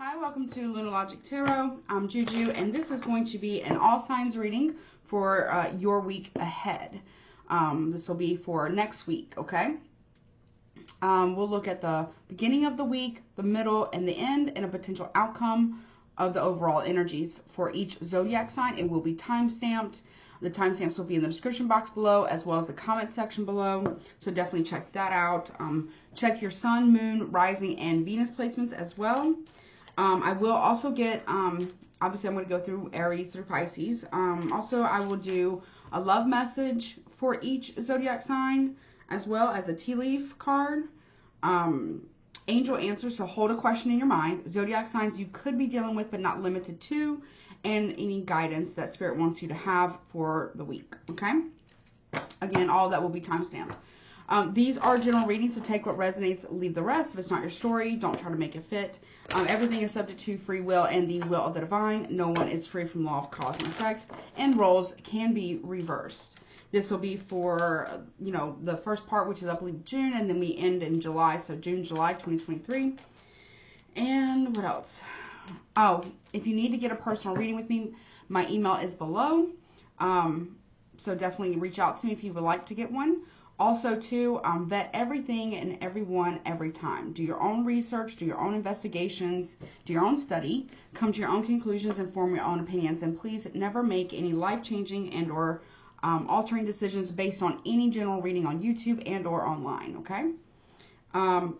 Hi, welcome to Lunar Logic Tarot. I'm Juju, and this is going to be an all signs reading for your week ahead. This will be for next week, okay? We'll look at the beginning of the week, the middle, and the end, and a potential outcome of the overall energies for each zodiac sign. It will be time-stamped. The timestamps will be in the description box below, as well as the comment section below. So definitely check that out. Check your sun, moon, rising, and Venus placements as well. I will also get, obviously I'm going to go through Aries through Pisces. Also, I will do a love message for each zodiac sign, as well as a tea leaf card. Angel answers, so hold a question in your mind. Zodiac signs you could be dealing with, but not limited to. And any guidance that Spirit wants you to have for the week, okay? Again, all of that will be timestamped. These are general readings, so take what resonates, leave the rest. If it's not your story, don't try to make it fit. Everything is subject to free will and the will of the divine. No one is free from law of cause and effect, and roles can be reversed. This will be for, you know, the first part, which is, I believe, June, and then we end in July, so June, July 2023. And what else? Oh, if you need to get a personal reading with me, my email is below. So definitely reach out to me if you would like to get one. Also, too, vet everything and everyone every time. Do your own research, do your own investigations, do your own study, come to your own conclusions, and form your own opinions. And please never make any life-changing and or altering decisions based on any general reading on YouTube and or online, okay?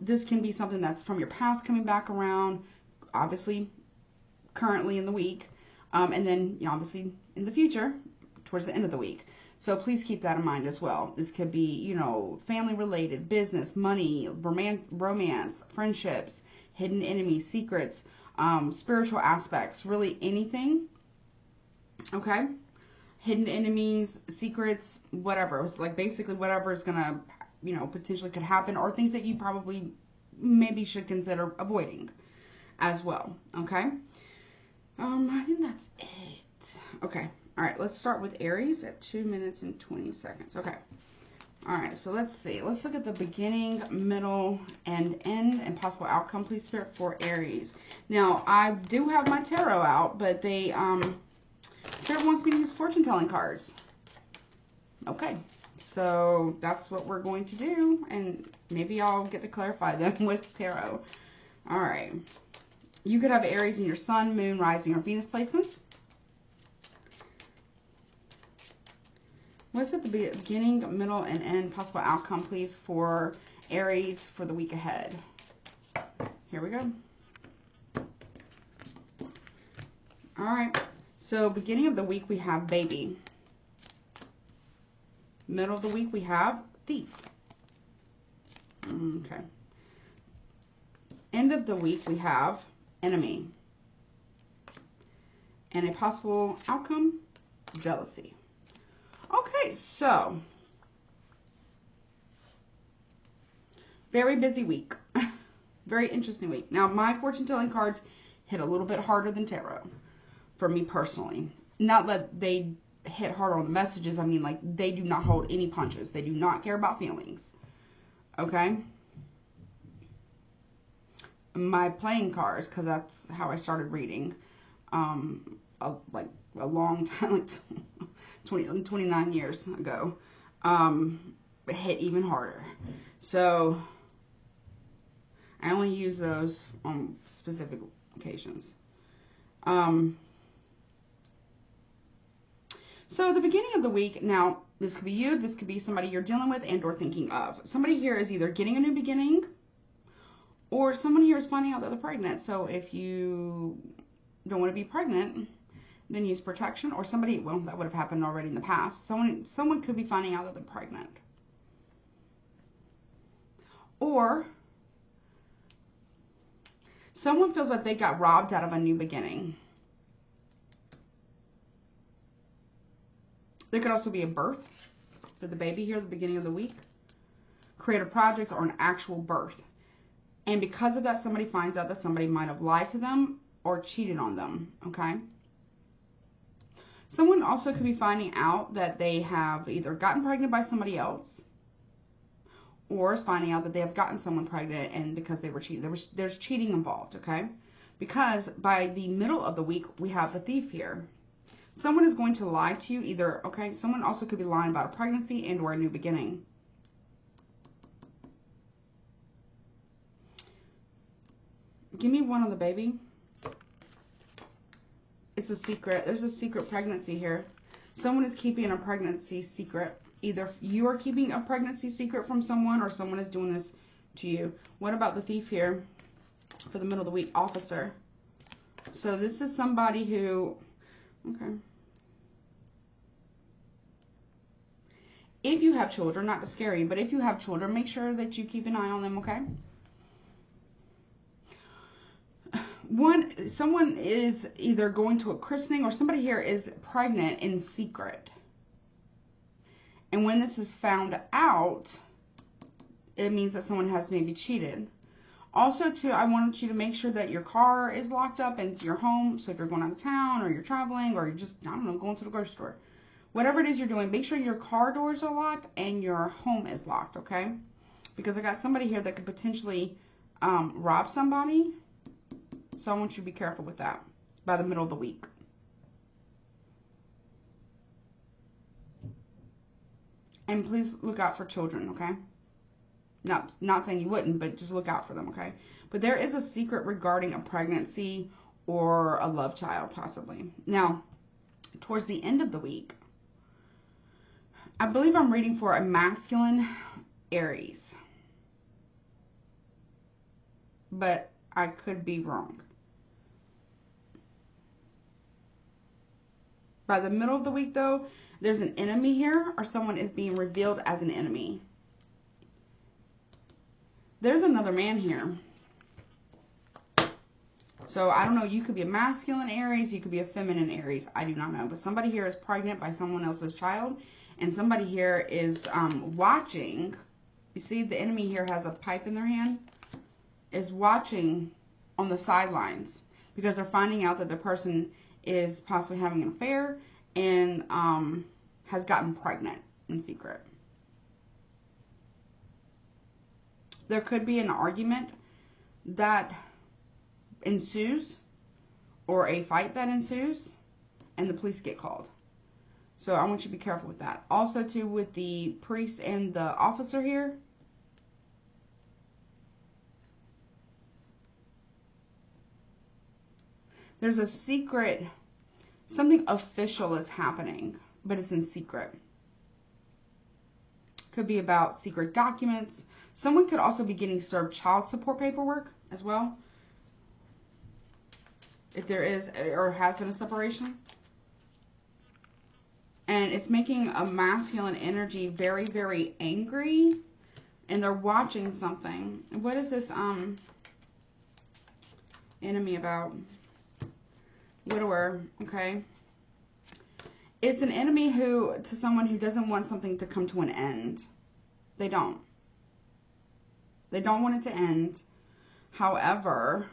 This can be something that's from your past coming back around, obviously currently in the week, and then, you know, obviously in the future towards the end of the week. So please keep that in mind as well. This could be, you know, family related, business, money, romance, friendships, hidden enemies, secrets, spiritual aspects, really anything. Okay? Hidden enemies, secrets, whatever. It's like basically whatever is going to, you know, potentially could happen, or things that you probably maybe should consider avoiding as well. Okay? I think that's it. Okay. All right, let's start with Aries at 2 minutes and 20 seconds. Okay. All right, so let's see. Let's look at the beginning, middle, and end and possible outcome, please, Spirit, for Aries. Now, I do have my tarot out, but they, Spirit wants me to use fortune-telling cards. Okay, so that's what we're going to do, and maybe I'll get to clarify them with tarot. All right. You could have Aries in your sun, moon, rising, or Venus placements. What's at the beginning, middle, and end possible outcome, please, for Aries for the week ahead? Here we go. All right. So beginning of the week, we have baby. Middle of the week, we have thief. Okay. End of the week, we have enemy. And a possible outcome, jealousy. Okay, so very busy week. Very interesting week. Now, my fortune-telling cards hit a little bit harder than tarot for me personally. Not that they hit harder on the messages. I mean, like, they do not hold any punches. They do not care about feelings. Okay? My playing cards, because that's how I started reading, like a long time, like 29 years ago, hit even harder. So I only use those on specific occasions. So the beginning of the week, now this could be you, this could be somebody you're dealing with and or thinking of. Somebody here is either getting a new beginning, or someone here is finding out that they're pregnant. So if you don't want to be pregnant, then use protection, or somebody, well, that would have happened already in the past. Someone could be finding out that they're pregnant. Or someone feels like they got robbed out of a new beginning. There could also be a birth for the baby here at the beginning of the week. Creative projects or an actual birth. And because of that, somebody finds out that somebody might have lied to them or cheated on them, okay? Someone also could be finding out that they have either gotten pregnant by somebody else, or is finding out that they have gotten someone pregnant and because they were cheating. There's cheating involved, okay? because by the middle of the week, we have the Thief here. Someone is going to lie to you either, okay, someone also could be lying about a pregnancy and or a new beginning. Give me one on the baby. It's a secret. There's a secret pregnancy here. Someone is keeping a pregnancy secret. Either you are keeping a pregnancy secret from someone or someone is doing this to you. What about the Thief here for the middle of the week? Officer. So this is somebody who, okay. If you have children, not to scare you, but if you have children, make sure that you keep an eye on them, okay? Someone is either going to a christening or somebody here is pregnant in secret. And when this is found out, it means that someone has maybe cheated. Also, too, I want you to make sure that your car is locked up into your home. So if you're going out of town or you're traveling or you're just, I don't know, going to the grocery store. Whatever it is you're doing, make sure your car doors are locked and your home is locked, okay? Because I got somebody here that could potentially rob somebody. So I want you to be careful with that by the middle of the week. And please look out for children, okay? Not saying you wouldn't, but just look out for them, okay? But there is a secret regarding a pregnancy or a love child, possibly. Now, towards the end of the week, I believe I'm reading for a masculine Aries. But I could be wrong. By the middle of the week, though, there's an enemy here, or someone is being revealed as an enemy. There's another man here. So, I don't know, you could be a masculine Aries, you could be a feminine Aries. I do not know. But somebody here is pregnant by someone else's child, and somebody here is watching. You see, the enemy here has a pipe in their hand, is watching on the sidelines because they're finding out that the person is possibly having an affair and has gotten pregnant in secret. There could be an argument that ensues or a fight that ensues and the police get called. So I want you to be careful with that. Also, too, with the priest and the officer here, there's a secret, something official is happening, but it's in secret. Could be about secret documents. Someone could also be getting served child support paperwork as well, if there is or has been a separation. And it's making a masculine energy very, very angry, and they're watching something. What is this enemy about? Widower, okay. It's an enemy to someone who doesn't want something to come to an end. They don't. They don't want it to end. However,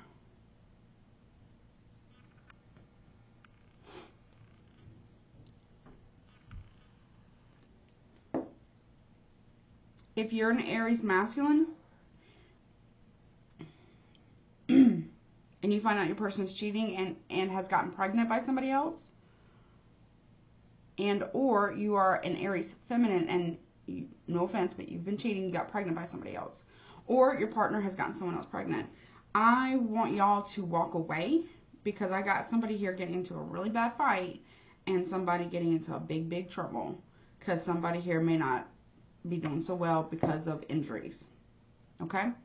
if you're an Aries masculine and you find out your person is cheating and has gotten pregnant by somebody else, and or you are an Aries feminine and you, no offense, but you've been cheating, you got pregnant by somebody else, or your partner has gotten someone else pregnant, I want y'all to walk away, because I got somebody here getting into a really bad fight and somebody getting into a big, big trouble because somebody here may not be doing so well because of injuries. Okay? I'm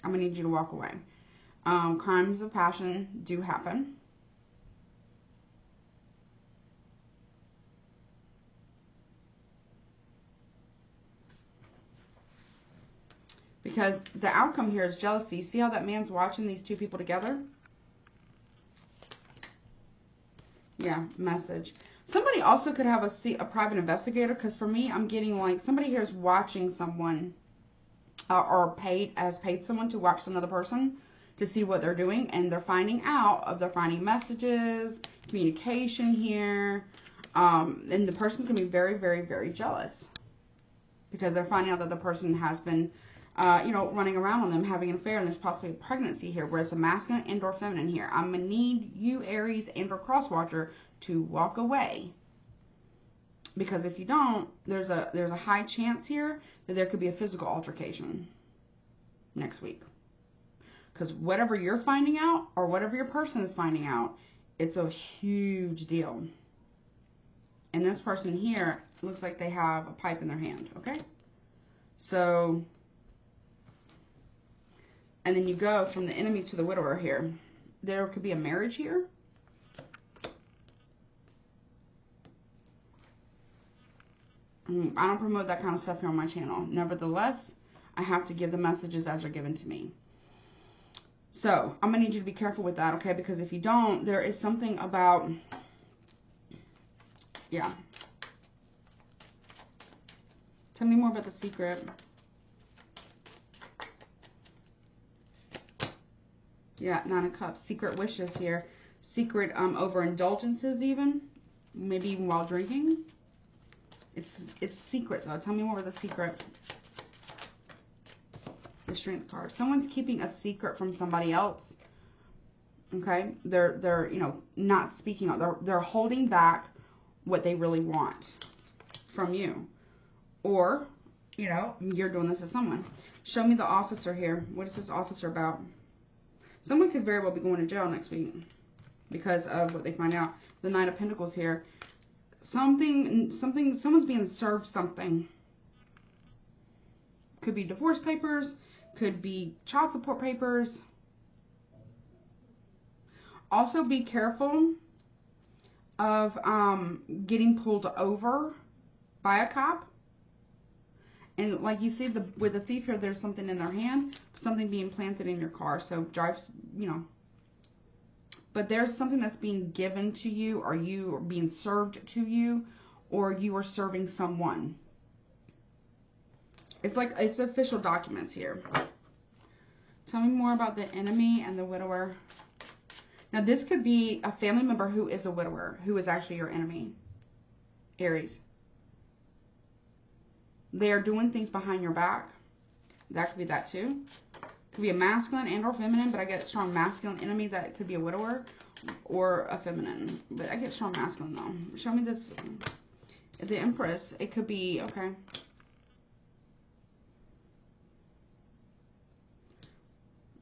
going to need you to walk away. Crimes of passion do happen. Because the outcome here is jealousy. See how that man's watching these two people together? Yeah, message. Somebody also could have a private investigator, because for me, I'm getting like somebody here is watching someone or has paid someone to watch another person to see what they're doing, and they're finding messages, communication here, and the person's going to be very, very, very jealous because they're finding out that the person has been you know, running around on them, having an affair, and there's possibly a pregnancy here, where it's a masculine and or feminine here. I'm going to need you, Aries and or cross-watcher, to walk away. Because if you don't, there's a high chance here that there could be a physical altercation next week. Because whatever you're finding out, or whatever your person is finding out, it's a huge deal. And this person here looks like they have a pipe in their hand, okay? So, and then you go from the enemy to the widower here. There could be a marriage here. I don't promote that kind of stuff here on my channel. Nevertheless, I have to give the messages as they're given to me. So, I'm going to need you to be careful with that, okay? Because if you don't, there is something about, yeah. Tell me more about the secret. Yeah, 9 of Cups. Secret wishes here. Secret overindulgences even. Maybe even while drinking. It's secret, though. Tell me more about the secret. The Strength card. Someone's keeping a secret from somebody else. Okay? They're you know, not speaking out. They're holding back what they really want from you. Or, you know, you're doing this to someone. Show me the officer here. What is this officer about? Someone could very well be going to jail next week because of what they find out. The Knight of Pentacles here. Someone's being served something. Could be divorce papers. Could be child support papers. Also be careful of getting pulled over by a cop. And like you see with the thief here, there's something in their hand, something being planted in your car. So drive, you know. But there's something that's being given to you, or you are being served to you, or you are serving someone. It's like, it's official documents here. Tell me more about the enemy and the widower. Now this could be a family member who is a widower, who is actually your enemy. Aries. They are doing things behind your back. That could be that too. Could be a masculine and or feminine, but I get strong masculine enemy. That could be a widower or a feminine. But I get strong masculine though. Show me this. The Empress. It could be, okay.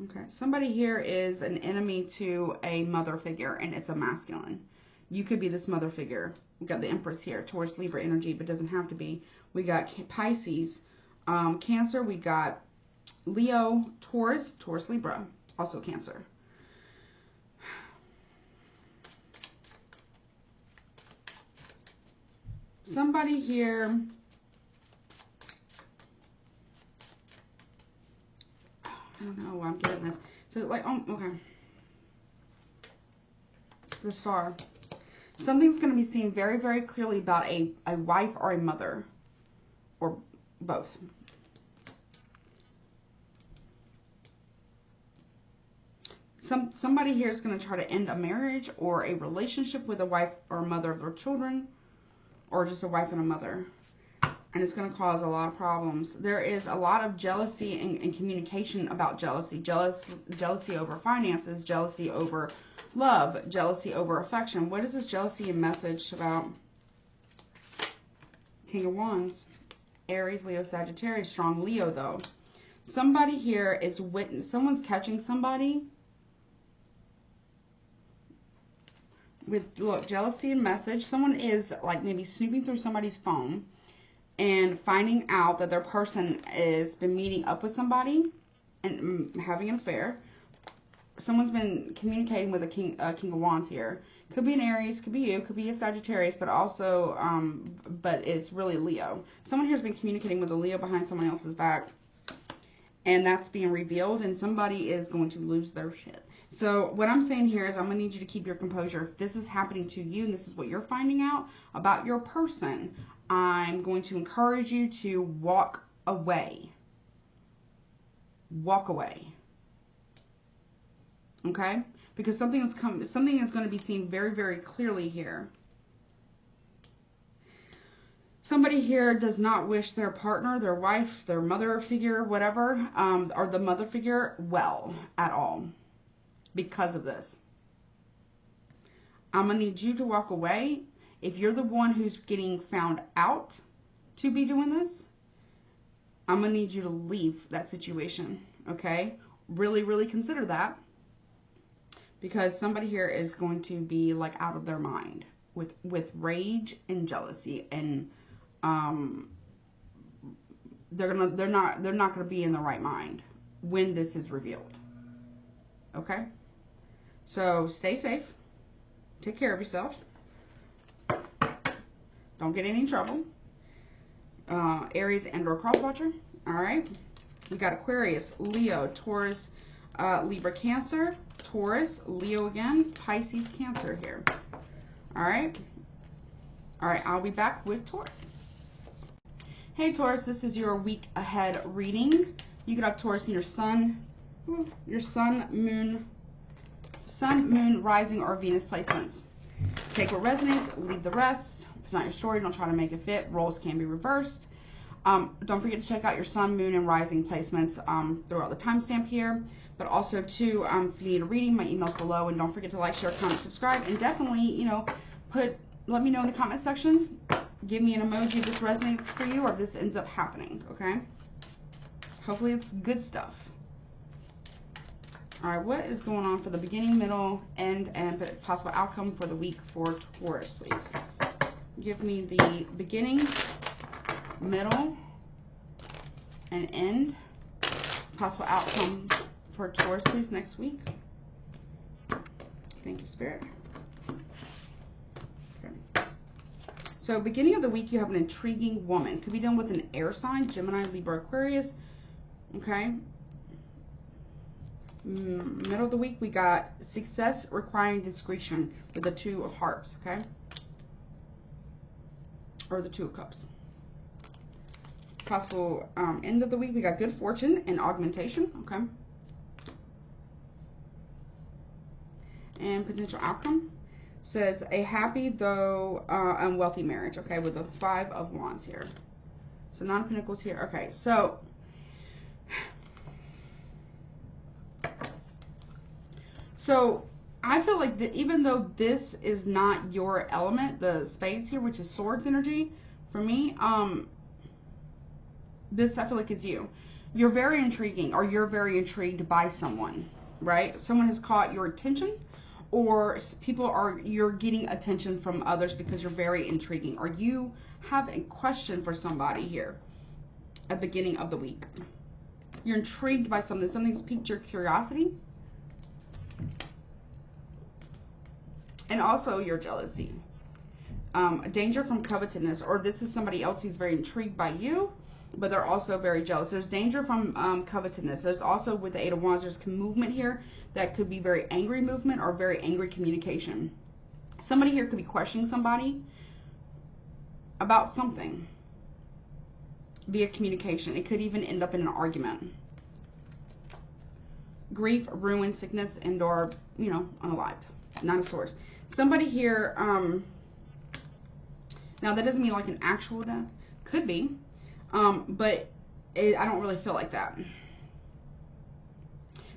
Okay. Somebody here is an enemy to a mother figure, and it's a masculine. You could be this mother figure. We got the Empress here, Taurus, Libra energy, but doesn't have to be. We got Pisces, Cancer. We got Leo, Taurus, Libra, also Cancer. Somebody here, I don't know why I'm getting this. So like, oh, okay. The Star. Something's going to be seen very, very clearly about a wife or a mother, or both. Somebody here is going to try to end a marriage or a relationship with a wife or a mother of their children, or just a wife and a mother. And it's going to cause a lot of problems. There is a lot of jealousy and communication about jealousy. Jealousy over finances, jealousy over love, jealousy over affection. What is this jealousy and message about? King of Wands. Aries, Leo, Sagittarius. Strong Leo, though. Somebody here is someone's catching somebody with, look, jealousy and message. Someone is like maybe snooping through somebody's phone and finding out that their person has been meeting up with somebody and having an affair. Someone's been communicating with a King of Wands here. Could be an Aries, could be you, could be a Sagittarius, but also, but it's really Leo. Someone here has been communicating with a Leo behind someone else's back, and that's being revealed, and somebody is going to lose their shit. So what I'm saying here is I'm going to need you to keep your composure. If this is happening to you and this is what you're finding out about your person, I'm going to encourage you to walk away. Walk away. Okay? Because something is going to be seen very, very clearly here. Somebody here does not wish their partner, their wife, their mother figure, whatever, or the mother figure well at all because of this. I'm going to need you to walk away. If you're the one who's getting found out to be doing this, I'm going to need you to leave that situation, okay? Really, really consider that, because somebody here is going to be like out of their mind with rage and jealousy, and they're not going to be in the right mind when this is revealed. Okay? So stay safe. Take care of yourself. Don't get any trouble. Aries and or cross watcher. All right. We got Aquarius, Leo, Taurus, Libra, Cancer, Taurus, Leo again, Pisces, Cancer here. All right. All right. I'll be back with Taurus. Hey Taurus, this is your week ahead reading. You could have Taurus in your sun, moon, rising, or Venus placements. Take what resonates, leave the rest. If it's not your story, don't try to make it fit. Roles can be reversed. Don't forget to check out your sun, moon, and rising placements throughout the timestamp here. But also, too, if you need a reading, my email's below. And don't forget to like, share, comment, subscribe. And definitely, you know, let me know in the comment section. Give me an emoji if this resonates for you or if this ends up happening, okay? Hopefully it's good stuff. All right, what is going on for the beginning, middle, end, and possible outcome for the week for Taurus, please? Give me the beginning, middle, and end. Possible outcome for Taurus, please, next week. Thank you, Spirit. Okay. So beginning of the week, you have an intriguing woman. Could be done with an air sign, Gemini, Libra, Aquarius. Okay. Middle of the week, we got success requiring discretion with the Two of Hearts, okay? Or the Two of Cups. Possible end of the week, we got good fortune and augmentation, okay? And potential outcome says a happy though unwealthy marriage, okay, with the Five of Wands here. So Nine of Pentacles here, okay, so I feel like that even though this is not your element, the spades here, which is swords energy, for me, this I feel like is you. You're very intriguing, or you're very intrigued by someone, right? Someone has caught your attention, or you're getting attention from others because you're very intriguing, or you have a question for somebody here at the beginning of the week. You're intrigued by something. Something's piqued your curiosity. And also your jealousy. Danger from covetousness, or this is somebody else who's very intrigued by you, but they're also very jealous. There's danger from covetousness. There's also, with the Eight of Wands, there's movement here that could be very angry movement or very angry communication. Somebody here could be questioning somebody about something via communication. It could even end up in an argument. Grief, ruin, sickness, and or, you know, unalived. Nine of Swords. Somebody here, now that doesn't mean like an actual death. Could be. But I don't really feel like that.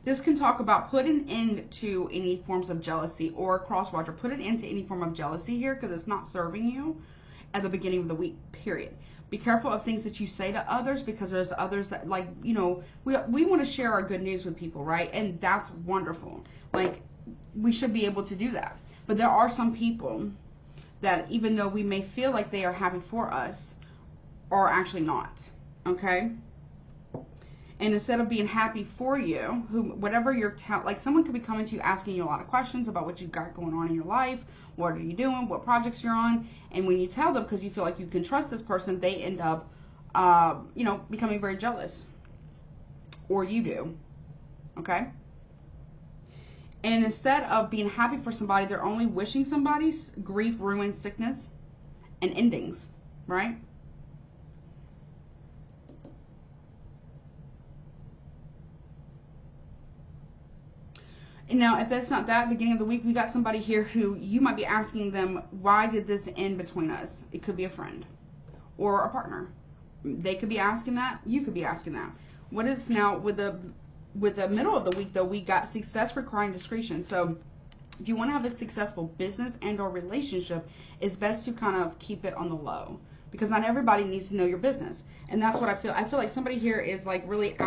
This can talk about put an end to any forms of jealousy, or cross-watcher. Put an end to any form of jealousy here, because it's not serving you at the beginning of the week, period. Be careful of things that you say to others, because there's others that, like, you know, we want to share our good news with people, right? And that's wonderful. Like, we should be able to do that. But there are some people that, even though we may feel like they are happy for us, are actually not, okay? And instead of being happy for you, whatever you're like, someone could be coming to you asking you a lot of questions about what you've got going on in your life, what are you doing, what projects you're on, and when you tell them, because you feel like you can trust this person, they end up, you know, becoming very jealous, or you do, okay? And instead of being happy for somebody, they're only wishing somebody's grief, ruin, sickness, and endings, right? And now, if that's not that, beginning of the week, we got somebody here who you might be asking them, why did this end between us? It could be a friend. or a partner. They could be asking that. You could be asking that. What is now with the middle of the week, though, we got success requiring discretion. So if you want to have a successful business and or relationship, it's best to kind of keep it on the low, because not everybody needs to know your business. And that's what I feel. I feel like somebody here is like really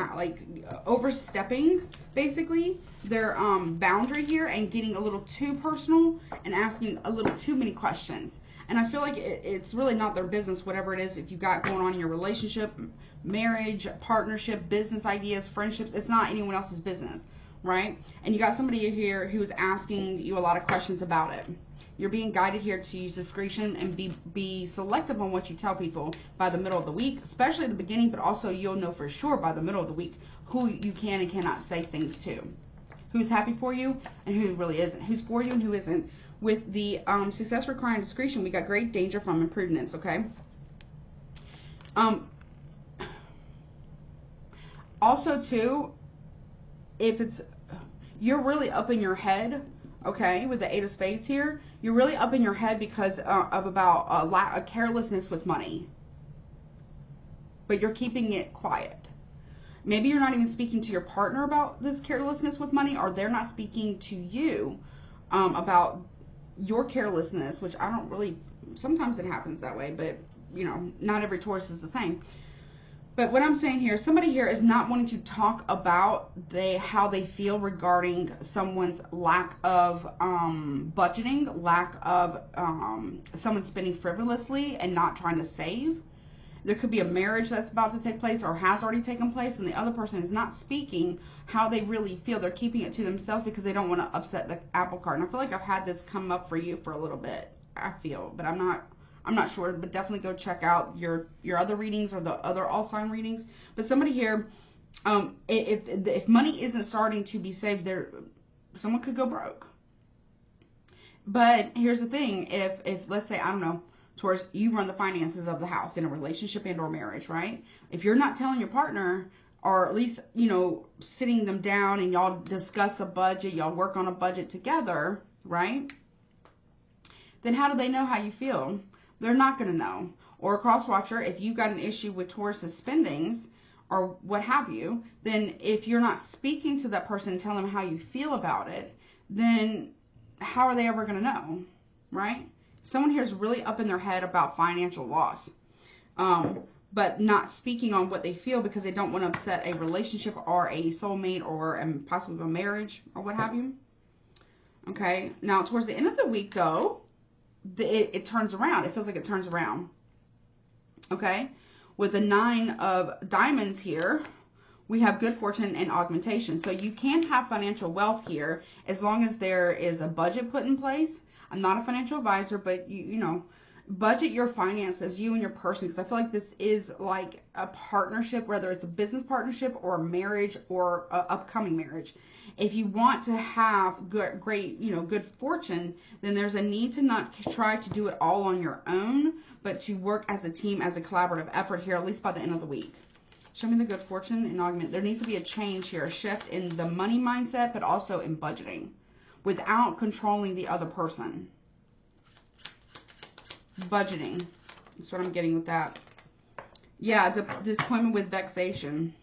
overstepping basically their boundary here and getting a little too personal and asking a little too many questions. And I feel like it's really not their business, whatever it is, if you got going on in your relationship, marriage, partnership, business ideas, friendships. It's not anyone else's business, right? And you got somebody here who's asking you a lot of questions about it. You're being guided here to use discretion and be selective on what you tell people by the middle of the week, especially at the beginning, but also you'll know for sure by the middle of the week who you can and cannot say things to. Who's happy for you and who really isn't. Who's for you and who isn't. With the success requiring discretion, we got great danger from imprudence, okay? Also, too, if you're really up in your head, okay, with the 8 of Spades here, you're really up in your head because of about a carelessness with money. But you're keeping it quiet. Maybe you're not even speaking to your partner about this carelessness with money, or they're not speaking to you about your carelessness, which I don't really, sometimes it happens that way, but, you know, not every Taurus is the same. But what I'm saying here, somebody here is not wanting to talk about how they feel regarding someone's lack of budgeting, lack of someone spending frivolously and not trying to save. There could be a marriage that's about to take place or has already taken place, and the other person is not speaking how they really feel. They're keeping it to themselves because they don't want to upset the apple cart. And I feel like I've had this come up for you for a little bit, I feel, but I'm not sure, but definitely go check out your other readings or the other all sign readings. But somebody here, if money isn't starting to be saved, someone could go broke. But here's the thing, if let's say, I don't know, Taurus, you run the finances of the house in a relationship and or marriage, right? If you're not telling your partner, or at least, you know, sitting them down and y'all discuss a budget, y'all work on a budget together, right? Then how do they know how you feel? They're not going to know. Or a cross watcher, if you got an issue with Taurus's spendings or what have you, then if you're not speaking to that person and telling them how you feel about it, then how are they ever going to know, right? Someone here is really up in their head about financial loss, but not speaking on what they feel because they don't want to upset a relationship or a soulmate or possibly a marriage or what have you. Okay, now towards the end of the week, though, it turns around. It feels like it turns around. Okay, with the 9 of Diamonds here, we have good fortune and augmentation. So you can have financial wealth here as long as there is a budget put in place. I'm not a financial advisor, but you know, budget your finances, you and your person, because I feel like this is like a partnership, whether it's a business partnership or a marriage or a upcoming marriage. If you want to have good fortune, then there's a need to not try to do it all on your own, but to work as a team, as a collaborative effort here, at least by the end of the week. Show me the good fortune and augment. There needs to be a change here, a shift in the money mindset, but also in budgeting, without controlling the other person. Budgeting. That's what I'm getting with that. Yeah, disappointment with vexation.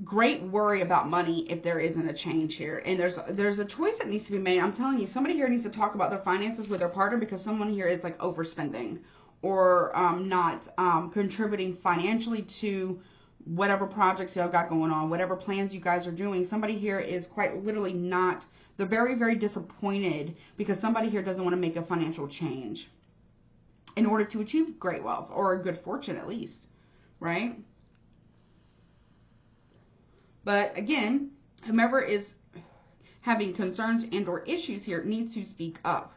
Great worry about money if there isn't a change here. And there's a choice that needs to be made. I'm telling you, somebody here needs to talk about their finances with their partner, because someone here is like overspending or not contributing financially to whatever projects y'all got going on, whatever plans you guys are doing. Somebody here is quite literally not, they're very, very disappointed because somebody here doesn't want to make a financial change in order to achieve great wealth or a good fortune at least, right? But again, whomever is having concerns and or issues here needs to speak up,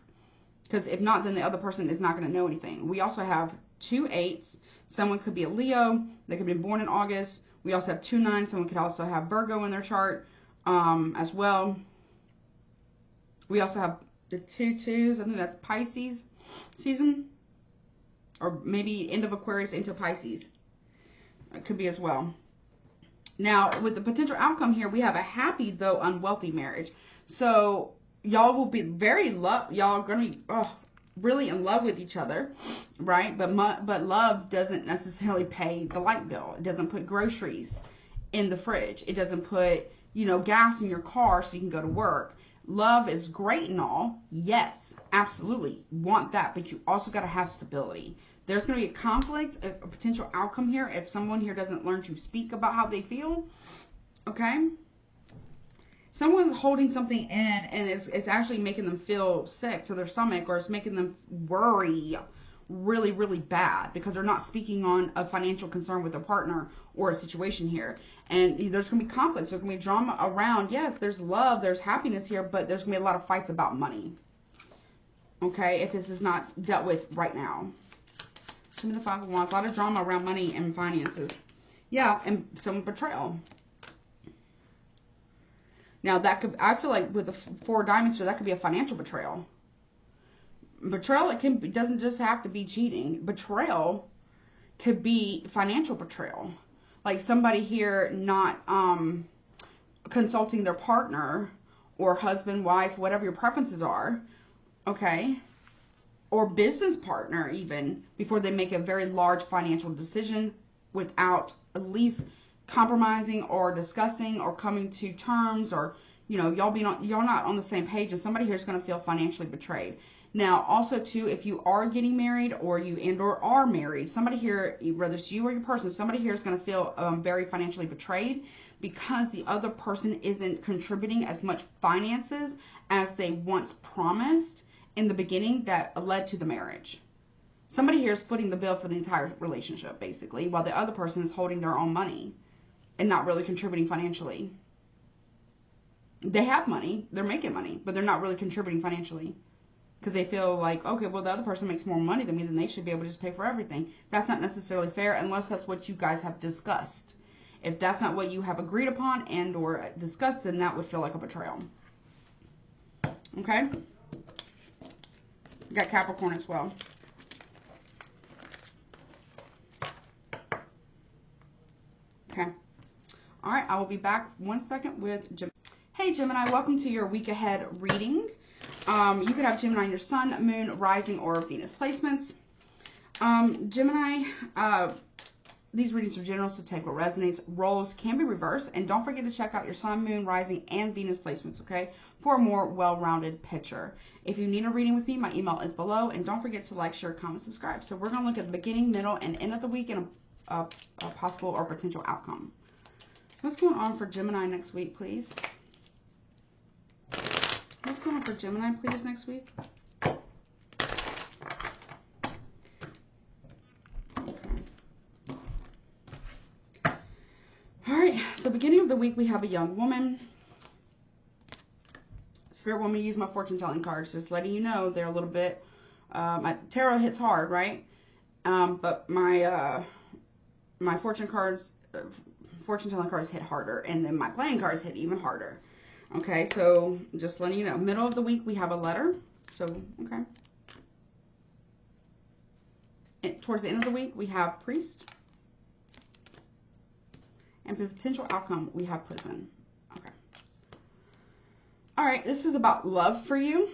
because if not, then the other person is not going to know anything. We also have 2 8s. Someone could be a Leo. They could be born in August. We also have 2 9s. Someone could also have Virgo in their chart as well. We also have the 2 2s. I think that's Pisces season, or maybe end of Aquarius into Pisces. It could be as well. Now, with the potential outcome here, we have a happy, though unwealthy marriage. So, y'all will be very y'all are going to be, really in love with each other, right? But love doesn't necessarily pay the light bill. It doesn't put groceries in the fridge. It doesn't put, you know, gas in your car so you can go to work. Love is great and all. Yes, absolutely. Want that, but you also got to have stability. There's going to be a conflict, a potential outcome here if someone here doesn't learn to speak about how they feel. Okay? Someone's holding something in and it's actually making them feel sick to their stomach, or it's making them worry really, really bad because they're not speaking on a financial concern with their partner or a situation here. And there's going to be conflicts. There's going to be drama around. Yes, there's love, there's happiness here, but there's going to be a lot of fights about money. Okay, if this is not dealt with right now. Show me the Five of Wands. A lot of drama around money and finances. Yeah, and some betrayal. Now, that could, I feel like with the Four of Diamonds, so that could be a financial betrayal. Betrayal, it doesn't just have to be cheating. Betrayal could be financial betrayal. Like somebody here not consulting their partner or husband, wife, whatever your preferences are, okay? Or business partner even, before they make a very large financial decision without at least compromising or discussing or coming to terms, or, you know, y'all not on the same page, and somebody here is going to feel financially betrayed. Now, also too, if you are getting married or you and/or are married, somebody here, whether it's you or your person, somebody here is going to feel very financially betrayed because the other person isn't contributing as much finances as they once promised in the beginning that led to the marriage. Somebody here is footing the bill for the entire relationship, basically, while the other person is holding their own money and not really contributing financially. They have money, they're making money, but they're not really contributing financially because they feel like, okay, well, the other person makes more money than me, then they should be able to just pay for everything. That's not necessarily fair unless that's what you guys have discussed. If that's not what you have agreed upon and or discussed, then that would feel like a betrayal. Okay? We got Capricorn as well. Okay. All right, I will be back 1 second with Gemini. Hey, Gemini, welcome to your week ahead reading. You could have Gemini in your sun, moon, rising, or Venus placements. Gemini, these readings are general, so take what resonates. Roles can be reversed, and don't forget to check out your sun, moon, rising, and Venus placements, okay, for a more well-rounded picture. If you need a reading with me, my email is below, and don't forget to like, share, comment, subscribe. So we're going to look at the beginning, middle, and end of the week and a possible or potential outcome. What's going on for Gemini next week, please? What's going on for Gemini, please, next week? Alright, so beginning of the week, we have a young woman. Spirit want me to use my fortune telling cards, just letting you know they're a little bit, my tarot hits hard, right? But my fortune telling cards hit harder, and then my playing cards hit even harder. Okay, so just letting you know. Middle of the week, we have a letter. So, okay. And towards the end of the week, we have priest. And potential outcome, we have prison. Okay. All right, this is about love for you.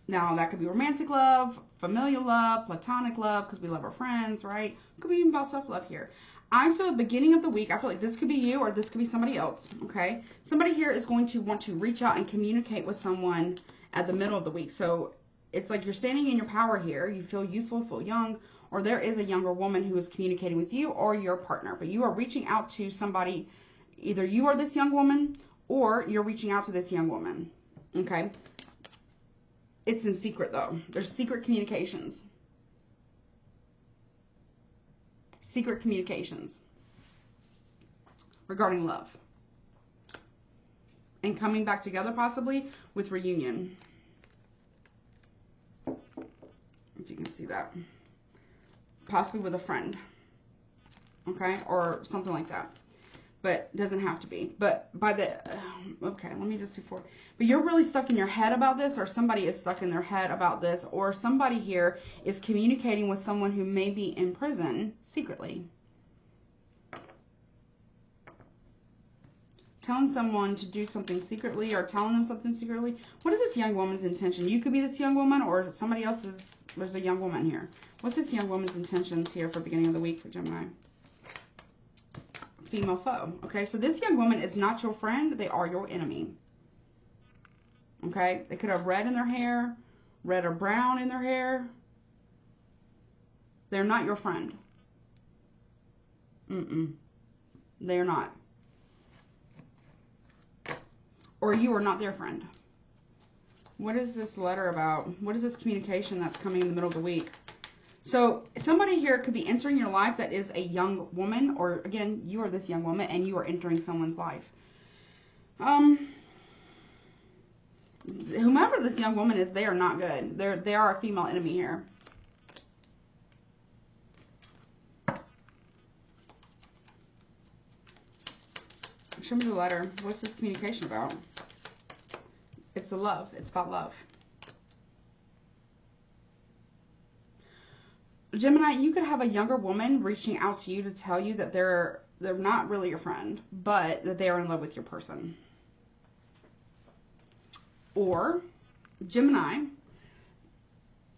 Now, that could be romantic love, familial love, platonic love, because we love our friends, right? It could be even about self-love here. I feel at the beginning of the week, I feel like this could be you or this could be somebody else, okay? Somebody here is going to want to reach out and communicate with someone at the middle of the week. So it's like you're standing in your power here. You feel youthful, feel young, or there is a younger woman who is communicating with you or your partner. But you are reaching out to somebody, either you are this young woman or you're reaching out to this young woman, okay? It's in secret, though. There's secret communications. Secret communications regarding love and coming back together, possibly with reunion, if you can see that, possibly with a friend, okay, or something like that, but doesn't have to be. But by the okay, let me just before, but you're really stuck in your head about this, or somebody is stuck in their head about this, or somebody here is communicating with someone who may be in prison secretly. Telling someone to do something secretly or telling them something secretly. What is this young woman's intention? You could be this young woman or somebody else's. There's a young woman here. What's this young woman's intentions here for beginning of the week for Gemini? Female foe. Okay, so this young woman is not your friend. They are your enemy. Okay, they could have red in their hair, red or brown in their hair. They're not your friend. They're not. Or you are not their friend. What is this letter about? What is this communication that's coming in the middle of the week? So somebody here could be entering your life that is a young woman, or again, you are this young woman and you are entering someone's life. Whomever this young woman is, they are not good. They are a female enemy here. Show me the letter. What's this communication about? It's a love. It's about love. Gemini, you could have a younger woman reaching out to you to tell you that they're not really your friend, but that they are in love with your person. Or, Gemini,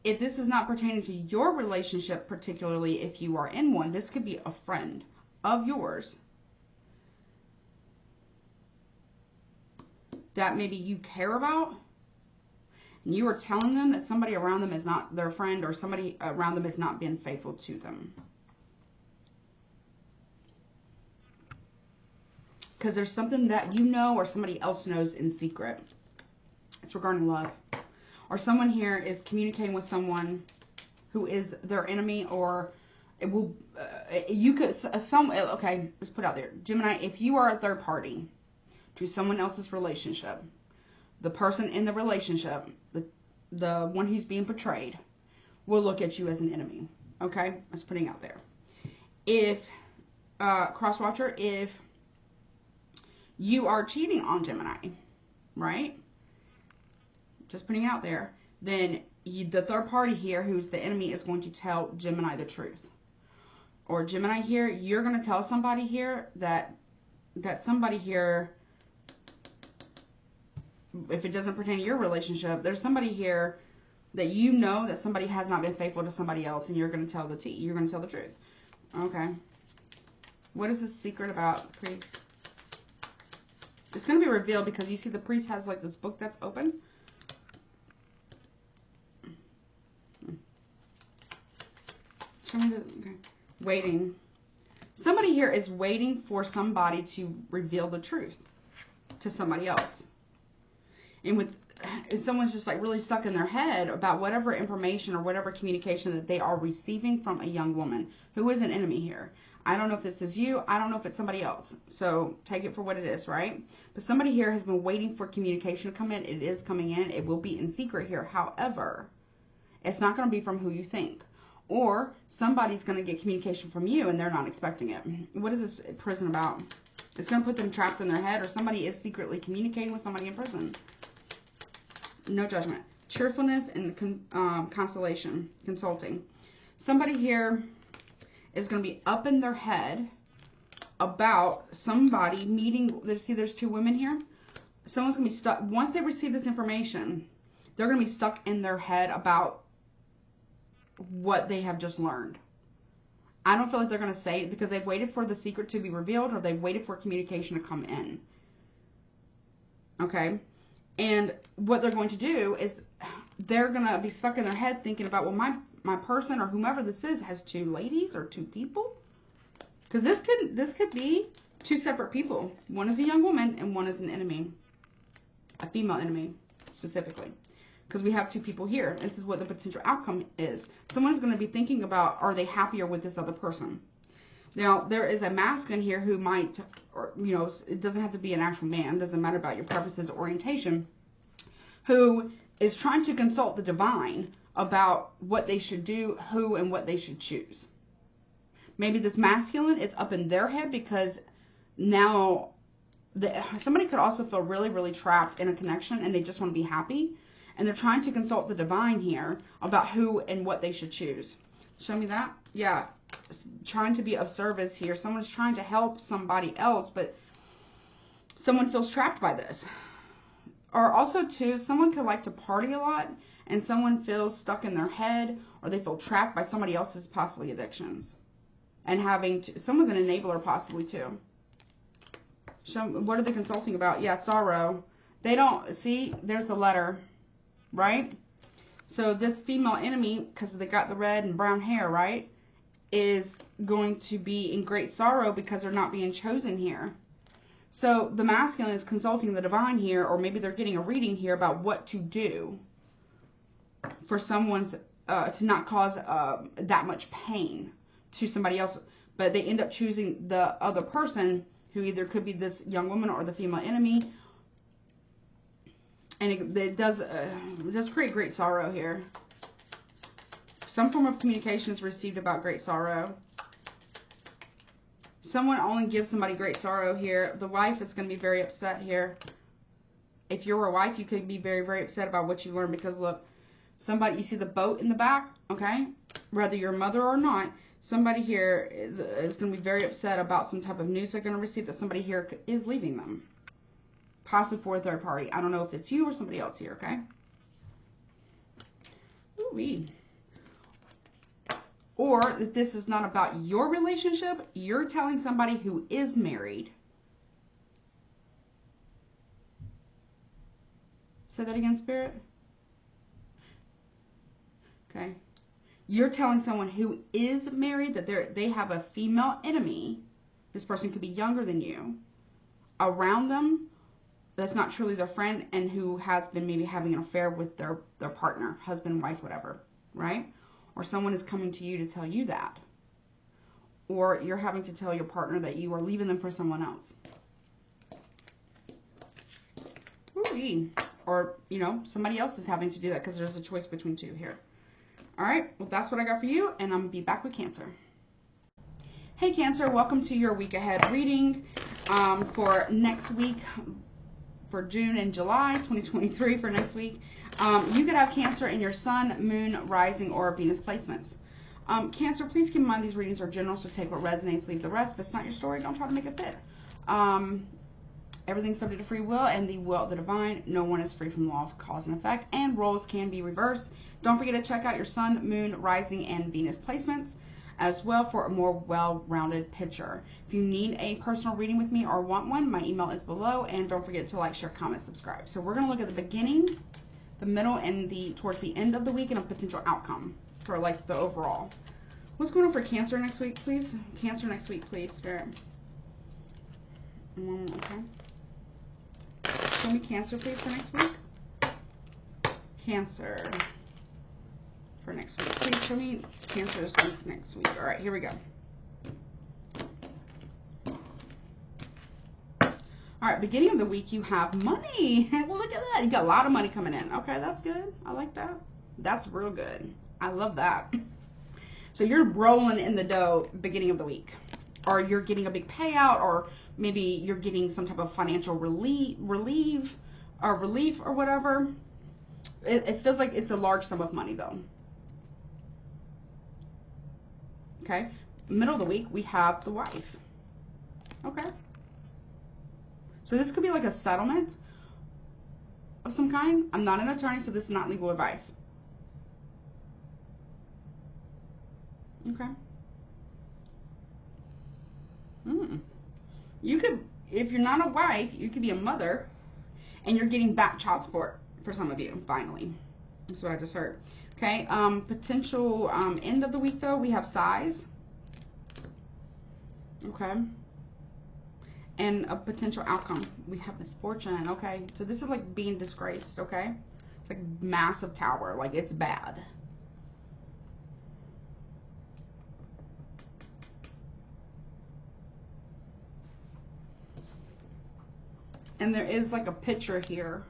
if this is not pertaining to your relationship, particularly if you are in one, this could be a friend of yours that maybe you care about, and you are telling them that somebody around them is not their friend, or somebody around them is not being faithful to them. Because there's something that you know or somebody else knows in secret. It's regarding love. Or someone here is communicating with someone who is their enemy, or it will, you could, okay, let's put it out there. Gemini, if you are a third party to someone else's relationship, the person in the relationship, the one who's being portrayed, will look at you as an enemy. Okay? That's putting out there. If, cross-watcher, if you are cheating on Gemini, right? Just putting it out there, then the third party here, who's the enemy, is going to tell Gemini the truth. Or Gemini here, you're going to tell somebody here that somebody here, if it doesn't pertain to your relationship, there's somebody here that you know that somebody has not been faithful to somebody else, and you're going to tell the tea. You're going to tell the truth. Okay. What is this secret about, priest? It's going to be revealed because you see the priest has like this book that's open. Show me the, okay. Waiting. Somebody here is waiting for somebody to reveal the truth to somebody else. And if someone's just like really stuck in their head about whatever information or whatever communication that they are receiving from a young woman who is an enemy here. I don't know if this is you. I don't know if it's somebody else. So take it for what it is, right? But somebody here has been waiting for communication to come in. It is coming in. It will be in secret here. However, it's not going to be from who you think. Or somebody's going to get communication from you and they're not expecting it. What is this prison about? It's going to put them trapped in their head, or somebody is secretly communicating with somebody in prison. No judgment. Cheerfulness and consolation. Consulting. Somebody here is going to be up in their head about somebody meeting. There's two women here. Someone's going to be stuck. Once they receive this information, they're going to be stuck in their head about what they have just learned. I don't feel like they're going to say it because they've waited for the secret to be revealed, or they've waited for communication to come in. Okay? And what they're going to do is they're going to be stuck in their head thinking about, well, my person or whomever this is has two ladies or two people. Because this could be two separate people. One is a young woman and one is an enemy. A female enemy, specifically. Because we have two people here. This is what the potential outcome is. Someone's going to be thinking about, are they happier with this other person? Now, there is a masculine here who might, or, you know, it doesn't have to be an actual man. It doesn't matter about your preferences or orientation. Who is trying to consult the divine about what they should do, who and what they should choose. Maybe this masculine is up in their head because now somebody could also feel really, really trapped in a connection and they just want to be happy. And they're trying to consult the divine here about who and what they should choose. Show me that. Yeah. Trying to be of service here. Someone's trying to help somebody else, but someone feels trapped by this. Or also, too, someone could like to party a lot, and someone feels stuck in their head, or they feel trapped by somebody else's possibly addictions. And having to, someone's an enabler possibly, too. What are they consulting about? Yeah, sorrow. They don't, see, there's the letter, right? So this female enemy, because they got the red and brown hair, right, is going to be in great sorrow because they're not being chosen here. So the masculine is consulting the divine here, or maybe they're getting a reading here about what to do for someone's, to not cause that much pain to somebody else. But they end up choosing the other person, who either could be this young woman or the female enemy. And it does create great sorrow here. Some form of communication is received about great sorrow. Someone only gives somebody great sorrow here. The wife is going to be very upset here. If you're a wife, you could be very, very upset about what you learned, because look, somebody, you see the boat in the back, okay? Whether you're a mother or not, somebody here is going to be very upset about some type of news they're going to receive that somebody here is leaving them. Possibly for a third party. I don't know if it's you or somebody else here, okay? Ooh-wee. Or that this is not about your relationship, you're telling somebody who is married. Say that again, Spirit. Okay. You're telling someone who is married that they have a female enemy. This person could be younger than you. Around them, that's not truly their friend, and who has been maybe having an affair with their partner, husband, wife, whatever, right? Or someone is coming to you to tell you that. Or you're having to tell your partner that you are leaving them for someone else. Ooh-wee. Or, you know, somebody else is having to do that because there's a choice between two here. All right, well, that's what I got for you, and I'm going to be back with Cancer. Hey, Cancer, welcome to your week ahead reading for next week, for June and July 2023 for next week. You could have Cancer in your Sun, Moon, Rising, or Venus placements. Cancer, please keep in mind these readings are general, so take what resonates, leave the rest. If it's not your story, don't try to make it fit. Everything's subject to free will and the will of the divine. No one is free from the law of cause and effect, and roles can be reversed. Don't forget to check out your Sun, Moon, Rising, and Venus placements as well for a more well-rounded picture. If you need a personal reading with me or want one, my email is below, and don't forget to like, share, comment, subscribe. So we're going to look at the beginning, the middle, and towards the end of the week, and a potential outcome for like the overall. What's going on for Cancer next week, please? Cancer next week, please, Spirit. Okay. Show me Cancer, please, for next week. Cancer for next week. Please show me Cancer's week next week. All right, here we go. All right, beginning of the week, you have money. Well, look at that. You got a lot of money coming in. Okay, that's good. I like that. That's real good. I love that. So you're rolling in the dough beginning of the week. Or you're getting a big payout, or maybe you're getting some type of financial relief or whatever. It feels like it's a large sum of money, though. Okay. Middle of the week, we have the wife. Okay. So this could be like a settlement of some kind. I'm not an attorney, so this is not legal advice. Okay. You could, if you're not a wife, you could be a mother, and you're getting back child support for some of you, finally. That's what I just heard. Okay, potential end of the week, though, we have size. Okay. And a potential outcome. We have misfortune. Okay, so this is like being disgraced, okay? It's like massive tower, like it's bad. And there is like a picture here.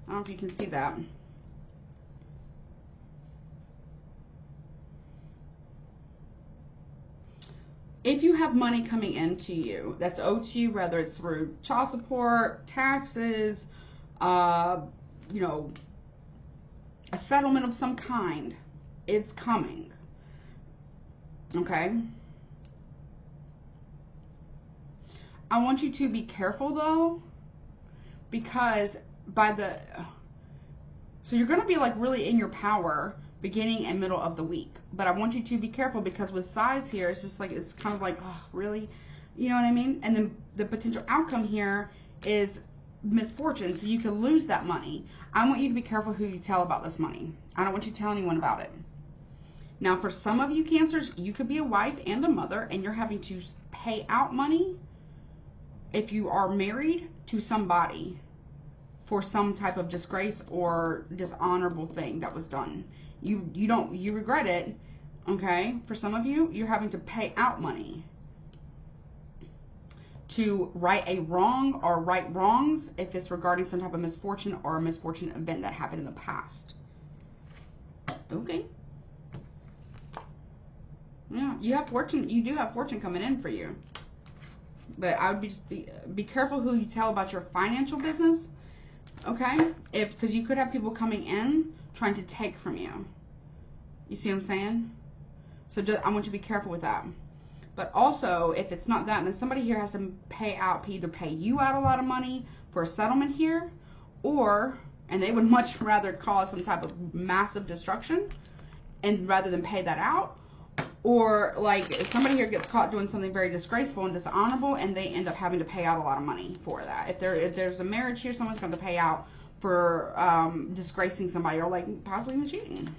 I don't know if you can see that. If you have money coming into you that's owed to you, whether it's through child support, taxes, you know, a settlement of some kind, it's coming. Okay? I want you to be careful, though, because so you're going to be like really in your power beginning and middle of the week. But I want you to be careful because with size here, it's just like, it's kind of like, oh, really? You know what I mean? And then the potential outcome here is misfortune. So you could lose that money. I want you to be careful who you tell about this money. I don't want you to tell anyone about it. Now, for some of you Cancers, you could be a wife and a mother, and you're having to pay out money if you are married to somebody for some type of disgrace or dishonorable thing that was done. You regret it, okay? For some of you, you're having to pay out money to right a wrong or right wrongs if it's regarding some type of misfortune or a misfortune event that happened in the past. Okay. Yeah, you have fortune. You do have fortune coming in for you. But I would be careful who you tell about your financial business, okay? Because you could have people coming in trying to take from you. You see what I'm saying? So I want you to be careful with that. But also, if it's not that, then somebody here has to either pay you out a lot of money for a settlement here, and they would much rather cause some type of massive destruction, and rather than pay that out, or like if somebody here gets caught doing something very disgraceful and dishonorable, and they end up having to pay out a lot of money for that. If there's a marriage here, someone's going to pay out for disgracing somebody or like possibly even cheating.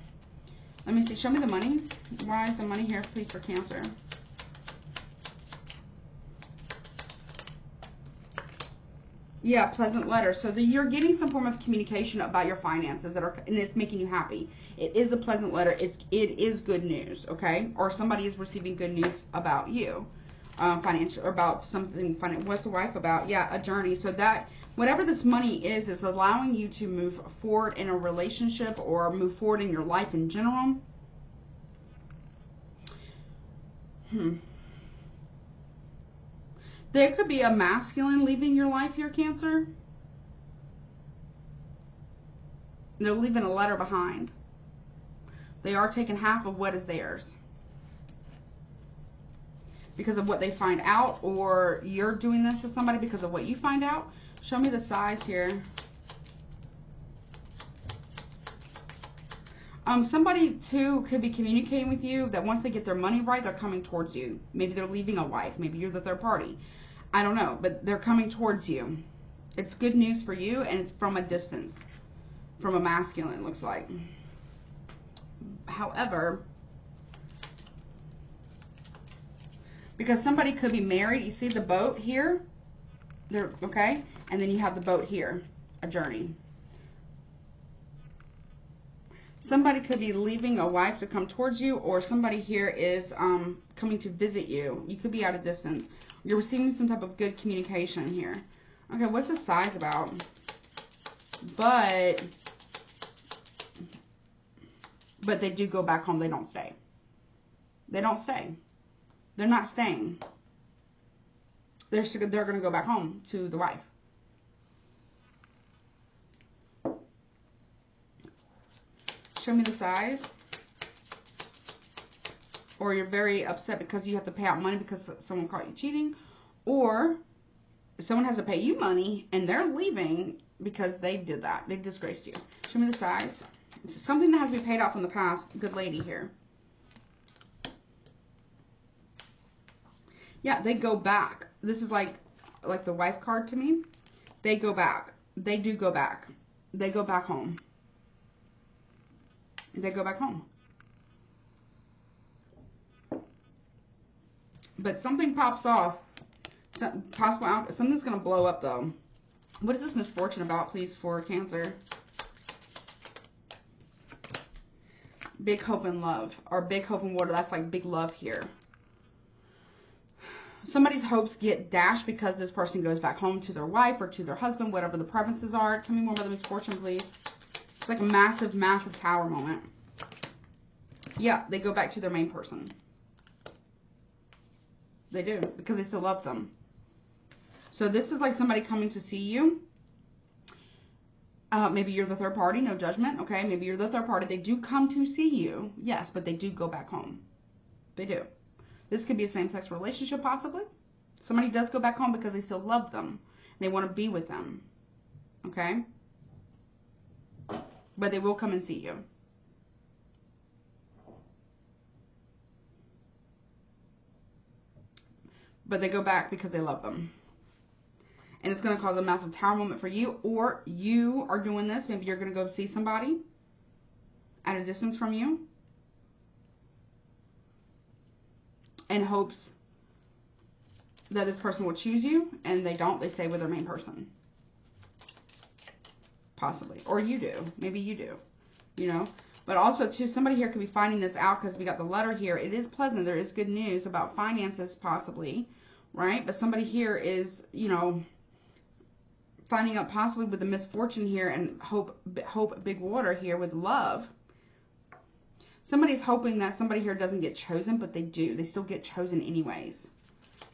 Let me see. Show me the money. Why is the money here, please, for Cancer? Yeah, pleasant letter. So you're getting some form of communication about your finances and it's making you happy. It is a pleasant letter. It is good news, okay? Or somebody is receiving good news about you, financial, or about something. What's the wife about? Yeah, a journey. So that whatever this money is allowing you to move forward in a relationship or move forward in your life in general. There could be a masculine leaving your life here, Cancer. They're leaving a letter behind. They are taking half of what is theirs because of what they find out, or you're doing this to somebody because of what you find out. Show me the size here. Somebody too could be communicating with you that once they get their money right, they're coming towards you. Maybe they're leaving a wife. Maybe you're the third party. I don't know, but they're coming towards you. It's good news for you, and it's from a distance, from a masculine, looks like. However, because somebody could be married, you see the boat here, okay, and then you have the boat here, a journey. Somebody could be leaving a wife to come towards you, or somebody here is coming to visit you. You could be at a distance. You're receiving some type of good communication here. Okay, what's the size about? But they do go back home. They don't stay. They don't stay. They're not staying. They're going to go back home to the wife. Show me the size. Or you're very upset because you have to pay out money because someone caught you cheating, or someone has to pay you money and they're leaving because they did that. They disgraced you. Show me the size. It's something that has to be paid out from the past. Good lady here. Yeah, they go back. This is like the wife card to me. They go back. They do go back. They go back home. They go back home. But something pops off. Something's going to blow up, though. What is this misfortune about, please, for Cancer? Big hope and love. Or big hope and water. That's like big love here. Somebody's hopes get dashed because this person goes back home to their wife or to their husband, whatever the preferences are. Tell me more about the misfortune, please. It's like a massive, massive tower moment. Yeah, they go back to their main person. They do, because they still love them. So this is like somebody coming to see you. Maybe you're the third party, no judgment, okay? Maybe you're the third party. They do come to see you, yes, but they do go back home. They do. This could be a same-sex relationship, possibly. Somebody does go back home because they still love them. They want to be with them. okay? But they will come and see you. But they go back because they love them. And it's going to cause a massive tower moment for you. Or you are doing this. Maybe you're going to go see somebody at a distance from you. In hopes that this person will choose you. And they don't. They stay with their main person. Possibly. Or you do. Maybe you do. You know. But also, too, somebody here could be finding this out because we got the letter here. It is pleasant. There is good news about finances, possibly. Right? But somebody here is, you know, finding out possibly with the misfortune here and hope big water here with love. Somebody's hoping that somebody here doesn't get chosen, but they do. They still get chosen anyways.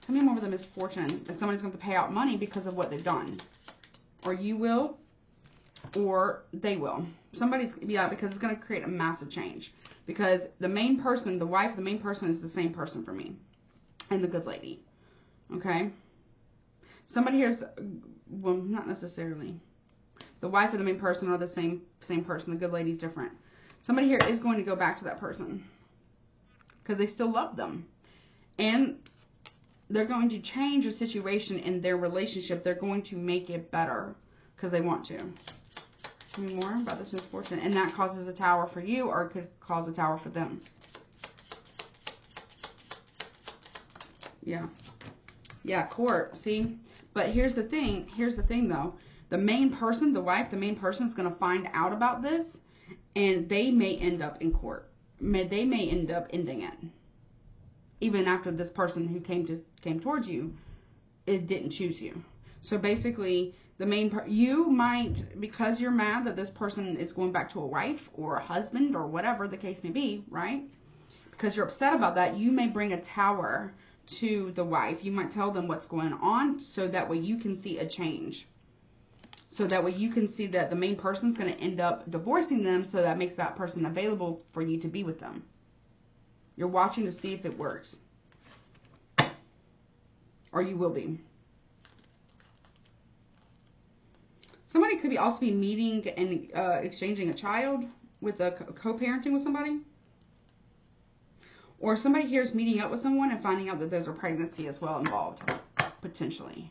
Tell me more with the misfortune. That somebody's going to pay out money because of what they've done. Or you will. Or they will. Somebody's, yeah, because it's going to create a massive change. Because the main person, the wife, the main person is the same person for me. And the good lady. Okay? Somebody here's, well, not necessarily. The wife and the main person are the same person. The good lady's different. Somebody here is going to go back to that person. Because they still love them. And they're going to change a situation in their relationship. They're going to make it better. Because they want to. Tell me more about this misfortune. And that causes a tower for you, or it could cause a tower for them. Yeah. Yeah, court. See? But here's the thing. Here's the thing, though. The main person, the wife, the main person is going to find out about this. And they may end up in court. They may end up ending it. Even after this person who came towards you, it didn't choose you. So basically, the main you might, because you're mad that this person is going back to a wife or a husband or whatever the case may be, right? Because you're upset about that, you may bring a tower to the wife. You might tell them what's going on so that way you can see a change. So that way you can see that the main person's going to end up divorcing them, so that makes that person available for you to be with them. You're watching to see if it works. Or you will be. Somebody could also be meeting and exchanging a child with a co-parenting with somebody. Or somebody here is meeting up with someone and finding out that there's a pregnancy as well involved. Potentially.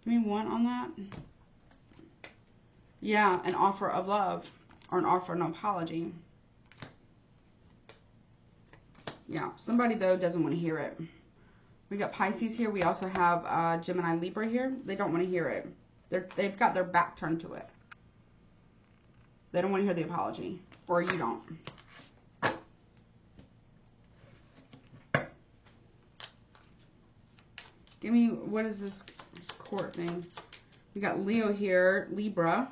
Give me one on that. Yeah, an offer of love. Or an offer of an apology. Yeah, somebody, though, doesn't want to hear it. We got Pisces here. We also have Gemini, Libra here. They don't want to hear it. They've got their back turned to it. They don't want to hear the apology. Or you don't. Give me, what is this court thing? We got Leo here, Libra,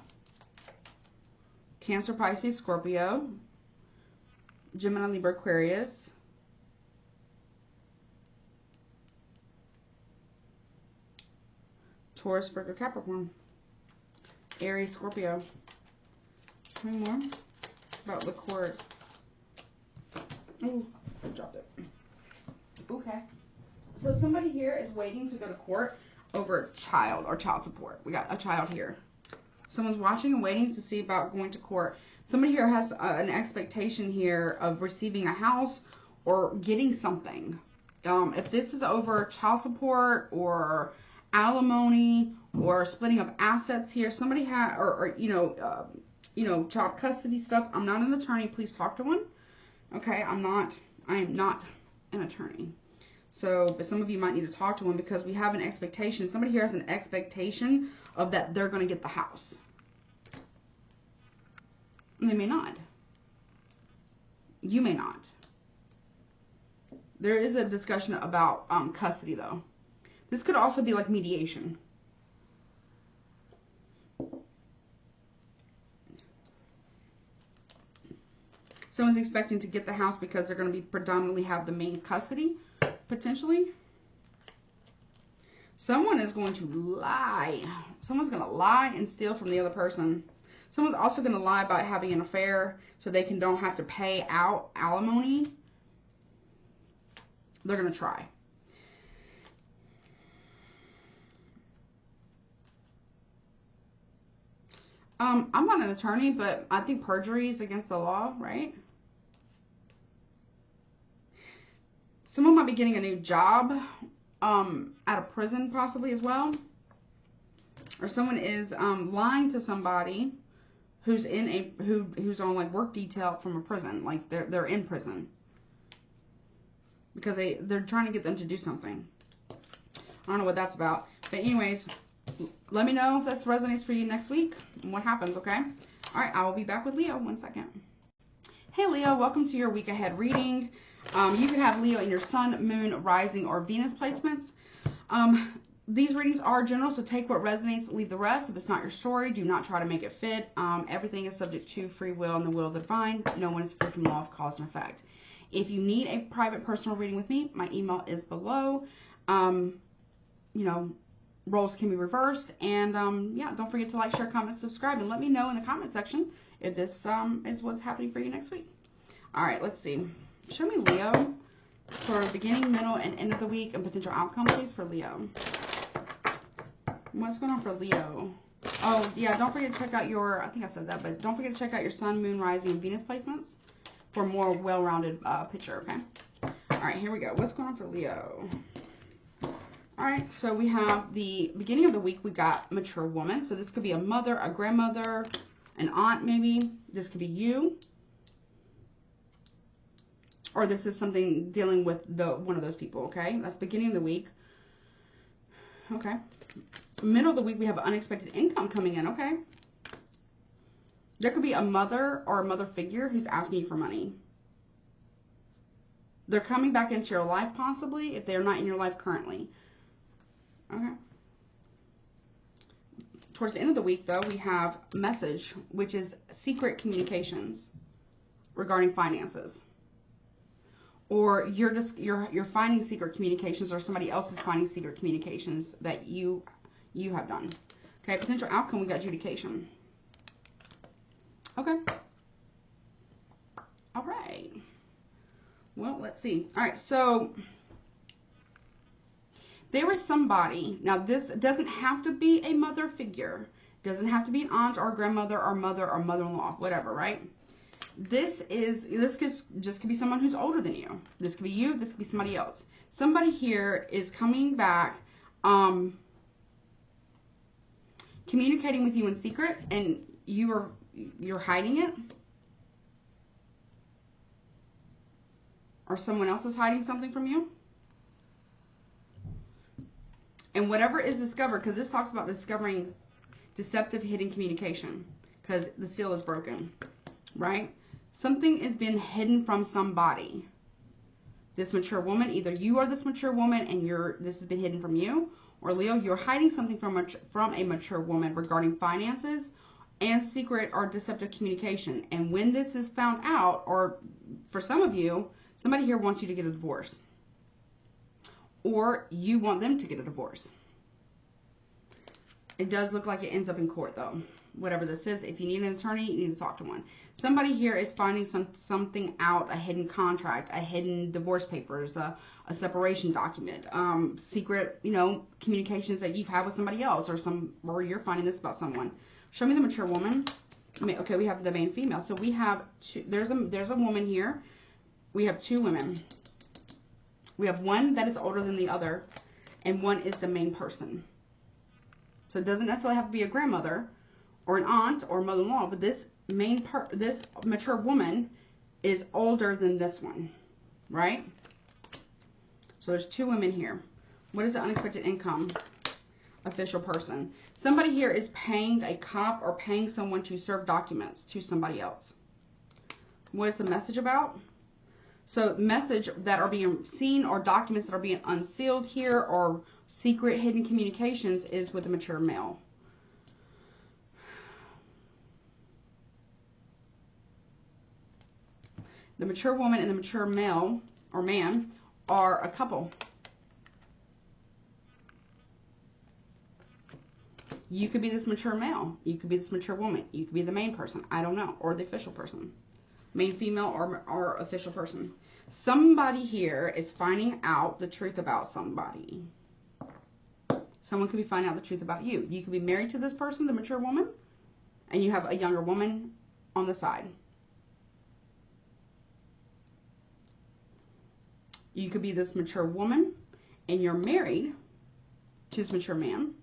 Cancer, Pisces, Scorpio, Gemini, Libra, Aquarius, Taurus, Virgo, Capricorn, Aries, Scorpio. Tell me more about the court. Oh, I dropped it. Okay. So somebody here is waiting to go to court over child or child support. We got a child here. Someone's watching and waiting to see about going to court. Somebody here has an expectation here of receiving a house or getting something. If this is over child support or alimony or splitting up assets here, somebody had, or child custody stuff. I'm not an attorney. Please talk to one. Okay, I am not an attorney. So, but some of you might need to talk to one because we have an expectation. Somebody here has an expectation of that they're going to get the house. And they may not. You may not. There is a discussion about custody, though. This could also be like mediation. Someone's expecting to get the house because they're going to be predominantly have the main custody. Potentially. Someone is going to lie. Someone's going to lie and steal from the other person. Someone's also going to lie about having an affair so they don't have to pay out alimony. They're going to try. I'm not an attorney, but I think perjury is against the law, right? Someone might be getting a new job out of prison possibly as well. Or someone is lying to somebody who's in who's on like work detail from a prison, like they're in prison because they're trying to get them to do something. I don't know what that's about, but anyways, let me know if this resonates for you next week and what happens. Okay. All right, I will be back with Leo. 1 second. Hey Leo, welcome to your week ahead reading. You can have Leo in your sun, moon, rising, or Venus placements. These readings are general, so take what resonates, leave the rest. If it's not your story, do not try to make it fit. Everything is subject to free will and the will of the divine. No one is free from law of cause and effect. If you need a private personal reading with me, my email is below. You know, roles can be reversed. And yeah, don't forget to like, share, comment, subscribe, and let me know in the comment section if this is what's happening for you next week. All right, let's see. Show me Leo for beginning, middle, and end of the week and potential outcome, please, for Leo. What's going on for Leo? Oh, yeah, don't forget to check out your, I think I said that, but don't forget to check out your sun, moon, rising, and Venus placements for a more well-rounded picture, okay? All right, here we go. What's going on for Leo? All right, so we have the beginning of the week, we got mature woman. So this could be a mother, a grandmother, an aunt maybe. This could be you. Or this is something dealing with one of those people, okay? That's beginning of the week. Okay. Middle of the week, we have unexpected income coming in, okay? There could be a mother or a mother figure who's asking you for money. They're coming back into your life possibly if they're not in your life currently. Okay. Towards the end of the week, though, we have message, which is secret communications regarding finances. Or you're finding secret communications, or somebody else is finding secret communications that you have done. Okay, potential outcome, we got adjudication. Okay. All right. Well, let's see. All right, so there is somebody. Now, this doesn't have to be a mother figure. Doesn't have to be an aunt or grandmother or mother or mother-in-law, whatever, right? This could just be someone who's older than you. This could be you. This could be somebody else. Somebody here is coming back, communicating with you in secret, and you're hiding it, or someone else is hiding something from you. And whatever is discovered, because this talks about discovering deceptive hidden communication, because the seal is broken, right? Something has been hidden from somebody. This mature woman, either you are this mature woman and this has been hidden from you, or Leo, you're hiding something from a mature woman regarding finances and secret or deceptive communication. And when this is found out, or for some of you, somebody here wants you to get a divorce, or you want them to get a divorce. It does look like it ends up in court, though. Whatever this is, if you need an attorney, you need to talk to one. Somebody here is finding something out, a hidden contract, a hidden divorce papers, a separation document, secret, communications that you've had with somebody else, or you're finding this about someone. Show me the mature woman. Okay, we have the main female. So we have two, there's a woman here. We have two women. We have one that is older than the other, and one is the main person. So it doesn't necessarily have to be a grandmother or an aunt or mother-in-law, but this mature woman is older than this one, right? So there's two women here. What is the unexpected income? Official person. Somebody here is paying a cop or paying someone to serve documents to somebody else. What is the message about? So message that are being seen, or documents that are being unsealed here, or secret hidden communications, is with the mature male. The mature woman and the mature male or man are a couple. You could be this mature male. You could be this mature woman. You could be the main person. I don't know. Or the official person. Main female or official person. Somebody here is finding out the truth about somebody. Someone could be finding out the truth about you. You could be married to this person, the mature woman, and you have a younger woman on the side. You could be this mature woman, and you're married to this mature man,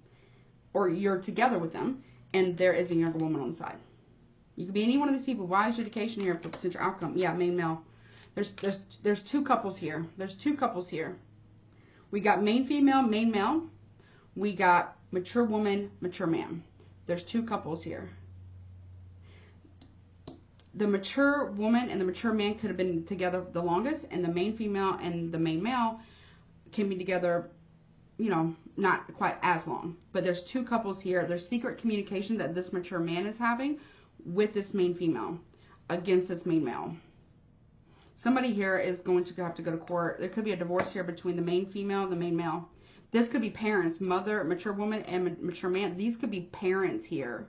or you're together with them, and there is a younger woman on the side. You could be any one of these people. Why is adjudication here for potential outcome? Yeah, main male. There's two couples here. There's two couples here. We got main female, main male. We got mature woman, mature man. There's two couples here. The mature woman and the mature man could have been together the longest, and the main female and the main male can be together, you know, not quite as long. But there's two couples here. There's secret communication that this mature man is having with this main female against this main male. Somebody here is going to have to go to court. There could be a divorce here between the main female and the main male. This could be parents, mother, mature woman, and mature man. These could be parents here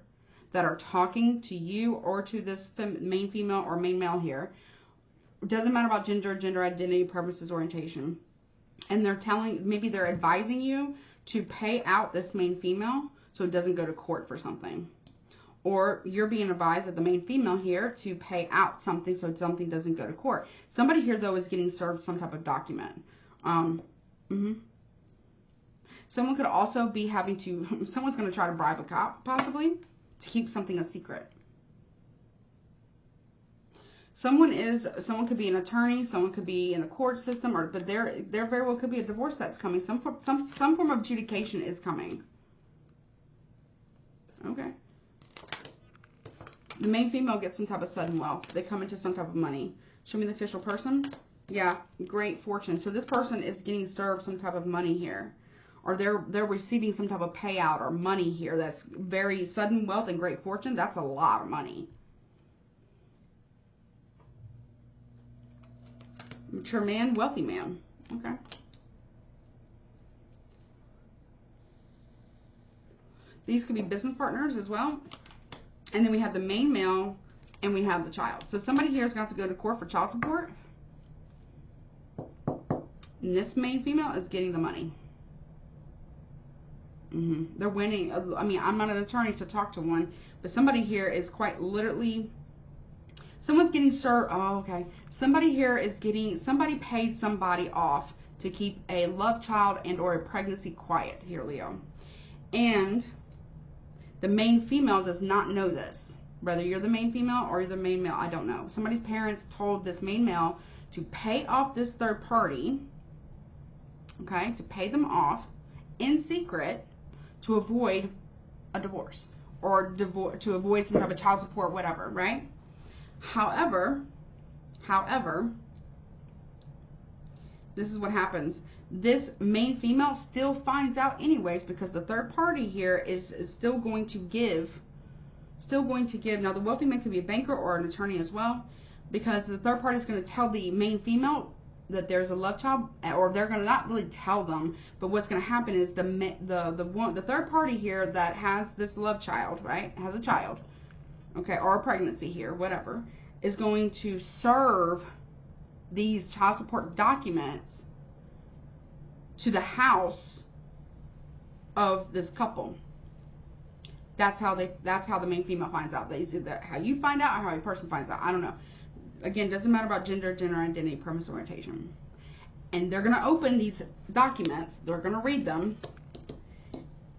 that are talking to you or to this main female or main male here. It doesn't matter about gender, gender identity, purposes, orientation. And they're telling, maybe they're advising you to pay out this main female so it doesn't go to court for something. Or you're being advised at the main female here to pay out something so something doesn't go to court. Somebody here, though, is getting served some type of document. Someone could also be having to, someone's going to try to bribe a cop, possibly, to keep something a secret. Someone could be an attorney, someone could be in the court system, but there very well could be a divorce that's coming. Some form of adjudication is coming. Okay. The main female gets some type of sudden wealth. They come into some type of money. Show me the official person. Yeah, great fortune. So this person is getting served some type of money here. Or they're receiving some type of payout or money here. That's very sudden wealth and great fortune. That's a lot of money. Mature man, wealthy man. Okay. These could be business partners as well. And then we have the main male, and we have the child. So somebody here is going to have to go to court for child support. And this main female is getting the money. They're winning. I mean, I'm not an attorney, so talk to one. But somebody here is quite literally, someone's getting served. Oh, okay. Somebody here is getting, somebody paid somebody off to keep a love child and or a pregnancy quiet here, Leo. And the main female does not know this. Whether you're the main female or you're the main male, I don't know. Somebody's parents told this main male to pay off this third party, okay, to pay them off in secret to avoid a divorce or to avoid some type of child support, whatever, right? However, this is what happens. This main female still finds out anyways because the third party here is still going to give. Now, the wealthy man could be a banker or an attorney as well, because the third party is going to tell the main female that there's a love child, or they're going to not really tell them, but what's going to happen is the third party here that has this love child, right, has a child, okay, or a pregnancy here, whatever, is going to serve these child support documents to the house of this couple. That's how the main female finds out. They see that how you find out or how a person finds out. I don't know. Again, doesn't matter about gender, gender identity, purpose, orientation. And they're going to open these documents. They're going to read them.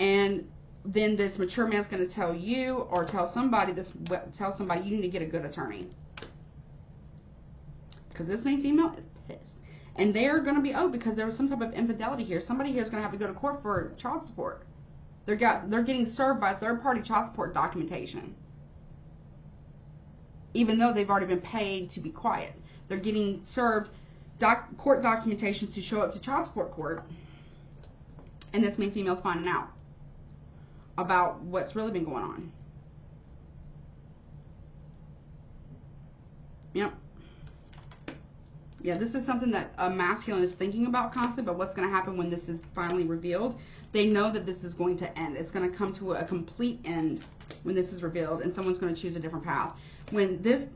And then this mature man's going to tell you or tell somebody you need to get a good attorney. Because this main female is pissed. And they're going to be owed because there was some type of infidelity here. Somebody here is going to have to go to court for child support. They're getting served by third-party child support documentation. Even though they've already been paid to be quiet. They're getting served court documentation to show up to child support court. And this main female's finding out about what's really been going on. Yep. Yeah, this is something that a masculine is thinking about constantly, but what's going to happen when this is finally revealed? They know that this is going to end. It's going to come to a complete end when this is revealed, and someone's going to choose a different path. When this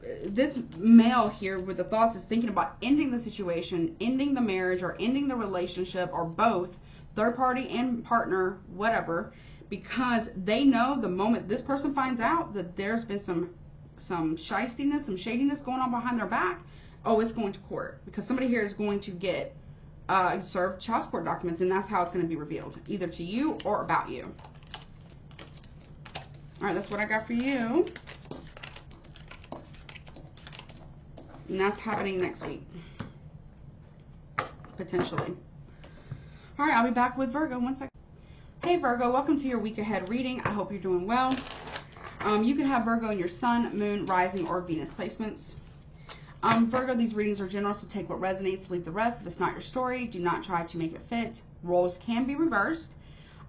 male here with the thoughts is thinking about ending the situation, ending the marriage, or ending the relationship, or both, third party and partner, whatever, because they know the moment this person finds out that there's been some shystiness, some shadiness going on behind their back, oh, it's going to court, because somebody here is going to get served child support documents, and that's how it's going to be revealed, either to you or about you. All right, that's what I got for you. And that's happening next week, potentially. All right, I'll be back with Virgo. 1 second. Hey, Virgo, welcome to your week ahead reading. I hope you're doing well. You can have Virgo in your sun, moon, rising, or Venus placements. Virgo, these readings are general, so take what resonates, leave the rest. If it's not your story, do not try to make it fit. Roles can be reversed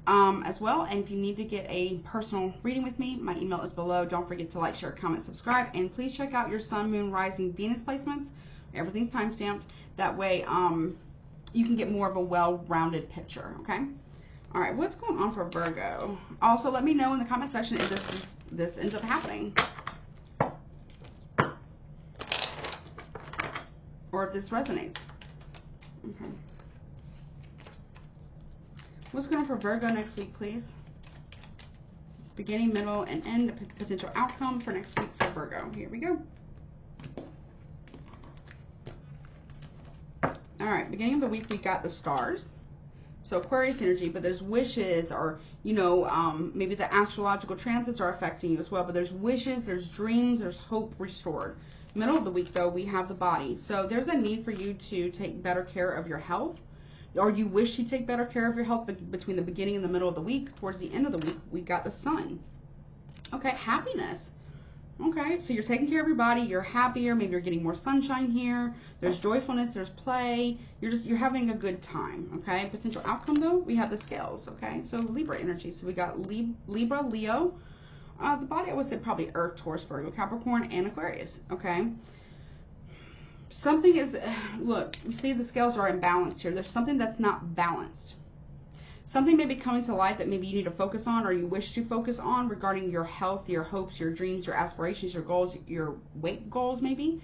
as well. And if you need to get a personal reading with me, my email is below. Don't forget to like, share, comment, subscribe. And please check out your sun, moon, rising, Venus placements. Everything's timestamped. That way you can get more of a well-rounded picture, okay? All right, what's going on for Virgo? Also, let me know in the comment section if this ends up happening, or if this resonates. Okay. What's going on for Virgo next week, please? Beginning, middle, and end, potential outcome for next week for Virgo. Here we go. All right, beginning of the week, we got the stars. So Aquarius energy, but there's wishes, or, you know, maybe the astrological transits are affecting you as well, but there's wishes, there's dreams, there's hope restored. Middle of the week, though, we have the body. So there's a need for you to take better care of your health, or you wish to take better care of your health between the beginning and the middle of the week. Towards the end of the week, we got the sun. Okay, happiness. Okay, so you're taking care of your body, you're happier, maybe you're getting more sunshine here, there's joyfulness, there's play, you're having a good time, okay? Potential outcome, though, we have the scales, okay? So Libra energy, so we got Libra, Leo, the body, I would say probably Earth, Taurus, Virgo, Capricorn, and Aquarius, okay? Something is, look, you see the scales are imbalanced here. There's something that's not balanced. Something may be coming to light that maybe you need to focus on, or you wish to focus on, regarding your health, your hopes, your dreams, your aspirations, your goals, your weight goals maybe,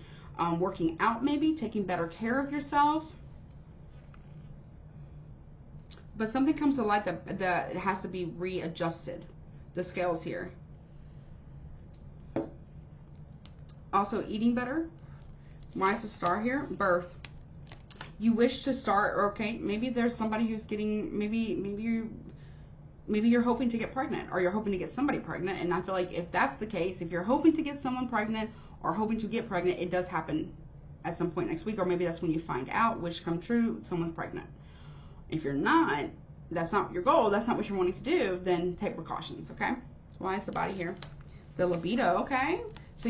working out maybe, taking better care of yourself. But something comes to light that it has to be readjusted, the scales here. Also eating better. Why is the star here? Birth. You wish to start, okay, maybe there's somebody who's getting, maybe you're hoping to get pregnant, or you're hoping to get somebody pregnant. And I feel like if that's the case, if you're hoping to get someone pregnant or hoping to get pregnant, it does happen at some point next week, or maybe that's when you find out, wish come true, someone's pregnant. If you're not, that's not your goal, that's not what you're wanting to do, then take precautions, okay? So why is the body here? The libido, okay? So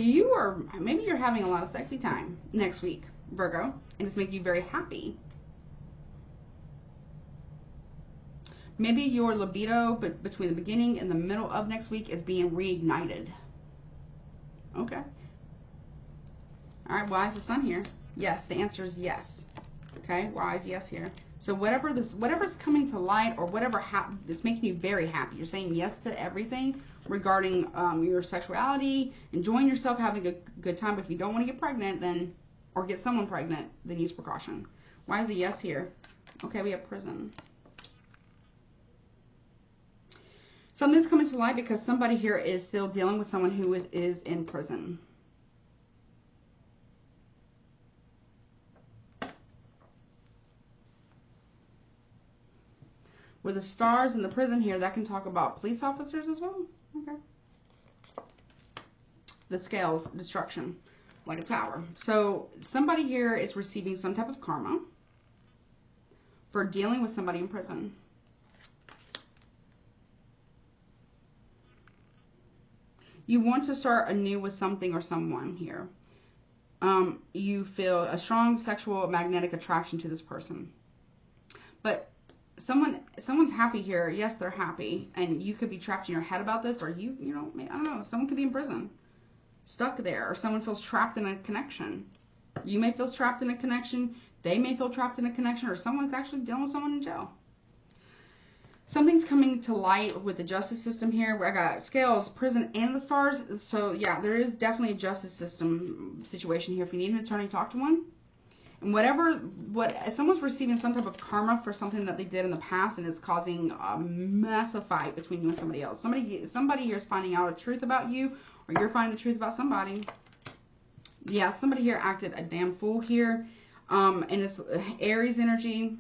maybe you're having a lot of sexy time next week, Virgo, and it's making you very happy. Maybe your libido, but between the beginning and the middle of next week, is being reignited. Okay. All right, why is the sun here? Yes, the answer is yes. Okay, why is yes here? So whatever's coming to light, or whatever is making you very happy, you're saying yes to everything regarding your sexuality, enjoying yourself, having a good time. But if you don't want to get pregnant, then, or get someone pregnant, then use precaution. Why is the yes here? Okay, we have prison. Something's coming to light because somebody here is still dealing with someone who is in prison. With the stars and the prison here, that can talk about police officers as well. Okay. The scales, destruction, like a tower. So somebody here is receiving some type of karma for dealing with somebody in prison. You want to start anew with something or someone here. You feel a strong sexual magnetic attraction to this person. But someone's happy here. Yes, they're happy, and you could be trapped in your head about this, or you know, I don't know, someone could be in prison, stuck there, or someone feels trapped in a connection. You may feel trapped in a connection, they may feel trapped in a connection, or someone's actually dealing with someone in jail. Something's coming to light with the justice system here, where I got scales, prison, and the stars. So yeah, there is definitely a justice system situation here. If you need an attorney, talk to one. someone's receiving some type of karma for something that they did in the past, and it's causing a massive fight between you and somebody else. Somebody here is finding out a truth about you, or you're finding the truth about somebody. Yeah, somebody here acted a damn fool here. And it's Aries energy.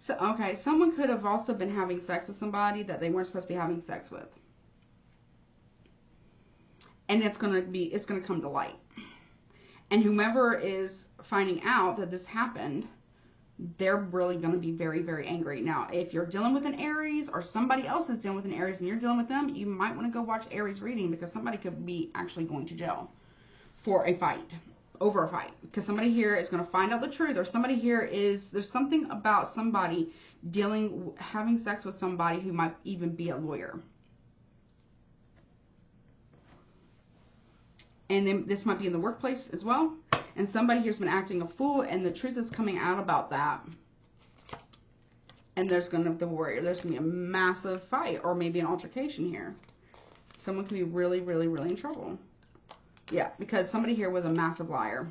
So, okay, someone could have also been having sex with somebody that they weren't supposed to be having sex with. And it's going to come to light. And whomever is finding out that this happened, they're really going to be very, very angry. Now, if you're dealing with an Aries, or somebody else is dealing with an Aries and you're dealing with them, you might want to go watch Aries reading, because somebody could be actually going to jail for a fight, over a fight. Because somebody here is going to find out the truth, or somebody here there's something about somebody having sex with somebody who might even be a lawyer. And then this might be in the workplace as well. And somebody here's been acting a fool, and the truth is coming out about that. And there's going to be a massive fight, or maybe an altercation here. Someone could be really, really, really in trouble. Yeah, because somebody here was a massive liar.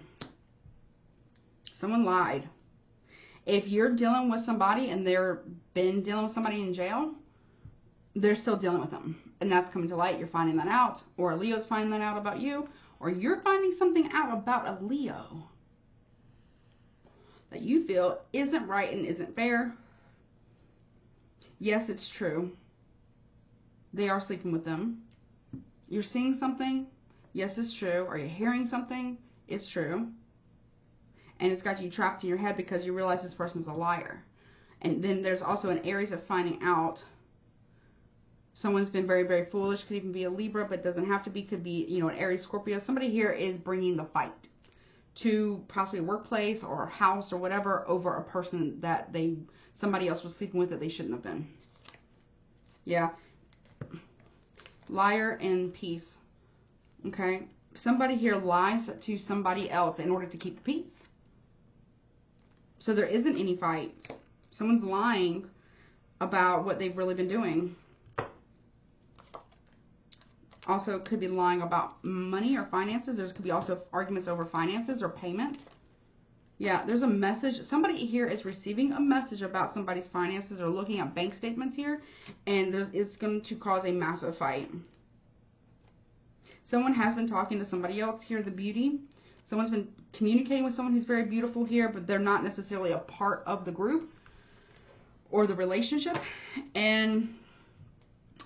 Someone lied. If you're dealing with somebody and they've been dealing with somebody in jail, they're still dealing with them. And that's coming to light. You're finding that out. Or a Leo's finding that out about you. Or you're finding something out about a Leo that you feel isn't right and isn't fair. Yes, it's true. They are sleeping with them. You're seeing something. Yes, it's true. Are you hearing something? It's true. And it's got you trapped in your head because you realize this person's a liar. And then there's also an Aries that's finding out. Someone's been very, very foolish. Could even be a Libra, but doesn't have to be. Could be, an Aries, Scorpio. Somebody here is bringing the fight to possibly a workplace or a house or whatever over a person that somebody else was sleeping with that they shouldn't have been. Yeah. Liar and peace. Okay. Somebody here lies to somebody else in order to keep the peace. So there isn't any fight. Someone's lying about what they've really been doing. Also, could be lying about money or finances. There could be also arguments over finances or payment. Yeah, there's a message. Somebody here is receiving a message about somebody's finances or looking at bank statements here. And it's going to cause a massive fight. Someone has been talking to somebody else here, the beauty. Someone's been communicating with someone who's very beautiful here, but they're not necessarily a part of the group or the relationship.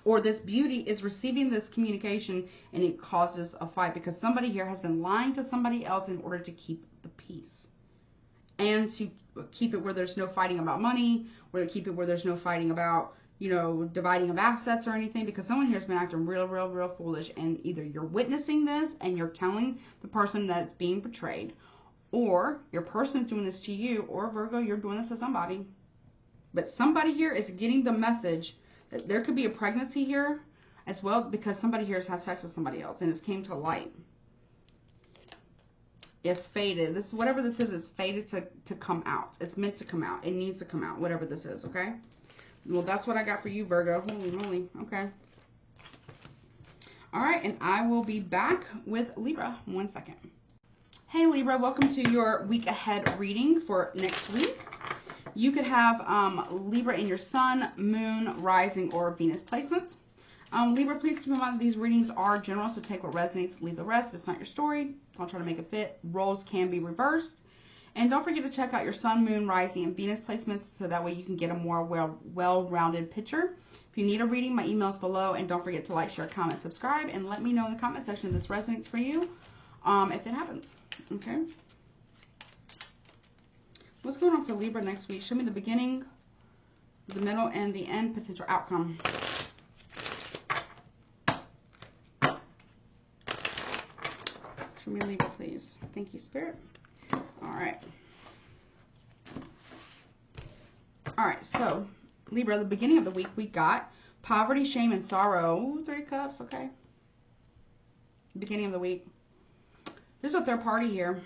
Or this beauty is receiving this communication and it causes a fight because somebody here has been lying to somebody else in order to keep the peace. And to keep it where there's no fighting about money, or to keep it where there's no fighting about, dividing of assets or anything, because someone here has been acting real, real, real foolish, and either you're witnessing this and you're telling the person that it's being betrayed, or your person's doing this to you, or Virgo, you're doing this to somebody. But somebody here is getting the message that there could be a pregnancy here as well, because somebody here has had sex with somebody else and it's came to light. It's fated. Whatever this is fated to come out. It's meant to come out. It needs to come out, whatever this is, okay? Well, that's what I got for you, Virgo. Holy moly. Okay. All right, and I will be back with Libra. 1 second. Hey, Libra, welcome to your week ahead reading for next week. You could have Libra in your sun, moon, rising, or Venus placements. Libra, please keep in mind that these readings are general, so take what resonates, leave the rest. If it's not your story, don't try to make it fit. Roles can be reversed. And don't forget to check out your sun, moon, rising, and Venus placements so that way you can get a more well-rounded picture. If you need a reading, my email is below. And don't forget to like, share, comment, subscribe, and let me know in the comment section if this resonates for you, if it happens. Okay? What's going on for Libra next week? Show me the beginning, the middle, and the end potential outcome. Show me Libra, please. Thank you, Spirit. All right. All right, so Libra, the beginning of the week, we got poverty, shame, and sorrow. Ooh, 3 cups, okay. Beginning of the week. There's a third party here.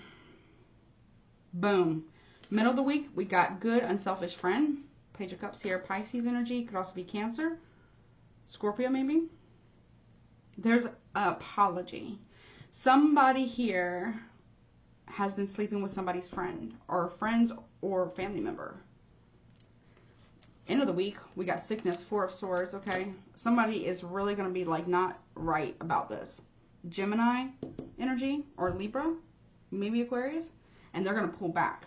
Boom. Middle of the week, we got good, unselfish friend. Page of Cups here. Pisces energy. Could also be Cancer. Scorpio, maybe. There's an apology. Somebody here has been sleeping with somebody's friend or friends or family member. End of the week, we got sickness, 4 of Swords, okay? Somebody is really going to be like not right about this. Gemini energy or Libra, maybe Aquarius, and they're going to pull back.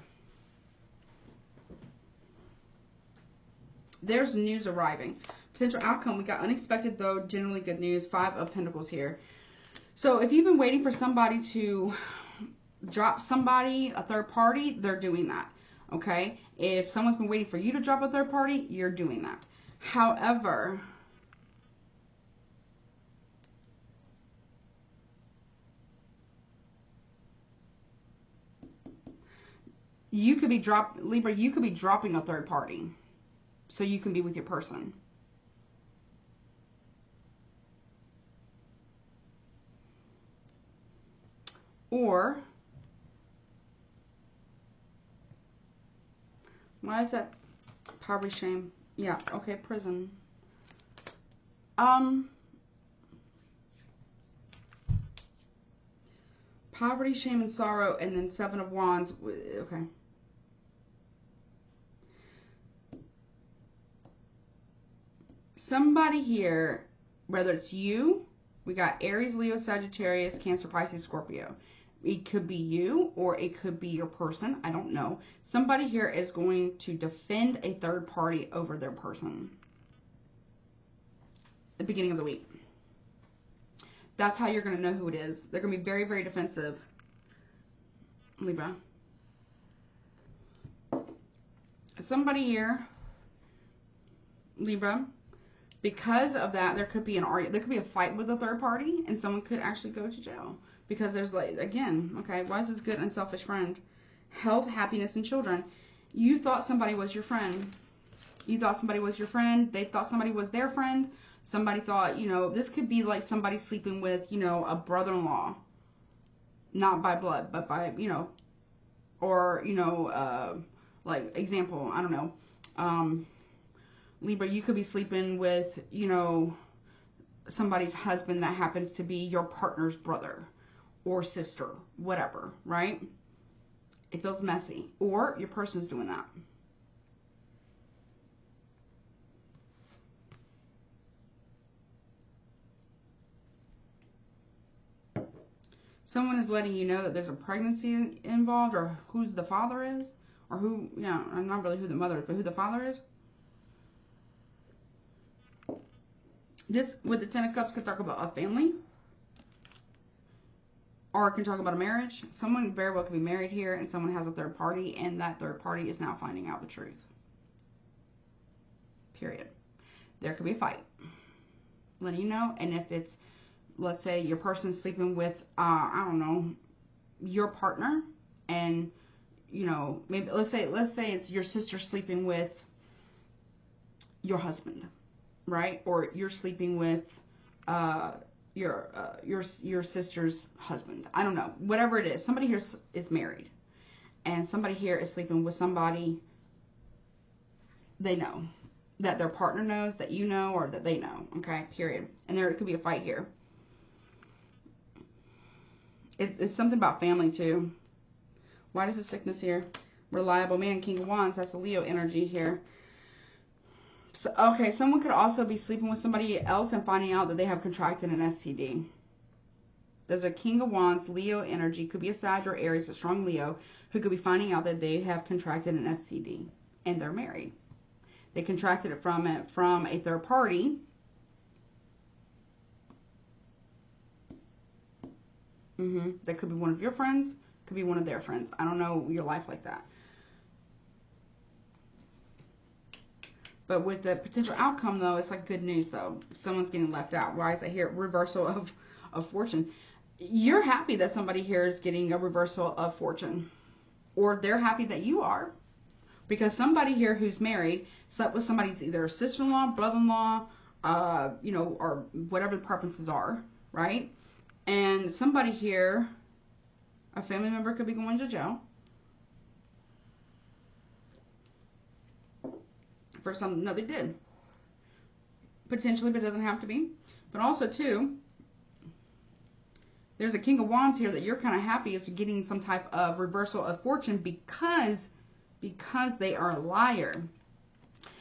There's news arriving. Potential outcome, we got unexpected though, generally good news, 5 of Pentacles here. So if you've been waiting for somebody to drop somebody, a third party, they're doing that. Okay? If someone's been waiting for you to drop a third party, you're doing that. However, you could be Libra, you could be dropping a third party so you can be with your person. Or, why is that poverty, shame? Yeah, okay, prison. Poverty, shame, and sorrow, and then 7 of Wands. Okay. Somebody here, whether it's you, we got Aries, Leo, Sagittarius, Cancer, Pisces, Scorpio. It could be you or it could be your person. I don't know. Somebody here is going to defend a third party over their person. At the beginning of the week. That's how you're going to know who it is. They're going to be very, very defensive. Libra. Somebody here, Libra, because of that, there could be an argument. There could be a fight with a third party, and someone could actually go to jail. Because there's like, again, okay, why is this good, unselfish friend? Health, happiness, and children. You thought somebody was your friend. You thought somebody was your friend. They thought somebody was their friend. Somebody thought, you know, this could be like somebody sleeping with, you know, a brother-in-law. Not by blood, but by, you know, or, you know, like, example, I don't know. Libra, you could be sleeping with, you know, somebody's husband that happens to be your partner's brother or sister, whatever, right? It feels messy. Or your person's doing that. Someone is letting you know that there's a pregnancy involved, or who the father is, or who, you know, not really who the mother is, but who the father is. This, with the 10 of Cups, could talk about a family. Or it can talk about a marriage. Someone very well could be married here, and someone has a third party, and that third party is now finding out the truth. Period. There could be a fight. Letting you know. And if it's, let's say your person's sleeping with, I don't know, your partner, and, you know, maybe, let's say it's your sister sleeping with your husband, right? Or you're sleeping with, your sister's husband. I don't know. Whatever it is. Somebody here is married. And somebody here is sleeping with somebody they know. That their partner knows, that you know, or that they know. Okay? Period. And there could be a fight here. It's something about family too. Why does the sickness here? Reliable man, King of Wands. That's the Leo energy here. So, okay, someone could also be sleeping with somebody else and finding out that they have contracted an STD. There's a King of Wands, Leo energy, could be a Sag or Aries, but strong Leo, who could be finding out that they have contracted an STD and they're married. They contracted it from a third party. That could be one of your friends, could be one of their friends. I don't know your life like that. But with the potential outcome, though, it's like good news, though. Someone's getting left out. Why is it here? Reversal of fortune. You're happy that somebody here is getting a reversal of fortune. Or they're happy that you are. Because somebody here who's married slept with somebody's either sister-in-law, brother-in-law, you know, or whatever the preferences are, right? And somebody here, a family member could be going to jail. For something that they did. Potentially, but it doesn't have to be. But also, too, there's a King of Wands here that you're kind of happy is getting some type of reversal of fortune because they are a liar.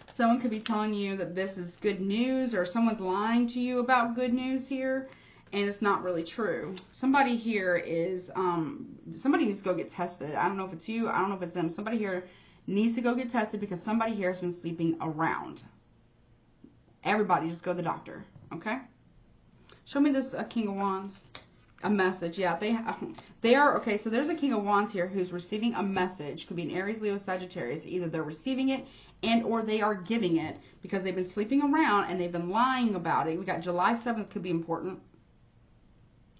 Someone could be telling you that this is good news, or someone's lying to you about good news here, and it's not really true. Somebody here is, somebody needs to go get tested. I don't know if it's you. I don't know if it's them. Somebody here needs to go get tested because somebody here has been sleeping around. Everybody just go to the doctor, okay? Show me this King of Wands. A message. Yeah, they are, okay, so there's a King of Wands here who's receiving a message. Could be an Aries, Leo, Sagittarius. Either they're receiving it and or they are giving it because they've been sleeping around and they've been lying about it. We got July 7th could be important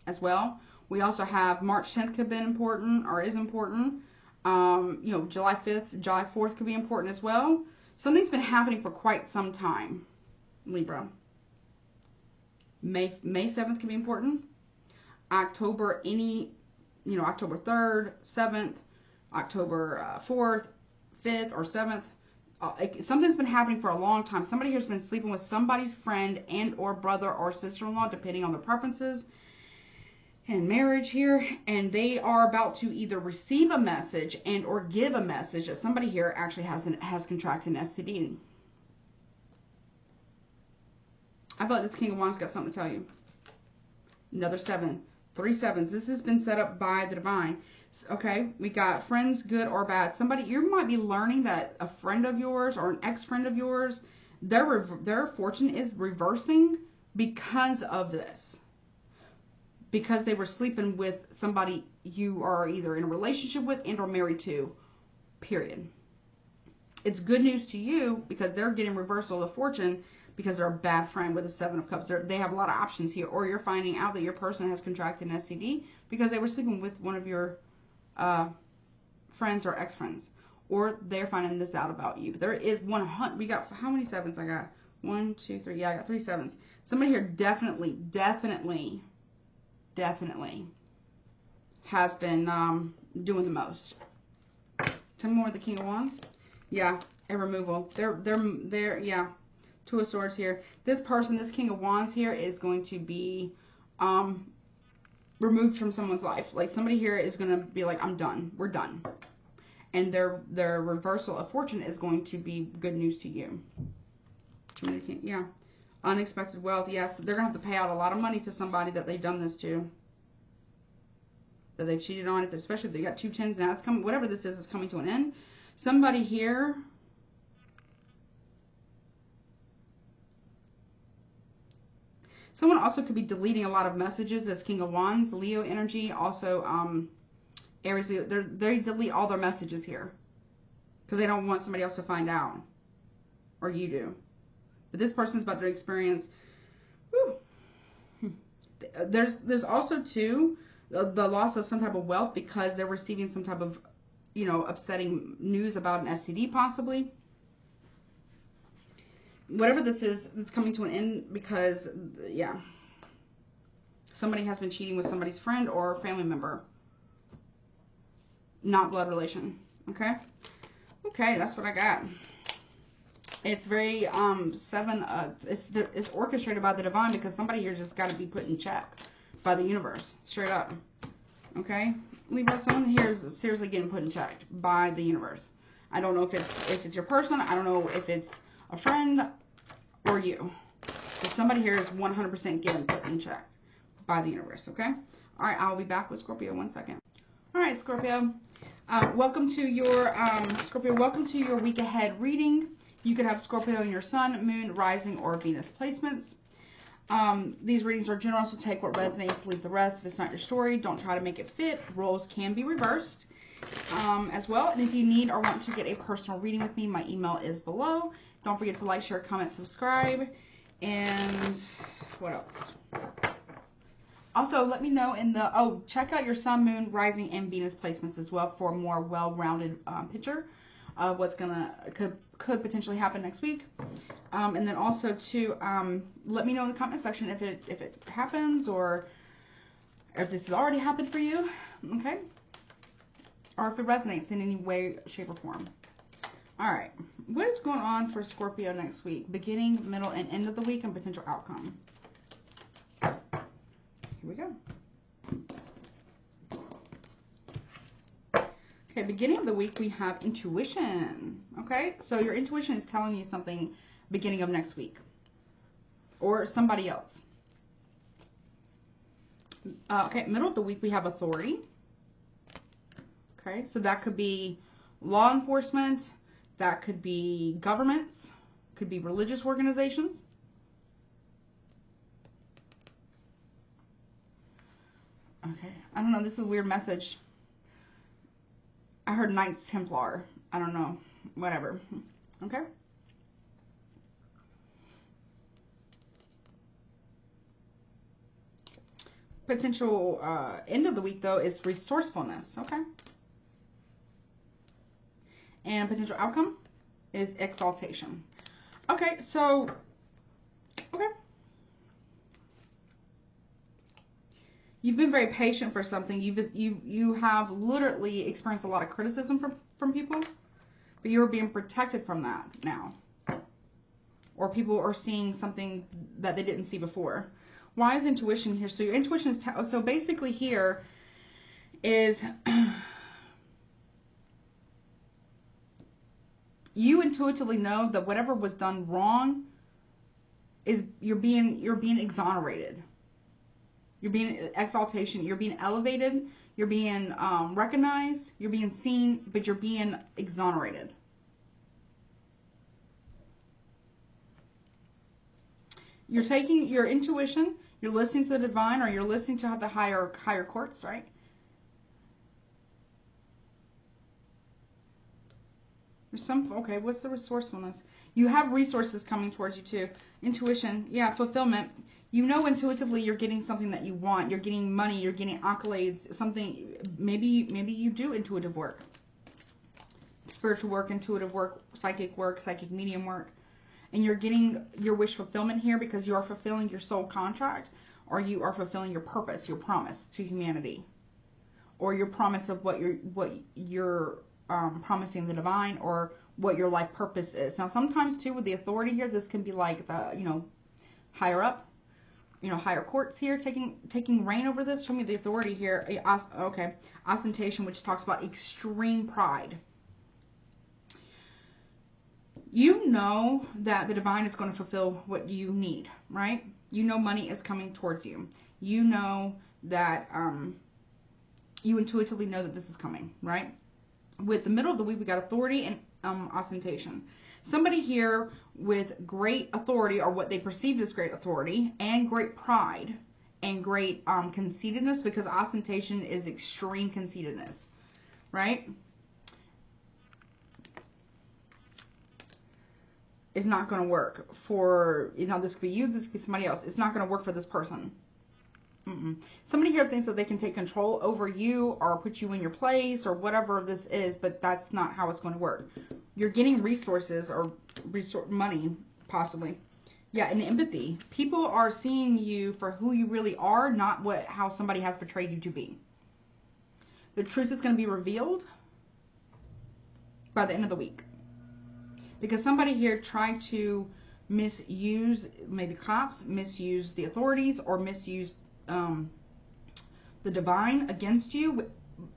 as well. We also have March 10th could have been important or is important. You know, July 5th, July 4th could be important as well. Something's been happening for quite some time, Libra. May 7th could be important. October, October 3rd, 7th, October 4th, 5th, or 7th. Something's been happening for a long time. Somebody here's been sleeping with somebody's friend and or brother or sister-in-law, depending on their preferences and marriage here. And they are about to either receive a message and or give a message that somebody here actually has contracted an STD. I bet this King of Wands got something to tell you. Another 7. 3 sevens. This has been set up by the divine. Okay, we got friends, good or bad. Somebody, you might be learning that a friend of yours or an ex-friend of yours, their fortune is reversing because of this. Because they were sleeping with somebody you are either in a relationship with and or married to, period. It's good news to you because they're getting reversal of fortune because they're a bad friend with a 7 of Cups. They have a lot of options here. Or you're finding out that your person has contracted an STD because they were sleeping with one of your friends or ex-friends. Or they're finding this out about you. There is 100. We got, how many 7s I got? 1, 2, 3. Yeah, I got 3 7s. Somebody here definitely has been doing the most. Tell me more of the King of Wands. Yeah, a removal. They're yeah. 2 of Swords here. This person, this King of Wands here, is going to be removed from someone's life. Like somebody here is going to be like, I'm done. We're done. And their reversal of fortune is going to be good news to you. Yeah. Unexpected wealth. Yes. They're going to have to pay out a lot of money to somebody that they've done this to. That they've cheated on. Especially if they got 2 10s now. It's coming. Whatever this is coming to an end. Somebody here. Someone also could be deleting a lot of messages as King of Wands, Leo energy, also Aries, Leo. They delete all their messages here because they don't want somebody else to find out, or you do. But this person's about to experience. There's also too the loss of some type of wealth because they're receiving some type of upsetting news about an STD possibly. Whatever this is, it's coming to an end because, yeah, somebody has been cheating with somebody's friend or family member. Not blood relation. Okay? Okay, that's what I got. It's very, it's orchestrated by the divine because somebody here just got to be put in check by the universe. Straight up. Okay? Libra, someone here is seriously getting put in check by the universe. I don't know if it's your person. I don't know if it's a friend or you. But somebody here is 100% getting put in check by the universe, okay? All right, I'll be back with Scorpio 1 second. All right, Scorpio. Welcome to your Scorpio. Welcome to your week ahead reading. You could have Scorpio in your Sun, Moon, Rising, or Venus placements. These readings are general, so take what resonates, leave the rest. If it's not your story, don't try to make it fit. Roles can be reversed as well. And if you need or want to get a personal reading with me, my email is below. Don't forget to like, share, comment, subscribe. And what else? Also, let me know in the, check out your Sun, Moon, Rising, and Venus placements as well for a more well-rounded picture of what's could potentially happen next week. And then also to let me know in the comment section if it happens or if this has already happened for you, okay? Or if it resonates in any way, shape, or form. All right, what is going on for Scorpio next week? Beginning, middle, and end of the week and potential outcome. Here we go. Okay, beginning of the week, we have intuition. Okay, so your intuition is telling you something beginning of next week. Or somebody else. Okay, middle of the week, we have authority. Okay, so that could be law enforcement. That could be governments. Could be religious organizations. Okay, I don't know. This is a weird message. I heard Knights Templar. I don't know. Whatever. Okay. Potential end of the week, though, is resourcefulness. Okay. And potential outcome is exaltation. Okay, so, okay. You've been very patient for something. You have literally experienced a lot of criticism from people, but you're being protected from that now. Or people are seeing something that they didn't see before. Why is intuition here? So your intuition is, so basically here is you intuitively know that whatever was done wrong is you're being exonerated. You're being exaltation. You're being elevated. You're being recognized. You're being seen, but you're being exonerated. You're taking your intuition. You're listening to the divine, or you're listening to the higher courts, right? There's some, okay, what's the resourcefulness? You have resources coming towards you too. Intuition, yeah, fulfillment. You know intuitively you're getting something that you want. You're getting money. You're getting accolades. Something. Maybe you do intuitive work, spiritual work, intuitive work, psychic medium work, and you're getting your wish fulfillment here because you are fulfilling your soul contract, or you are fulfilling your purpose, your promise to humanity, or your promise of what you're promising the divine, or what your life purpose is. Now, sometimes too with the authority here, this can be like the higher up. Higher courts here taking reign over this. Show me the authority here. Okay, ostentation, which talks about extreme pride. You know that the divine is going to fulfill what you need, right? You know money is coming towards you. You know that you intuitively know that this is coming, right? With the middle of the week, we got authority and ostentation. Somebody here with great authority, or what they perceived as great authority, and great pride, and great conceitedness, because ostentation is extreme conceitedness, right? It's not going to work for, this could be you, this could be somebody else. It's not going to work for this person. Somebody here thinks that they can take control over you, or put you in your place, or whatever this is, but that's not how it's going to work. You're getting resources, or money, possibly. Yeah, and empathy. People are seeing you for who you really are, not how somebody has portrayed you to be. The truth is going to be revealed by the end of the week. Because somebody here tried to misuse, maybe cops, misuse the authorities, or misuse the divine against you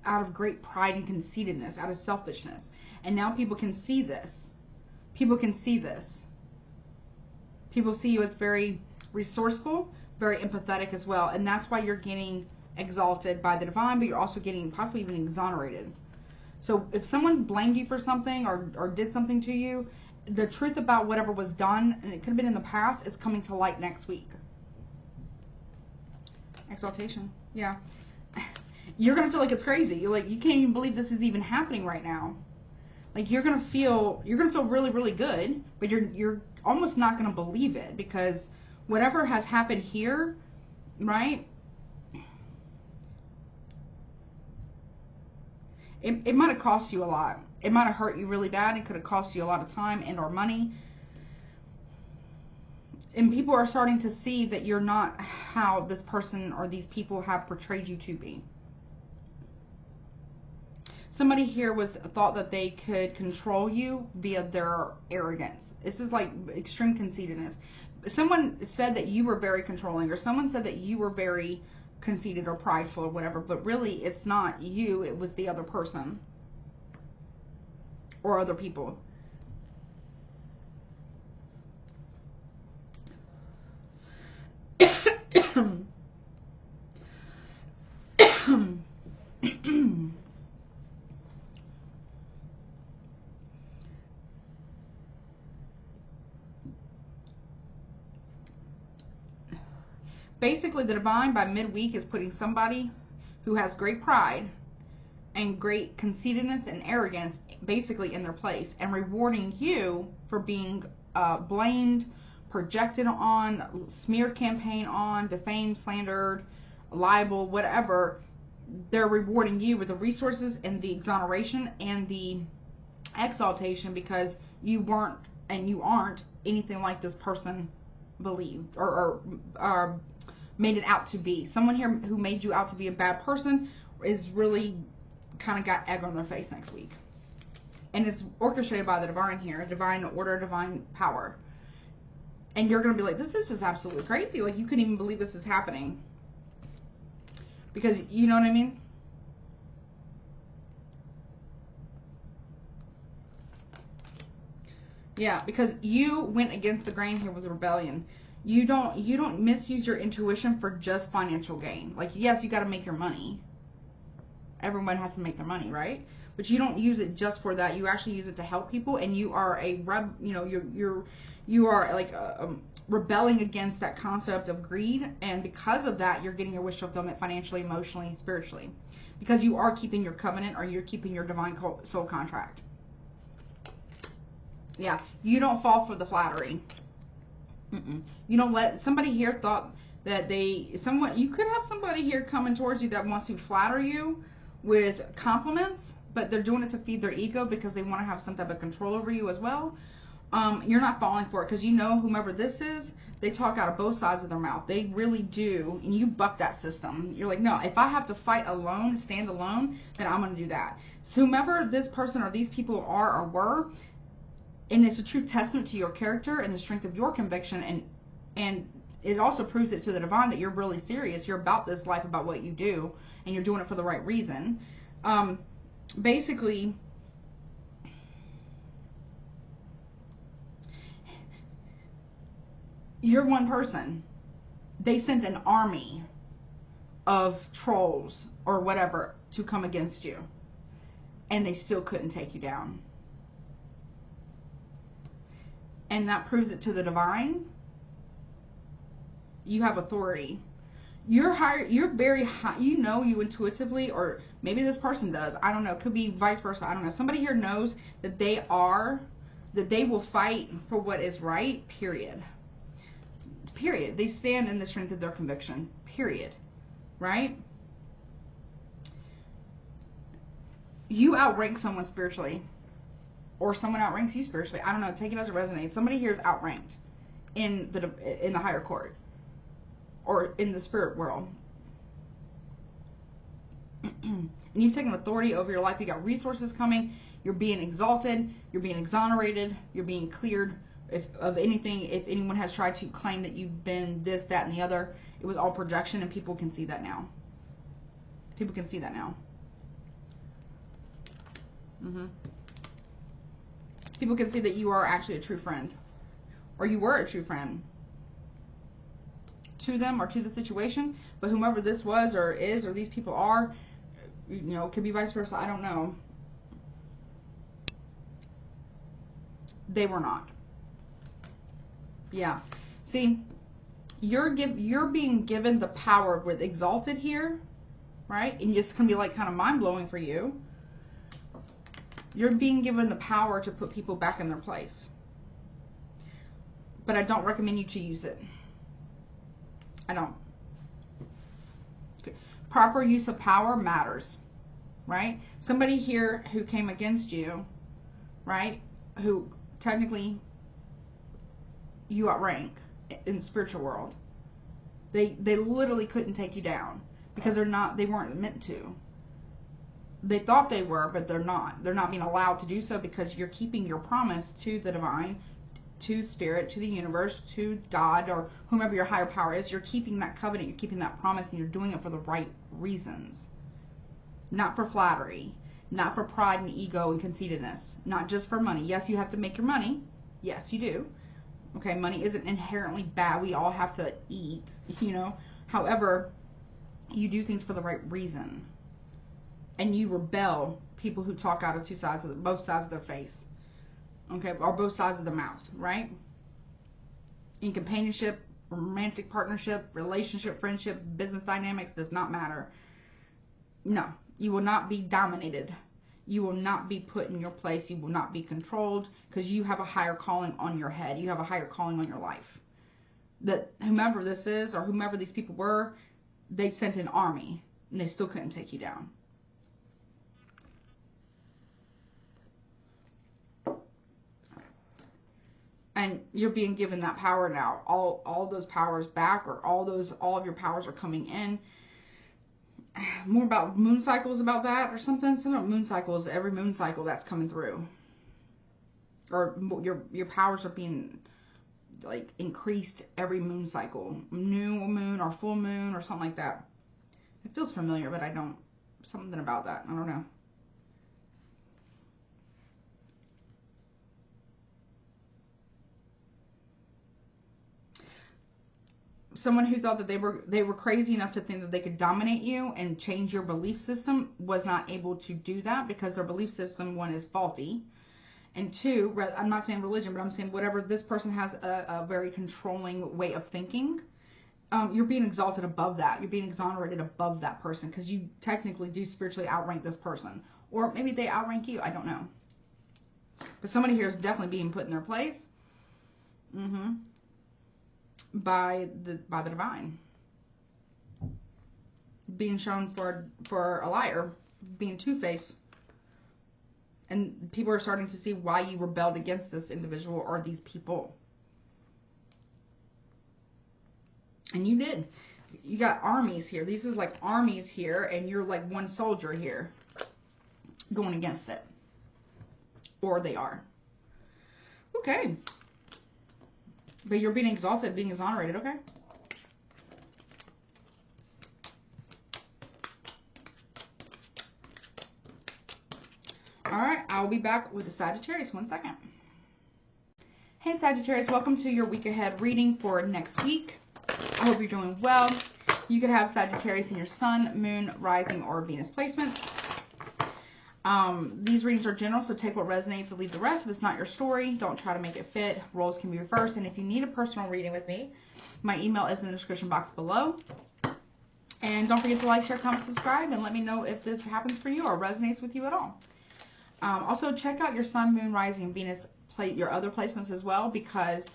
out of great pride and conceitedness, out of selfishness. And now people can see this. People can see this. People see you as very resourceful, very empathetic as well. And that's why you're getting exalted by the divine, but you're also getting possibly even exonerated. So if someone blamed you for something, or did something to you, the truth about whatever was done, and it could have been in the past, is coming to light next week. Exaltation. Yeah. You're going to feel like it's crazy. You can't even believe this is even happening right now. Like, you're going to feel really, really good, but you're almost not going to believe it, because whatever has happened here, right? It might have cost you a lot. It might have hurt you really bad. It could have cost you a lot of time and or money. And people are starting to see that you're not how this person or these people have portrayed you to be. Somebody here thought that they could control you via their arrogance. This is like extreme conceitedness. Someone said that you were very controlling, or someone said that you were very conceited or prideful or whatever, but really it's not you, it was the other person or other people. Basically, the divine by midweek is putting somebody who has great pride and great conceitedness and arrogance basically in their place, and rewarding you for being blamed, projected on, smeared campaign on, defamed, slandered, libel, whatever. They're rewarding you with the resources and the exoneration and the exaltation, because you weren't and you aren't anything like this person believed or made it out to be. Someone here who made you out to be a bad person is really kind of got egg on their face next week. And it's orchestrated by the divine here, divine order, divine power. And you're going to be like, this is just absolutely crazy. Like, you couldn't even believe this is happening. Because, you know what I mean? Yeah, because you went against the grain here with rebellion. You don't misuse your intuition for just financial gain. Like, yes, you got to make your money. Everyone has to make their money, right? But you don't use it just for that. You actually use it to help people, and you are you are like rebelling against that concept of greed, and because of that, you're getting your wish fulfillment financially, emotionally, spiritually, because you are keeping your covenant, or you're keeping your divine soul contract. Yeah, you don't fall for the flattery. You don't let somebody here thought that you could have somebody here coming towards you that wants to flatter you with compliments, but they're doing it to feed their ego because they want to have some type of control over you as well. You're not falling for it, because you know whomever this is, they talk out of both sides of their mouth. They really do, and you buck that system. You're like, no, if I have to fight alone, stand alone, then I'm going to do that. So whomever this person or these people are or were, and it's a true testament to your character and the strength of your conviction, and it also proves it to the divine that you're really serious. You're about this life, about what you do, and you're doing it for the right reason. Basically, you're one person. They sent an army of trolls or whatever to come against you, and they still couldn't take you down. And that proves it to the divine. You have authority. You're higher. You're very high. You know, you intuitively, or maybe this person does. I don't know. It could be vice versa. I don't know. Somebody here knows that they will fight for what is right. Period. Period. They stand in the strength of their conviction. Period. Right? You outrank someone spiritually, or someone outranks you spiritually. I don't know. Take it as it resonates. Somebody here is outranked in the higher court, or in the spirit world. And you've taken authority over your life. You got resources coming. You're being exalted. You're being exonerated. You're being cleared of anything. If anyone has tried to claim that you've been this, that, and the other, it was all projection, and people can see that now. People can see that now. People can see that you are actually a true friend, or you were a true friend to them or to the situation. But whomever this was or is, or these people are, you know, it could be vice versa. I don't know. They were not. Yeah. See, you're being given the power with exalted here, right? And it's gonna be like kind of mind blowing for you. You're being given the power to put people back in their place. But I don't recommend you to use it. I don't. Proper use of power matters, right? Somebody here who came against you, right? Who technically you outrank in the spiritual world. They literally couldn't take you down because they weren't meant to. They thought they were, but they're not. They're not being allowed to do so because you're keeping your promise to the divine to spirit, to the universe, to God, or whomever your higher power is. You're keeping that covenant, you're keeping that promise, and you're doing it for the right reasons. Not for flattery, not for pride and ego and conceitedness, not just for money. Yes, you have to make your money. Yes, you do. Okay, money isn't inherently bad. We all have to eat, you know. However, you do things for the right reason. And you rebel people who talk out of both sides of their face. Okay, or both sides of the mouth, right? In companionship, romantic partnership, relationship, friendship, business dynamics, does not matter. No, you will not be dominated. You will not be put in your place. You will not be controlled, because you have a higher calling on your head. You have a higher calling on your life. That whomever this is, or whomever these people were, they sent an army, and they still couldn't take you down. And you're being given that power now. All those powers back, or all of your powers are coming in. More about moon cycles about that or something. Some of moon cycles, every moon cycle that's coming through. Or your powers are being like increased every moon cycle. New moon or full moon or something like that. It feels familiar, but I don't, something about that. I don't know. Someone who thought that they were crazy enough to think that they could dominate you and change your belief system was not able to do that, because their belief system, one, is faulty, and two, I'm not saying religion, but I'm saying whatever, this person has a very controlling way of thinking. You're being exalted above that. You're being exonerated above that person, because you technically do spiritually outrank this person, or maybe they outrank you. I don't know, but somebody here is definitely being put in their place. By the divine, being shown for a liar, being two-faced, and people are starting to see why you rebelled against this individual or these people. And you did. You got armies here. These is like armies here, and you're like one soldier here going against it, or they are. Okay. But you're being exalted, being exonerated, okay? Alright, I'll be back with the Sagittarius. 1 second. Hey Sagittarius, welcome to your week ahead reading for next week. I hope you're doing well. You could have Sagittarius in your Sun, Moon, Rising, or Venus placements. These readings are general, so take what resonates and leave the rest. If it's not your story, don't try to make it fit. Roles can be reversed. And if you need a personal reading with me, my email is in the description box below. And don't forget to like, share, comment, subscribe, and let me know if this happens for you or resonates with you at all. Also, check out your Sun, Moon, Rising, and Venus, your other placements as well, because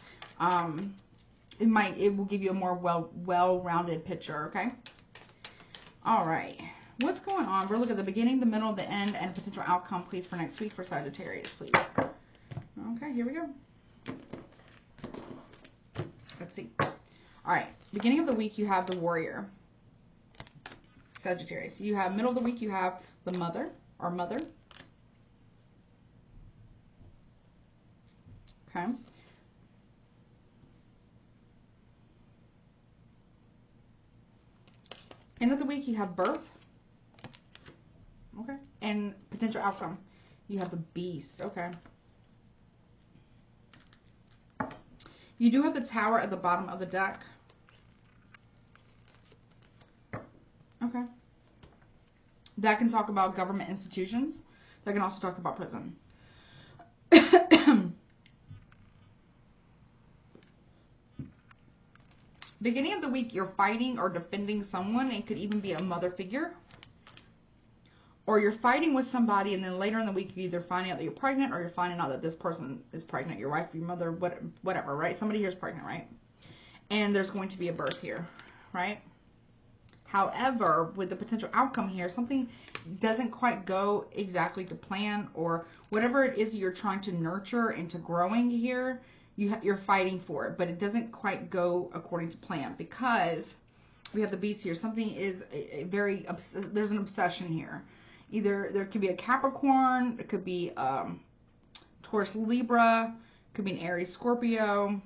it will give you a more well-rounded picture, okay? All right. What's going on? We're looking at the beginning, the middle, the end, and potential outcome, please, for next week for Sagittarius, please. Okay, here we go. Let's see. All right. Beginning of the week, you have the Warrior, Sagittarius. You have middle of the week, you have the Mother, or Mother. Okay. End of the week, you have Birth. Okay. And potential outcome, you have the Beast. Okay. You do have the Tower at the bottom of the deck. Okay. That can talk about government institutions. That can also talk about prison. Beginning of the week, you're fighting or defending someone. It could even be a mother figure. Or you're fighting with somebody, and then later in the week, you either find out that you're pregnant, or you're finding out that this person is pregnant. Your wife, your mother, whatever, right? Somebody here is pregnant, right? And there's going to be a birth here, right? However, with the potential outcome here, something doesn't quite go exactly to plan, or whatever it is you're trying to nurture into growing here, you're fighting for it, but it doesn't quite go according to plan, because we have the Beast here. Something is there's an obsession here. Either there could be a Capricorn, it could be Taurus, Libra, Could be an Aries, Scorpio,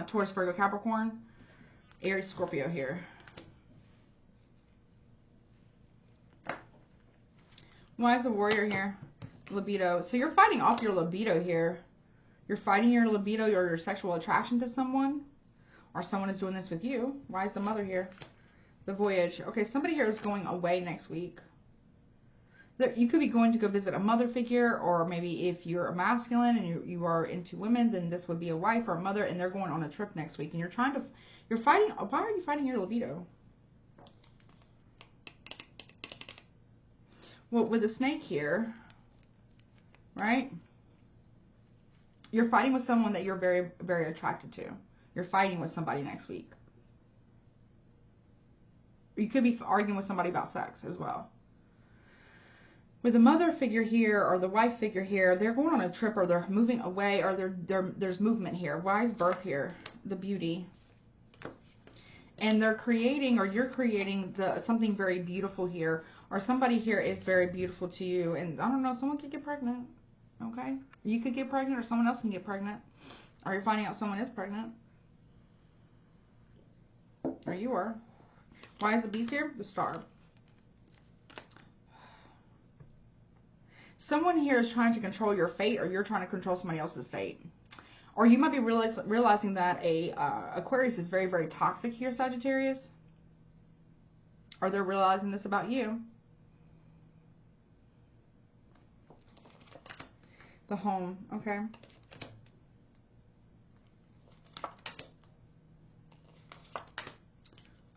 Taurus, Virgo, Capricorn. Aries, Scorpio here. Why is the Warrior here? Libido. So you're fighting off your libido here. You're fighting your libido or your sexual attraction to someone. Or someone is doing this with you. Why is the Mother here? The Voyage. Okay, somebody here is going away next week. You could be going to go visit a mother figure, or maybe if you're a masculine and you are into women, then this would be a wife or a mother, and they're going on a trip next week. And you're fighting. Why are you fighting your libido? Well, with the Snake here, right? You're fighting with someone that you're very, very attracted to. You're fighting with somebody next week. You could be arguing with somebody about sex as well. With the mother figure here or the wife figure here, they're going on a trip or they're moving away or there's movement here. Why is Birth here? The Beauty. And they're creating, or you're creating something very beautiful here, or somebody here is very beautiful to you. And I don't know, someone could get pregnant. Okay? You could get pregnant, or someone else can get pregnant. Or you're finding out someone is pregnant. Or you are. Why is the Beast here? The Star. Someone here is trying to control your fate, or you're trying to control somebody else's fate. Or you might be realizing that Aquarius is very, very toxic here, Sagittarius. Or they're realizing this about you. The Home, okay.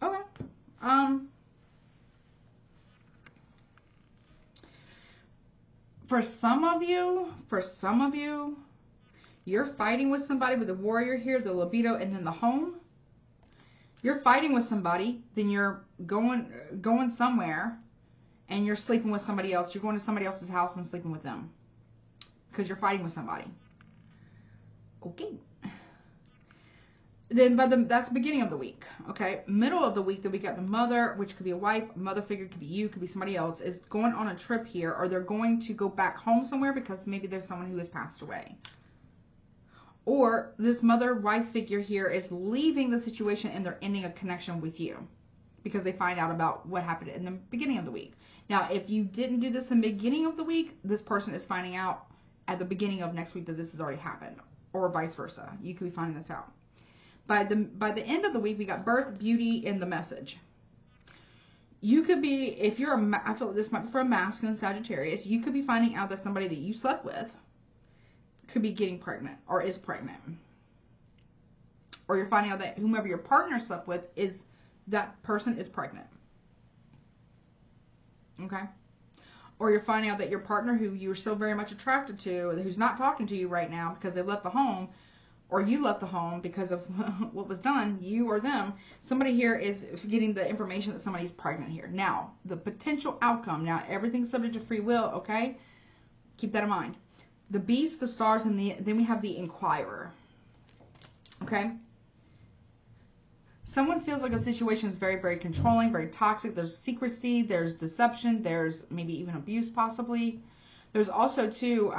Okay. For some of you, you're fighting with somebody with the Warrior here, the libido, and then the Home. You're fighting with somebody, then you're going somewhere, and you're sleeping with somebody else. You're going to somebody else's house and sleeping with them. Because you're fighting with somebody. Okay. Then that's the beginning of the week. Okay. Middle of the week, then we got the Mother, which could be a wife, mother figure, could be you, could be somebody else, is going on a trip here, or they're going to go back home somewhere because maybe there's someone who has passed away. Or this mother, wife figure here is leaving the situation and they're ending a connection with you because they find out about what happened in the beginning of the week. Now, if you didn't do this in the beginning of the week, this person is finding out at the beginning of next week that this has already happened, or vice versa. You could be finding this out. By the end of the week, we got Birth, Beauty, and the Message. You could be, if you're I feel like this might be for a masculine Sagittarius, you could be finding out that somebody that you slept with could be getting pregnant or is pregnant. Or you're finding out that whomever your partner slept with that person is pregnant. Okay? Or you're finding out that your partner who you're so very much attracted to, who's not talking to you right now because they left the home, or you left the home because of what was done, you or them, somebody here is getting the information that somebody's pregnant here. Now, the potential outcome, now everything's subject to free will, okay? Keep that in mind. The Beast, the Stars, and then we have the Inquirer. Okay? Someone feels like a situation is very, very controlling, very toxic. There's secrecy, there's deception, there's maybe even abuse possibly. There's also, too,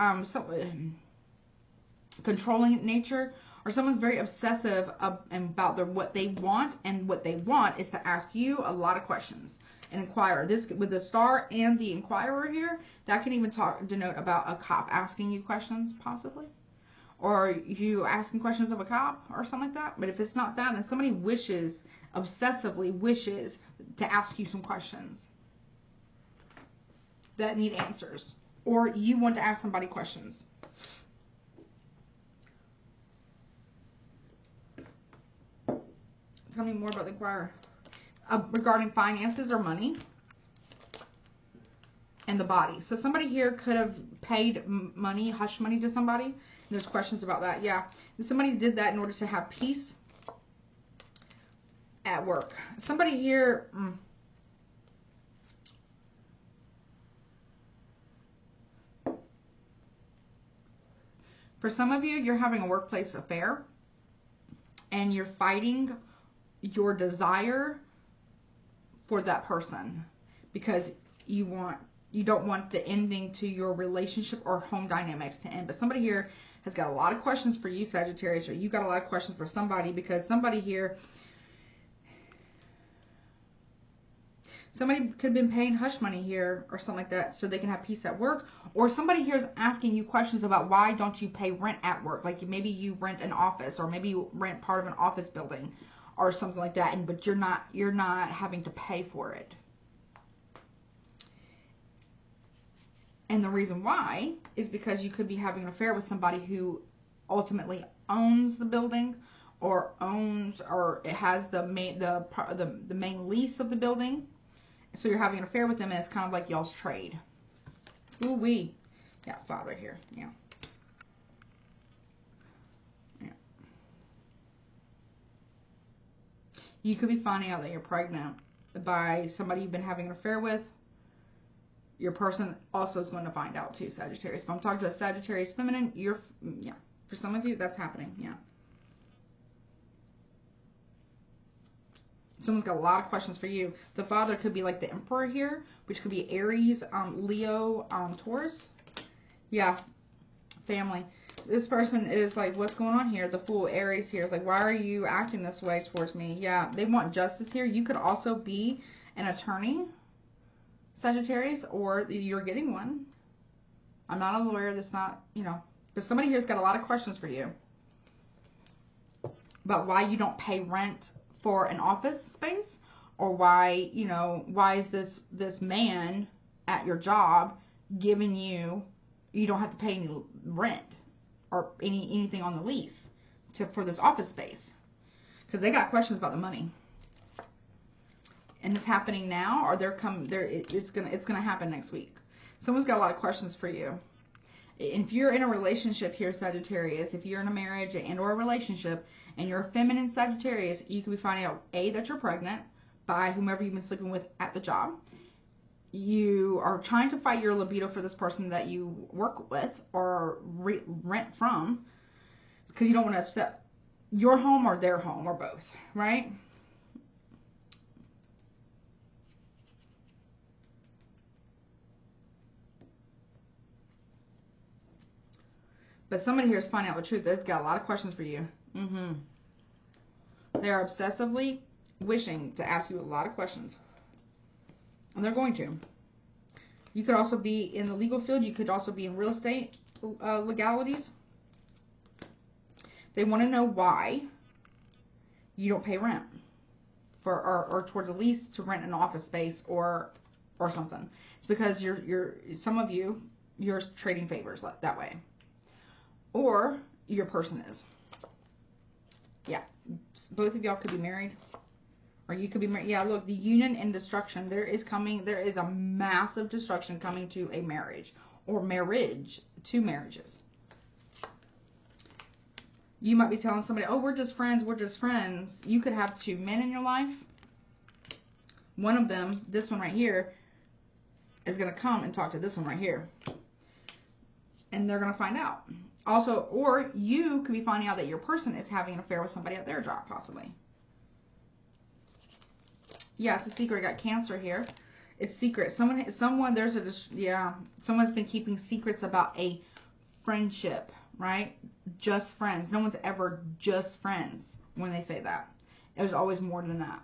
controlling nature, or someone's very obsessive about what they want, and what they want is to ask you a lot of questions. An Inquirer. This, with the Star and the Inquirer here, that can even denote about a cop asking you questions, possibly. Or you asking questions of a cop, or something like that. But if it's not that, then somebody obsessively wishes to ask you some questions that need answers. Or you want to ask somebody questions. Tell me more about the Inquirer. Regarding finances or money and the body. So somebody here could have paid money, hush money to somebody. There's questions about that. Yeah. And somebody did that in order to have peace at work. Somebody here... For some of you, you're having a workplace affair and you're fighting your desire for that person because you want You don't want the ending to your relationship or home dynamics to end. But somebody here has got a lot of questions for you, Sagittarius, or you got a lot of questions for somebody, because somebody here, somebody could have been paying hush money here or something like that so they can have peace at work. Or somebody here is asking you questions about why don't you pay rent at work. Like maybe you rent an office, or maybe you rent part of an office building or something like that, but you're not having to pay for it. And the reason why is because you could be having an affair with somebody who ultimately owns the building, or it has the main lease of the building. So you're having an affair with them, and it's kind of like y'all's trade. Ooh wee. Yeah, Father here. Yeah. Yeah. You could be finding out that you're pregnant by somebody you've been having an affair with. Your person also is going to find out too, Sagittarius. If I'm talking to a Sagittarius feminine, yeah. For some of you, that's happening. Yeah. Someone's got a lot of questions for you. The Father could be like the Emperor here, which could be Aries, Leo, Taurus. Yeah, family. This person is like, what's going on here? The Fool, Aries here is like, why are you acting this way towards me? Yeah, they want justice here. You could also be an attorney, Sagittarius, or you're getting one. I'm not a lawyer. That's not, but somebody here's got a lot of questions for you about why you don't pay rent for an office space, or why, why is this man at your job giving you don't have to pay any rent or anything on the lease for this office space, because they got questions about the money. And it's happening now, or it's gonna happen next week. Someone's got a lot of questions for you. If you're in a relationship here, Sagittarius, if you're in a marriage and or a relationship, and you're a feminine Sagittarius, you could be finding out, A, that you're pregnant by whomever you've been sleeping with at the job. You are trying to fight your libido for this person that you work with or rent from, because you don't want to upset your home or their home, or both, right? But somebody here is finding out the truth. They've got a lot of questions for you. They are obsessively wishing to ask you a lot of questions. And they're going to. You could also be in the legal field. You could also be in real estate legalities. They want to know why you don't pay rent for or towards a lease to rent an office space or something. It's because some of you're trading favors that way. Or your person is. Yeah. Both of y'all could be married. Or you could be married. Yeah, look, the union and destruction. There is a massive destruction coming to a marriage. Or marriage. 2 marriages. You might be telling somebody, oh, we're just friends. We're just friends. You could have 2 men in your life. One of them, this one right here, is going to come and talk to this one right here. And they're going to find out. Also, or you could be finding out that your person is having an affair with somebody at their job, possibly. Yeah, it's a secret. I got Cancer here. It's secret. Someone's been keeping secrets about a friendship, right? Just friends. No one's ever just friends when they say that. There's always more than that.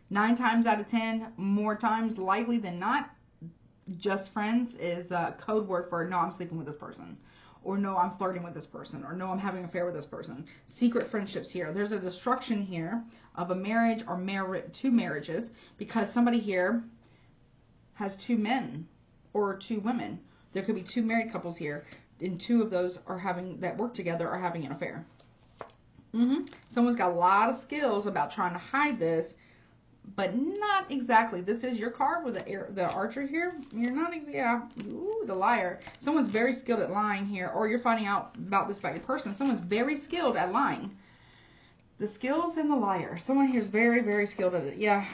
9 times out of 10, more times likely than not, just friends is a code word for no, I'm sleeping with this person. Or no, I'm flirting with this person. Or no, I'm having an affair with this person. Secret friendships here. There's a destruction here of a marriage or 2 marriages, because somebody here has 2 men or 2 women. There could be 2 married couples here, and 2 of those that work together are having an affair. Someone's got a lot of skills about trying to hide this, but not exactly. This is your card with the archer here. You're not exactly, ooh, the liar. Someone's very skilled at lying here, or you're finding out about this about your person. Someone's very skilled at lying. The skills and the liar. Someone here is very, very skilled at it. Yeah.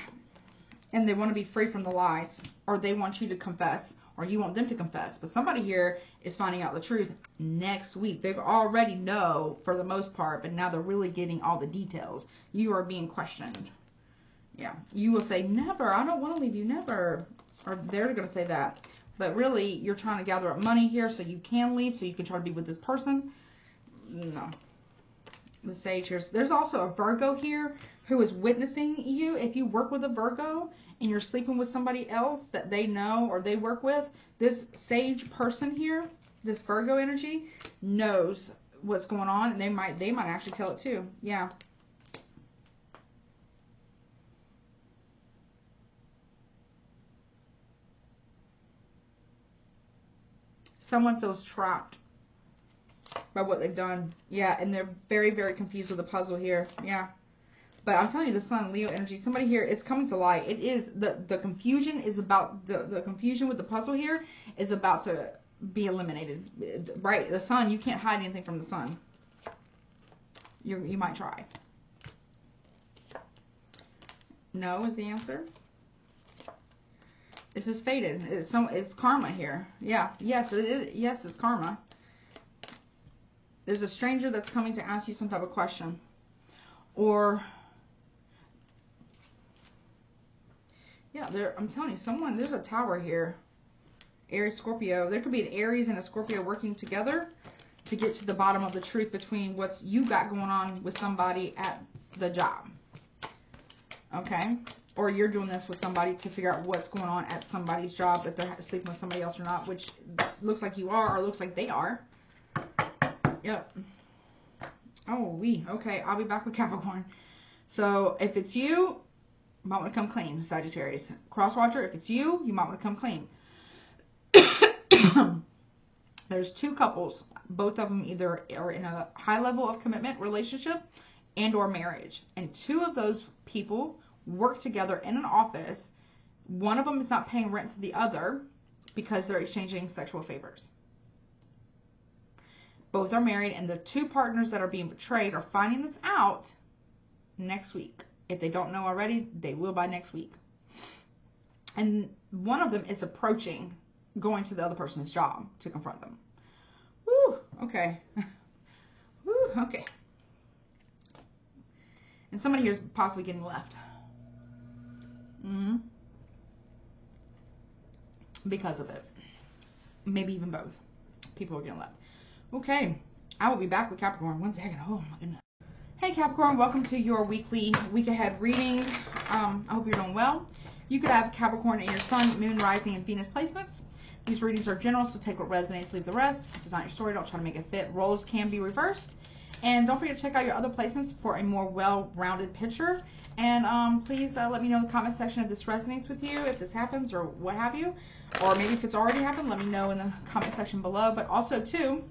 And they want to be free from the lies, or they want you to confess, or you want them to confess. But somebody here is finding out the truth next week. They've already know for the most part, but now they're really getting all the details. You are being questioned. Yeah, you will say, never, I don't want to leave you, never. or they're going to say that. But really, you're trying to gather up money here so you can leave, so you can try to be with this person. No. The Sage here. There's also a Virgo here who is witnessing you. If you work with a Virgo and you're sleeping with somebody else that they know or they work with, this Sage person here, this Virgo energy, knows what's going on, and they might actually tell it too. Yeah. Someone feels trapped by what they've done. Yeah, and they're very, very confused with the puzzle here. Yeah. But I'm telling you, the Sun, Leo energy, somebody here is coming to light. It is, the confusion is about, the confusion with the puzzle here is about to be eliminated. Right, the Sun, you can't hide anything from the Sun. You might try. No is the answer. This is fated. It's karma here. Yeah. Yes, it is. Yes, it's karma. There's a stranger that's coming to ask you some type of question. Or, yeah, I'm telling you, there's a tower here. Aries, Scorpio. There could be an Aries and a Scorpio working together to get to the bottom of the truth between what you got going on with somebody at the job. Okay? Or you're doing this with somebody to figure out what's going on at somebody's job, if they're sleeping with somebody else or not, which looks like you are or looks like they are. Yep. Oh, okay, I'll be back with Capricorn. So if it's you, you might want to come clean, Sagittarius. Crosswatcher, if it's you, you might want to come clean. There's two couples. Both of them either are in a high level of commitment relationship and or marriage. And two of those people work together in an office. One of them is not paying rent to the other because they're exchanging sexual favors. Both are married, and the two partners that are being betrayed are finding this out next week. If they don't know already, they will by next week. And one of them is approaching, going to the other person's job to confront them. Woo, okay. Woo, okay. And somebody here is possibly getting left. Because of it. Maybe even both. People are getting left. Okay. I will be back with Capricorn. 1 second. Oh my goodness. Hey Capricorn, welcome to your weekly week ahead reading. I hope you're doing well. You could have Capricorn in your Sun, Moon, Rising, and Venus placements. These readings are general, so take what resonates, leave the rest. If it's not your story, don't try to make it fit. Roles can be reversed. And don't forget to check out your other placements for a more well-rounded picture. And please let me know in the comment section if this resonates with you, if this happens or what have you. Or maybe if it's already happened, let me know in the comment section below. But also, too,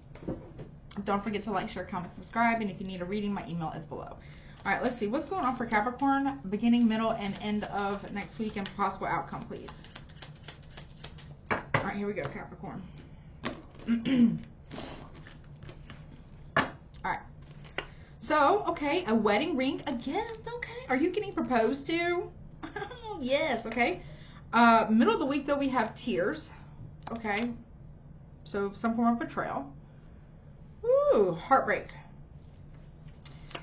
don't forget to like, share, comment, subscribe. And if you need a reading, my email is below. All right, let's see. What's going on for Capricorn, beginning, middle, and end of next week, and possible outcome, please. All right, here we go, Capricorn. All right. So, okay, a wedding ring, a gift, okay. Are you getting proposed to? Yes, okay. Middle of the week, though, we have tears, okay. So, some form of betrayal. Ooh, heartbreak.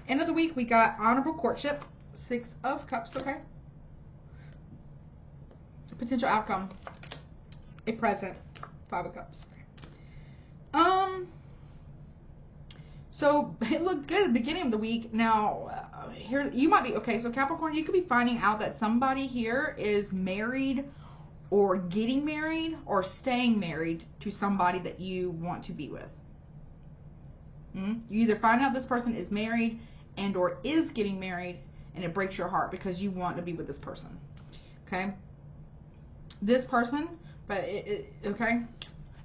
End of the week, we got honorable courtship, 6 of Cups, okay. Potential outcome, a present, 5 of Cups. So it looked good at the beginning of the week. Now, here you might be, okay, so Capricorn, you could be finding out that somebody here is married or getting married or staying married to somebody that you want to be with. You either find out this person is married and or is getting married, and it breaks your heart because you want to be with this person. Okay? This person, but okay?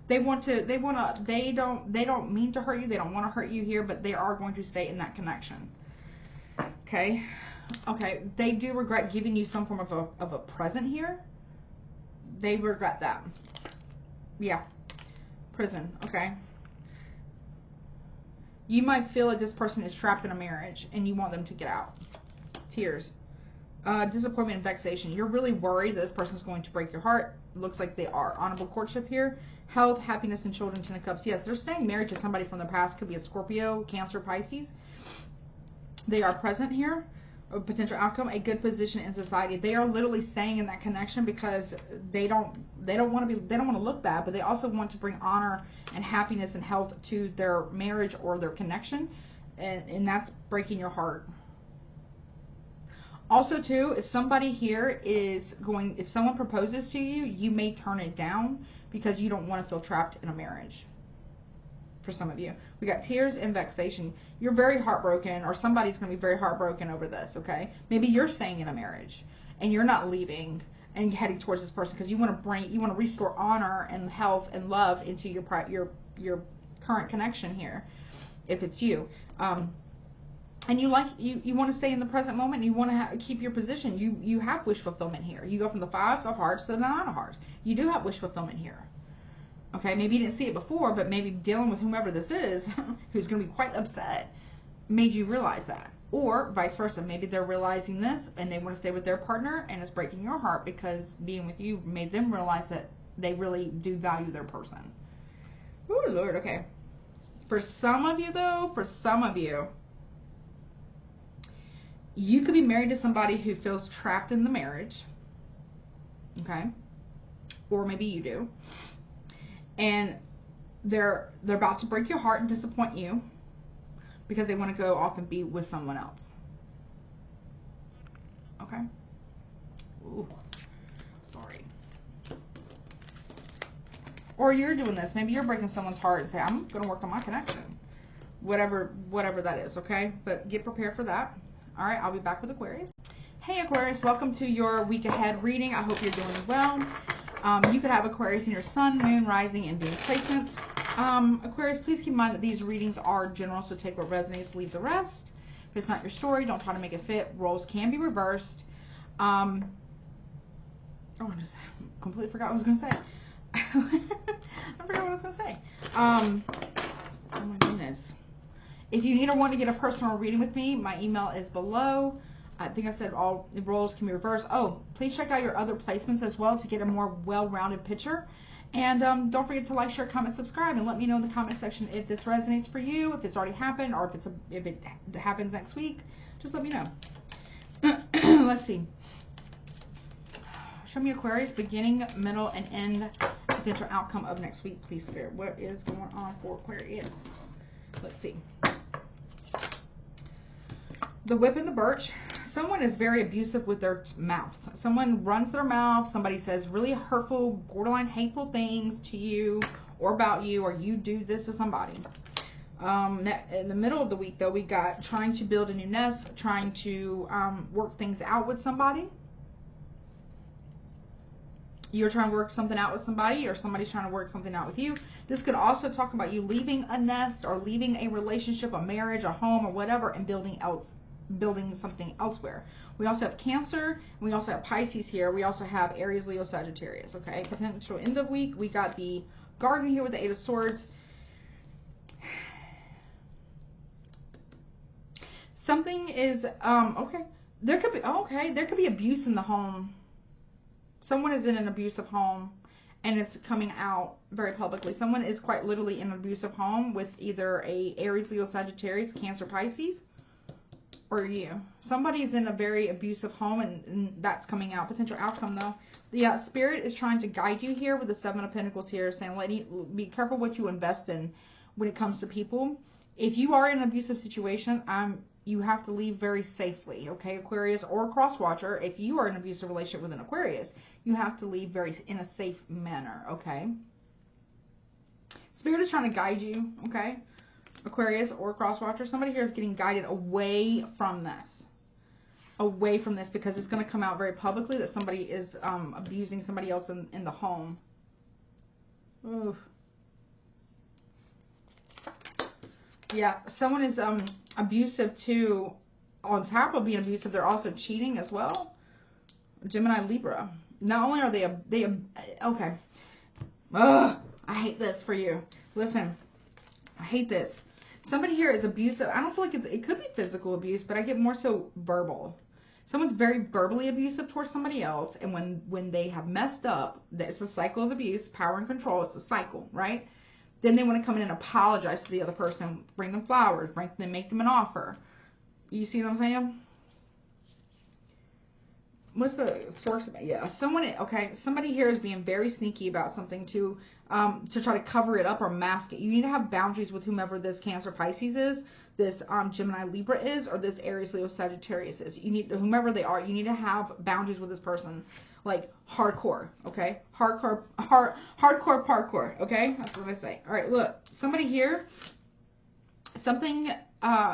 They don't mean to hurt you. They don't want to hurt you here, but they are going to stay in that connection. Okay? Okay, they do regret giving you some form of a present here. They regret that. Yeah. Prison, okay? You might feel like this person is trapped in a marriage and you want them to get out. Tears. Disappointment and vexation. You're really worried that this person is going to break your heart. Looks like they are. Honorable courtship here. Health, happiness, and children, 10 of Cups. Yes, they're staying married to somebody from the past. Could be a Scorpio, Cancer, Pisces. They are present here. a potential outcome, a good position in society. They are literally staying in that connection because they don't want to look bad, but they also want to bring honor and happiness and health to their marriage or their connection, and that's breaking your heart. Also too, if somebody here if someone proposes to you, you may turn it down because you don't want to feel trapped in a marriage. For some of you, we got tears and vexation. You're very heartbroken, or somebody's going to be very heartbroken over this, okay? Maybe you're staying in a marriage and you're not leaving and heading towards this person because you want to restore honor and health and love into your current connection here, if it's you. And you want to stay in the present moment, and you want to keep your position. You have wish fulfillment here. You go from the 5 of hearts to the 9 of hearts. You do have wish fulfillment here. Okay, maybe you didn't see it before, but maybe dealing with whomever this is, who's going to be quite upset, made you realize that. Or vice versa. Maybe they're realizing this, and they want to stay with their partner, and it's breaking your heart because being with you made them realize that they really do value their person. Oh, Lord, okay. For some of you, though, you could be married to somebody who feels trapped in the marriage, okay? Or maybe you do. And they're about to break your heart and disappoint you because they want to go off and be with someone else. Okay? Ooh, sorry. Or you're doing this. Maybe you're breaking someone's heart and say, I'm going to work on my connection. Whatever that is, okay? But get prepared for that. All right, I'll be back with Aquarius. Hey, Aquarius, welcome to your week ahead reading. I hope you're doing well. You could have Aquarius in your sun, moon, rising, and Venus placements. Aquarius, please keep in mind that these readings are general, so take what resonates, leave the rest. If it's not your story, don't try to make it fit. Roles can be reversed. I just completely forgot what I was going to say. I forgot what I was going to say. Oh my goodness. If you need or want to get a personal reading with me, my email is below. I think I said all the roles can be reversed. Oh, please check out your other placements as well to get a more well-rounded picture. And don't forget to like, share, comment, subscribe, and let me know in the comment section if this resonates for you, if it's already happened, or if it happens next week. Just let me know. Let's see. Show me Aquarius, beginning, middle, and end potential outcome of next week, please, Spirit. What is going on for Aquarius? Let's see. The Whip and the Birch. Someone is very abusive with their mouth. Someone runs their mouth. Somebody says really hurtful, borderline hateful things to you or about you, or you do this to somebody. In the middle of the week, though, we got trying to build a new nest, trying to work things out with somebody. You're trying to work something out with somebody, or somebody's trying to work something out with you. This could also talk about you leaving a nest or leaving a relationship, a marriage, a home, or whatever, and building something elsewhere. We also have Cancer, and we also have Pisces here. We also have Aries, Leo, Sagittarius. Okay, potential end of week. We got the Garden here with the 8 of Swords. Something is okay. There could be abuse in the home. Someone is in an abusive home, and it's coming out very publicly. Someone is quite literally in an abusive home with either a Aries, Leo, Sagittarius, Cancer, Pisces, or you. Somebody is in a very abusive home, and that's coming out. Potential outcome, though. The Spirit is trying to guide you here with the 7 of Pentacles here, saying, be careful what you invest in when it comes to people. If you are in an abusive situation, you have to leave very safely, okay, Aquarius or Cross Watcher. If you are in an abusive relationship with an Aquarius, you have to leave in a safe manner, okay? Spirit is trying to guide you, okay, Aquarius or Cross Watcher. Somebody here is getting guided away from this, because it's going to come out very publicly that somebody is abusing somebody else in the home. Oof. Yeah, someone is abusive too. On top of being abusive, they're also cheating as well. Gemini, Libra. Not only are they okay. Ugh, I hate this for you. Listen, I hate this. Somebody here is abusive. I don't feel like it could be physical abuse, but I get more so verbal. Someone's very verbally abusive towards somebody else, and when they have messed up, it's a cycle of abuse, power and control. It's a cycle, right? Then they want to come in and apologize to the other person, bring them flowers, make them an offer. You see what I'm saying? what's the source about? Yeah, somebody here is being very sneaky about something to try to cover it up or mask it. You need to have boundaries with whomever this Cancer Pisces is, this Gemini Libra is, or this Aries Leo Sagittarius is. You need, whomever they are, you need to have boundaries with this person, like hardcore, okay? Hardcore parkour, okay? That's what I say. All right, look, somebody here, something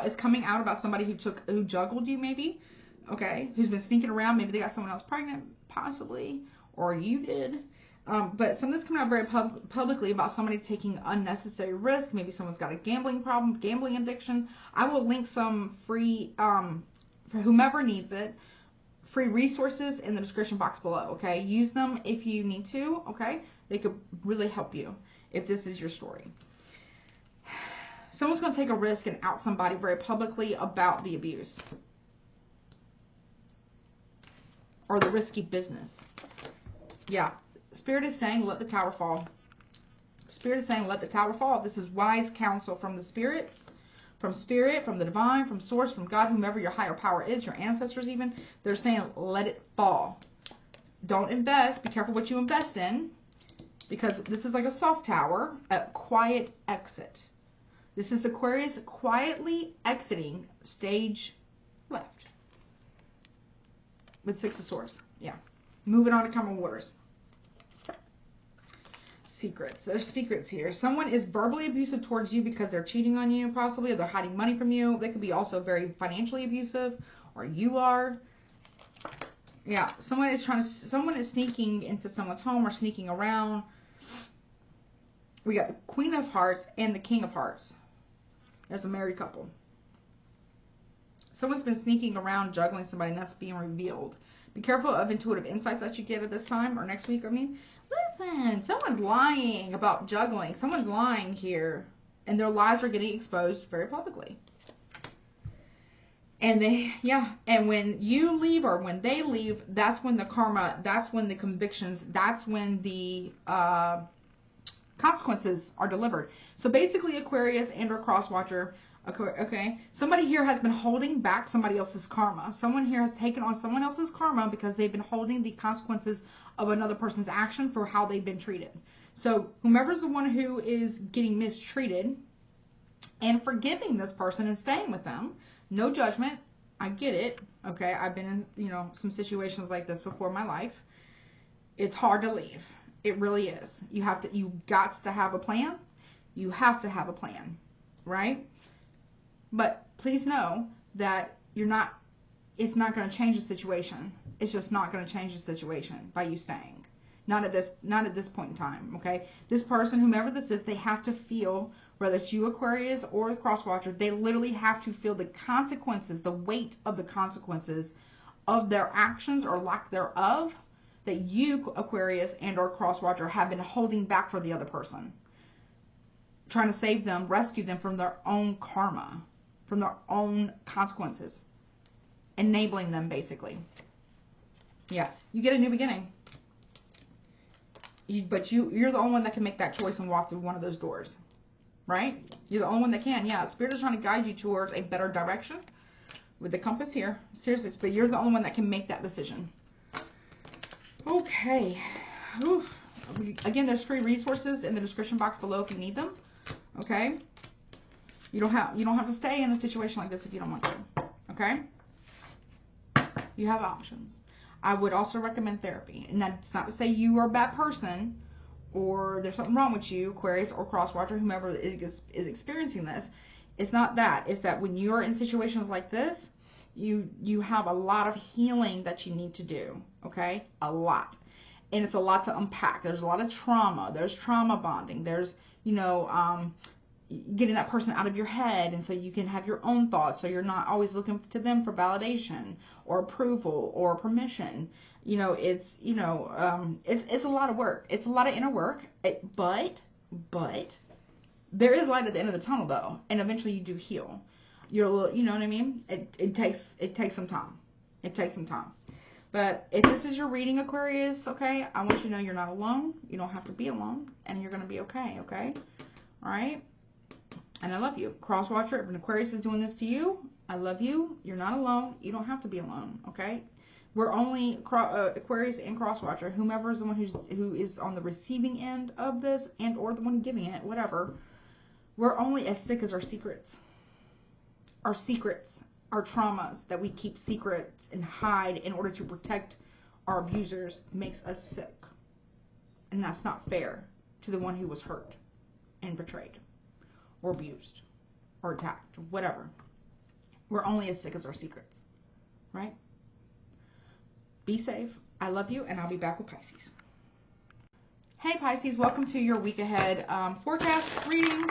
is coming out about somebody who juggled you, maybe. Okay, who's been sneaking around. Maybe they got someone else pregnant, possibly, or you did. But something's coming out very publicly about somebody taking unnecessary risk. Maybe someone's got a gambling problem, gambling addiction. I will link some free, for whomever needs it, free resources in the description box below, okay? Use them if you need to, okay? They could really help you if this is your story. Someone's going to take a risk and out somebody very publicly about the abuse or the risky business. Yeah. Spirit is saying, let the tower fall. Spirit is saying, let the tower fall. This is wise counsel from the spirits, from spirit, from the divine, from source, from God, whomever your higher power is, your ancestors even. They're saying, let it fall. Don't invest. Be careful what you invest in, because this is like a soft tower, a quiet exit. This is Aquarius quietly exiting stage left. With Six of Swords. Yeah. Moving on to calmer waters. Secrets. There's secrets here. Someone is verbally abusive towards you because they're cheating on you, possibly, or they're hiding money from you. They could be also very financially abusive, or you are. Yeah. Someone is sneaking into someone's home or sneaking around. We got the Queen of Hearts and the King of Hearts. As a married couple. Someone's been sneaking around, juggling somebody, and that's being revealed. Be careful of intuitive insights that you get at this time, or next week, I mean. Listen, someone's lying about juggling. Someone's lying here, and their lies are getting exposed very publicly. And and when you leave or when they leave, that's when the karma, that's when the convictions, that's when the consequences are delivered. So basically, Aquarius and or cross-watcher, okay, somebody here has been holding back somebody else's karma. Someone here has taken on someone else's karma because they've been holding the consequences of another person's action for how they've been treated. So whomever's the one who is getting mistreated and forgiving this person and staying with them, no judgment. I get it. Okay, I've been in, some situations like this before in my life. It's hard to leave. It really is. You got to have a plan. You have to have a plan, right? But please know that it's not going to change the situation. It's just not going to change the situation by you staying. Not at this point in time, okay? This person, whomever this is, they have to feel, whether it's you, Aquarius, or the crosswatcher, they literally have to feel the consequences, the weight of the consequences of their actions or lack thereof that you, Aquarius, and or crosswatcher have been holding back for the other person. Trying to save them, rescue them from their own karma, from their own consequences. Enabling them, basically. Yeah, you get a new beginning. But you're the only one that can make that choice and walk through one of those doors. Right? You're the only one that can. Yeah, Spirit is trying to guide you towards a better direction. With the compass here. Seriously, but you're the only one that can make that decision. Okay. Whew. Again, there's free resources in the description box below if you need them. Okay? You don't have to stay in a situation like this if you don't want to. Okay? You have options. I would also recommend therapy. And that's not to say you are a bad person or there's something wrong with you, Aquarius or crosswatcher, whomever is experiencing this. It's not that. It's that when you're in situations like this, you have a lot of healing that you need to do. Okay? A lot. And it's a lot to unpack. There's a lot of trauma. There's trauma bonding. There's, getting that person out of your head, and so you can have your own thoughts, so you're not always looking to them for validation or approval or permission. It's a lot of work. It's a lot of inner work. But there is light at the end of the tunnel, though, and eventually you do heal. You're a little, you know what I mean? It takes some time. It takes some time. But if this is your reading, Aquarius, okay, I want you to know you're not alone. You don't have to be alone, and you're going to be okay, okay? All right? And I love you. Crosswatcher, if an Aquarius is doing this to you, I love you. You're not alone. You don't have to be alone, okay? We're only Aquarius and Crosswatcher, whomever is the one who is on the receiving end of this and or the one giving it, whatever. We're only as sick as our secrets. Our secrets, our traumas that we keep secrets and hide in order to protect our abusers makes us sick. And that's not fair to the one who was hurt and betrayed or abused or attacked, whatever. We're only as sick as our secrets, right? Be safe. I love you, and I'll be back with Pisces. Hey Pisces, welcome to your week ahead forecast reading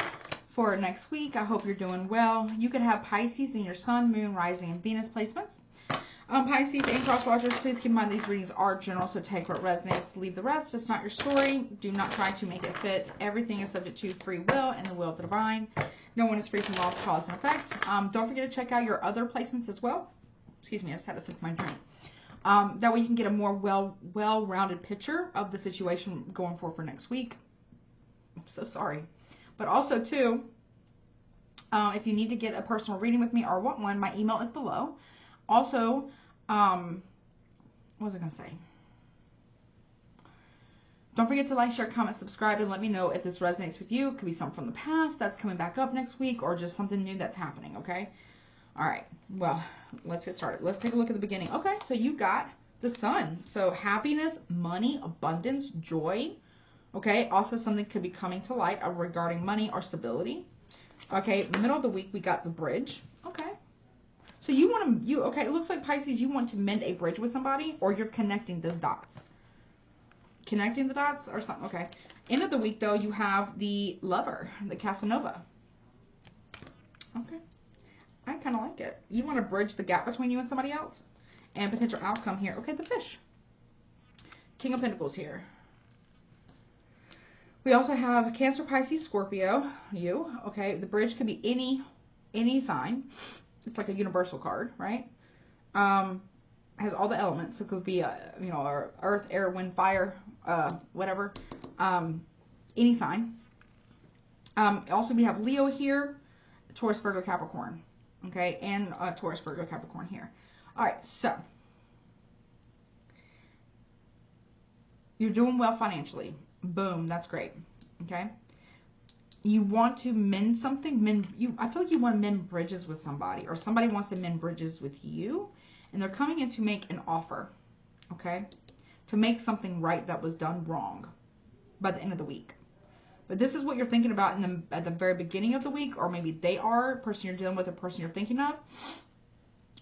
for next week. I hope you're doing well. You could have Pisces in your Sun, Moon, Rising, and Venus placements. Pisces and Crosswatchers, please keep in mind these readings are general, so take what resonates, leave the rest. If it's not your story, do not try to make it fit. Everything is subject to free will and the will of the divine. No one is free from law of cause and effect. Don't forget to check out your other placements as well. Excuse me, I just had to sip my drink. That way you can get a more well-rounded picture of the situation going forward for next week. I'm so sorry. But also, too, if you need to get a personal reading with me or want one, my email is below. Also, what was I going to say? Don't forget to like, share, comment, subscribe, and let me know if this resonates with you. It could be something from the past that's coming back up next week or just something new that's happening, okay? All right, well, let's get started. Let's take a look at the beginning. Okay, so you got the Sun. So happiness, money, abundance, joy. Okay, also something could be coming to light regarding money or stability. Okay, middle of the week, we got the Bridge. Okay. So you want to, okay, it looks like Pisces, you want to mend a bridge with somebody or you're connecting the dots. Connecting the dots or something, okay. End of the week, though, you have the Lover, the Casanova. Okay. I kind of like it. You want to bridge the gap between you and somebody else. And potential outcome here. Okay, the Fish. King of Pentacles here. We also have Cancer, Pisces, Scorpio. You. Okay, the Bridge could be any sign. It's like a universal card, right? Has all the elements. It could be, you know, earth, air, wind, fire, whatever. Any sign. Also, we have Leo here, Taurus, Virgo, Capricorn. Okay, and Taurus, Virgo, Capricorn here. All right, so you're doing well financially. Boom, that's great. Okay. You want to mend something, I feel like you want to mend bridges with somebody, or somebody wants to mend bridges with you, and they're coming in to make an offer, okay, to make something right that was done wrong by the end of the week. But this is what you're thinking about at the very beginning of the week, or maybe they are, person you're dealing with, a person you're thinking of.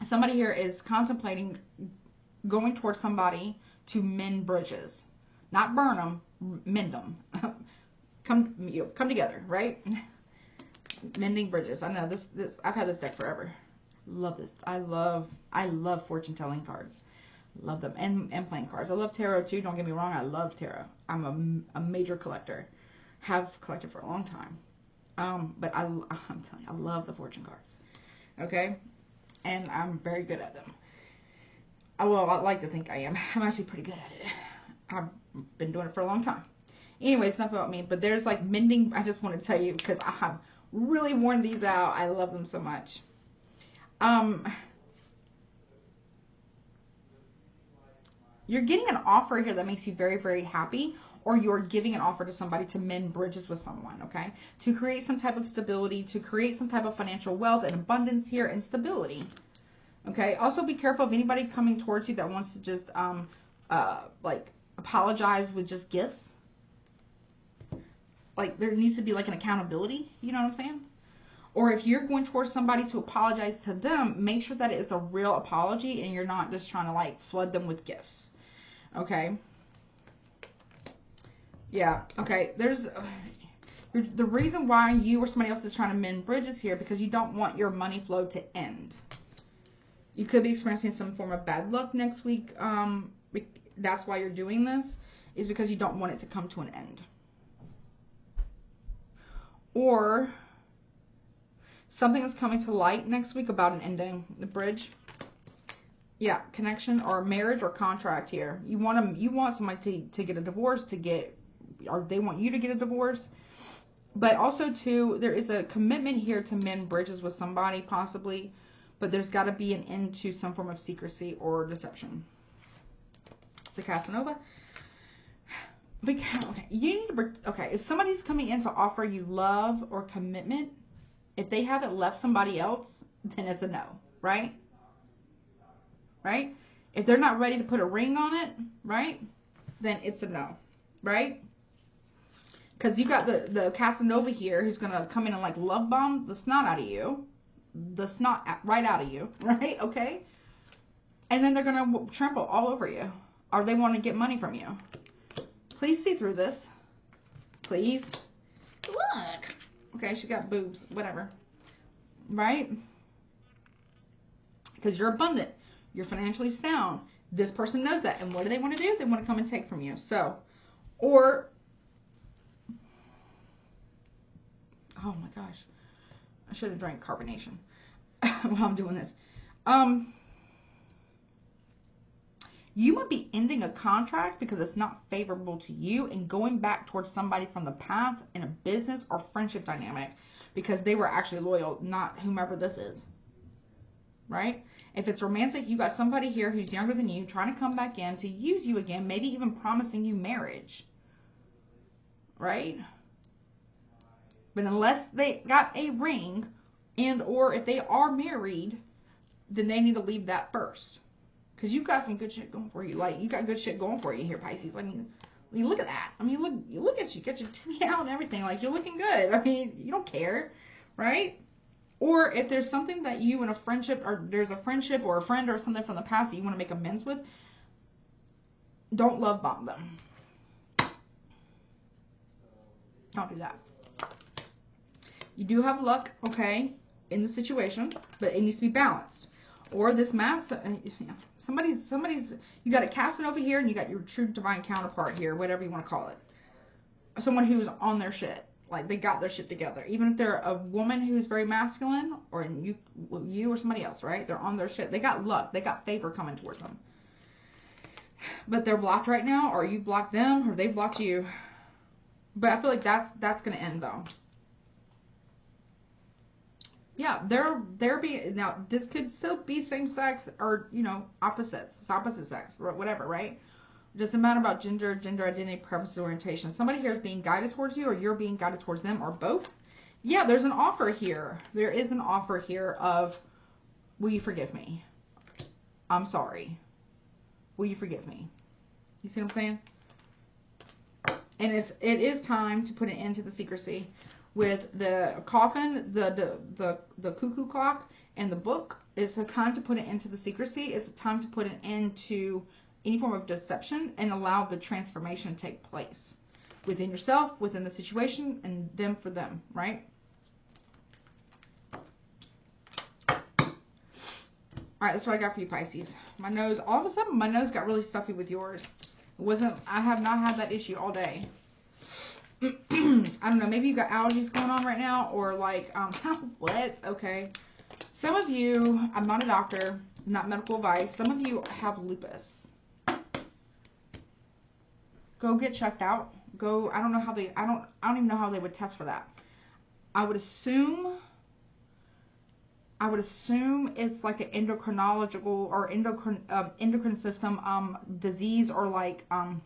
Somebody here is contemplating going towards somebody to mend bridges, not burn them, mend them. Come together, right? Mending bridges. I know this. I've had this deck forever. Love this. I love fortune telling cards. Love them and playing cards. I love tarot too. Don't get me wrong. I love tarot. I'm a major collector. Have collected for a long time. But I'm telling you, I love the fortune cards. Okay, and I'm very good at them. Well, I like to think I am. I'm actually pretty good at it. I've been doing it for a long time. Anyways, enough about me, but there's like mending. I just want to tell you because I have really worn these out. I love them so much. You're getting an offer here that makes you very, very happy, or you're giving an offer to somebody to mend bridges with someone, okay? To create some type of stability, to create some type of financial wealth and abundance here and stability, okay? Also be careful of anybody coming towards you that wants to just, like, apologize with just gifts. Like, there needs to be, like, an accountability, you know what I'm saying? Or if you're going towards somebody to apologize to them, make sure that it's a real apology and you're not just trying to, like, flood them with gifts, okay? Yeah, okay, there's the reason why you or somebody else is trying to mend bridges here because you don't want your money flow to end. You could be experiencing some form of bad luck next week. That's why you're doing this, is because you don't want it to come to an end. Or something is coming to light next week about an ending. The Bridge. Yeah, connection or marriage or contract here. You want somebody to get a divorce, or they want you to get a divorce. But also too, there is a commitment here to mend bridges with somebody possibly, but there's got to be an end to some form of secrecy or deception. the Casanova. Okay, you need to, okay, if somebody's coming in to offer you love or commitment, if they haven't left somebody else, then it's a no, right? Right? If they're not ready to put a ring on it, right? Then it's a no, right? Because you got the Casanova here who's going to come in and like love bomb the snot out of you. The snot right out of you, right? Okay? And then they're going to trample all over you. Or they want to get money from you. Please see through this. Please. Look. Okay, she got boobs. Whatever. Right? Because you're abundant. You're financially sound. This person knows that. And what do they want to do? They want to come and take from you. So, or... Oh my gosh. I should have drank carbonation while I'm doing this. You might be ending a contract because it's not favorable to you and going back towards somebody from the past in a business or friendship dynamic because they were actually loyal, not whomever this is. Right? If it's romantic, you got somebody here who's younger than you trying to come back in to use you again, maybe even promising you marriage. Right? But unless they got a ring and or if they are married, then they need to leave that first. Because you've got some good shit going for you. Like, you got good shit going for you here, Pisces. I mean, look at that. I mean, you look at you, get your titty out and everything. Like, you're looking good. I mean, you don't care, right? Or if there's something that you in a friendship, or there's a friendship or a friend or something from the past that you want to make amends with, don't love bomb them. Don't do that. You do have luck, okay, in the situation, but it needs to be balanced. Or this mass, somebody's, you got a Casanova here and you got your true divine counterpart here, whatever you want to call it. Someone who's on their shit. Like, they got their shit together. Even if they're a woman who's very masculine, or you or somebody else, right? They're on their shit. They got luck. They got favor coming towards them. But they're blocked right now, or you blocked them, or they blocked you. But I feel like that's going to end, though. Yeah, they're being, now this could still be same sex or, you know, opposite sex, or whatever, right? It doesn't matter about gender identity, preference, orientation. Somebody here is being guided towards you, or you're being guided towards them, or both. Yeah, there's an offer here. There is an offer here of, will you forgive me? I'm sorry. Will you forgive me? You see what I'm saying? And it is time to put an end to the secrecy. With the coffin, the cuckoo clock, and the book, it's a time to put an end to the secrecy. It's a time to put an end to any form of deception and allow the transformation to take place within yourself, within the situation, and them for them, right? All right, that's what I got for you, Pisces. My nose, all of a sudden, my nose got really stuffy with yours. I have not had that issue all day. I don't know, maybe you got allergies going on right now, or like, what? Okay. Some of you, I'm not a doctor, not medical advice. Some of you have lupus. Go get checked out. Go, I don't know how they, I don't even know how they would test for that. I would assume it's like an endocrinological or endocrine system disease, or like an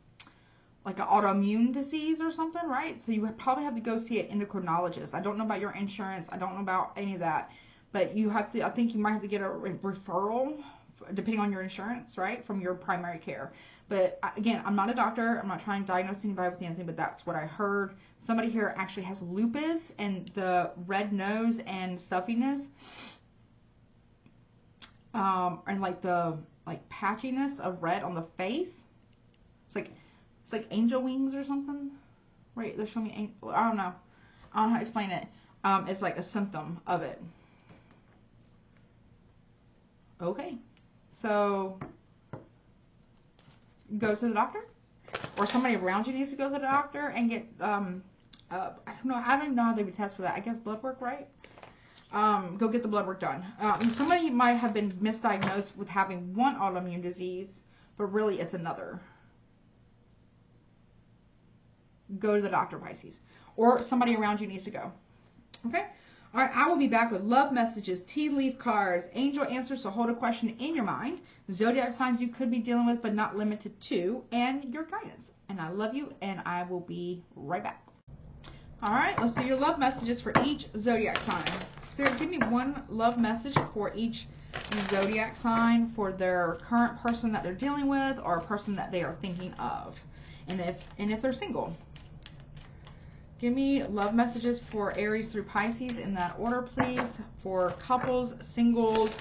autoimmune disease or something, right? So you would probably have to go see an endocrinologist. I don't know about your insurance. I don't know about any of that. But you have to, I think you might have to get a referral, depending on your insurance, right, from your primary care. But again, I'm not a doctor. I'm not trying to diagnose anybody with anything, but that's what I heard. Somebody here actually has lupus, and the red nose and stuffiness, and like the patchiness of red on the face. It's like angel wings or something. Right, they're showing me, I don't know how to explain it. It's like a symptom of it. Okay, so go to the doctor, or somebody around you needs to go to the doctor and get, I don't even know how they would test for that. I guess blood work, right? Go get the blood work done. Somebody might have been misdiagnosed with having one autoimmune disease, but really it's another. Go to the doctor, Pisces. Or somebody around you needs to go. Okay? All right, I will be back with love messages, tea leaf cards, angel answers, so hold a question in your mind, zodiac signs you could be dealing with but not limited to, and your guidance. And I love you, and I will be right back. All right, let's do your love messages for each zodiac sign. Spirit, give me one love message for each zodiac sign for their current person that they're dealing with or a person that they are thinking of, and if they're single. Give me love messages for Aries through Pisces in that order, please. For couples, singles,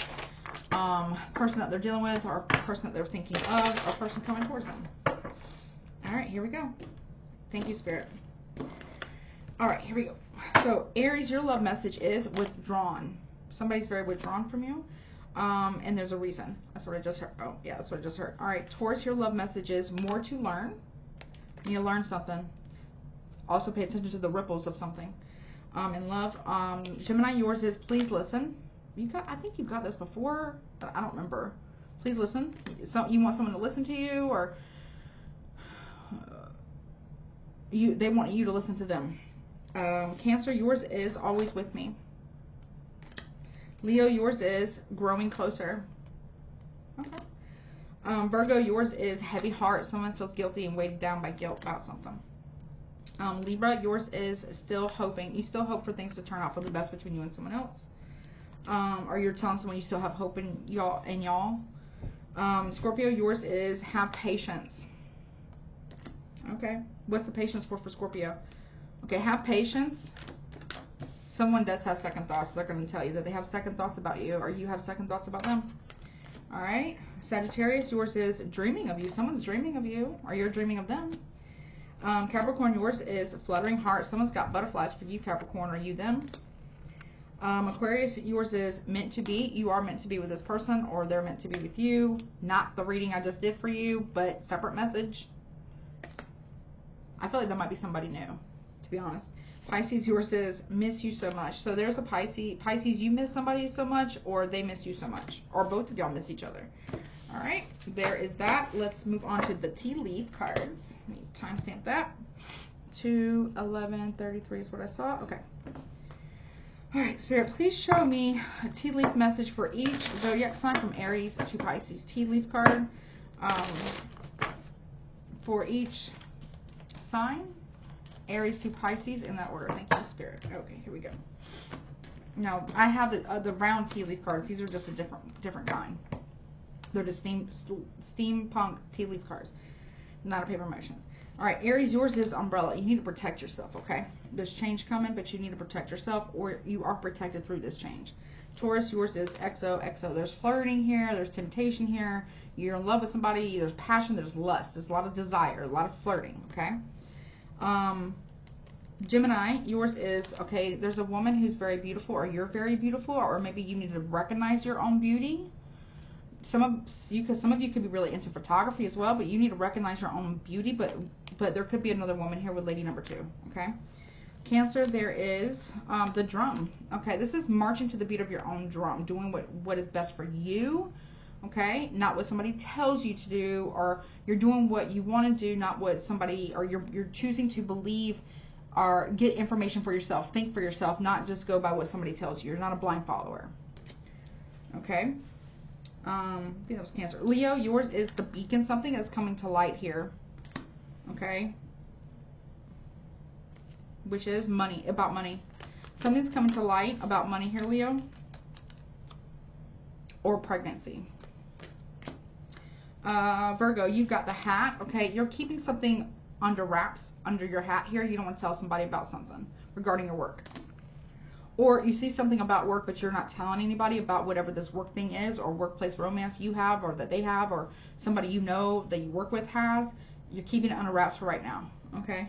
person that they're dealing with, or person that they're thinking of, or person coming towards them. All right, here we go. Thank you, Spirit. All right, here we go. So, Aries, your love message is withdrawn. Somebody's very withdrawn from you, and there's a reason. That's what I just heard. Oh, yeah, that's what I just heard. All right, Taurus, your love message is more to learn. You need to learn something. Also pay attention to the ripples of something. In love, Gemini, yours is please listen. I think you got this before, but I don't remember. Please listen. So you want someone to listen to you, or they want you to listen to them. Cancer, yours is always with me. Leo, yours is growing closer. Okay. Virgo, yours is heavy heart. Someone feels guilty and weighted down by guilt about something. Libra, yours is still hoping. You still hope for things to turn out for the best between you and someone else. Or you're telling someone you still have hope in y'all. Scorpio, yours is have patience. Okay. What's the patience for Scorpio? Okay, have patience. Someone does have second thoughts. They're going to tell you that they have second thoughts about you, or you have second thoughts about them. All right. Sagittarius, yours is dreaming of you. Someone's dreaming of you, or you're dreaming of them. Capricorn, yours is fluttering heart. Someone's got butterflies for you, Capricorn, or you them. Aquarius, yours is meant to be. You are meant to be with this person, or they're meant to be with you. Not the reading I just did for you, but separate message. I feel like that might be somebody new, to be honest. Pisces, yours is miss you so much. So there's a Pisces, you miss somebody so much, or they miss you so much, or both of y'all miss each other. All right, there is that. Let's move on to the tea leaf cards. Let me timestamp that. 2/11/33 is what I saw. Okay. All right, Spirit, please show me a tea leaf message for each zodiac sign from Aries to Pisces. Tea leaf card for each sign, Aries to Pisces, in that order. Thank you, Spirit. Okay, here we go. Now, I have the round tea leaf cards. These are just a different kind. They're just steampunk tea leaf cards, not a paper motion. All right, Aries, yours is umbrella. You need to protect yourself, okay? There's change coming, but you need to protect yourself, or you are protected through this change. Taurus, yours is XOXO. There's flirting here. There's temptation here. You're in love with somebody. There's passion. There's lust. There's a lot of desire, a lot of flirting, okay? Gemini, yours is, okay, there's a woman who's very beautiful, or you're very beautiful, or maybe you need to recognize your own beauty. Some of you could be really into photography as well, but you need to recognize your own beauty, but there could be another woman here with lady number 2, okay? Cancer, there is the drum. Okay, this is marching to the beat of your own drum, doing what is best for you, okay? Not what somebody tells you to do, or you're doing what you want to do, not what somebody, or you're choosing to believe or get information for yourself, think for yourself, not just go by what somebody tells you. You're not a blind follower, okay? I think that was Cancer. Leo, yours is the beacon, something that's coming to light here, okay? Which is money, about money. Something's coming to light about money here, Leo. Or pregnancy. Virgo, you've got the hat, okay? You're keeping something under wraps, under your hat here. You don't want to tell somebody about something regarding your work. Or you see something about work, but you're not telling anybody about whatever this work thing is, or workplace romance you have, or that they have, or somebody you know that you work with has. You're keeping it under wraps for right now, okay?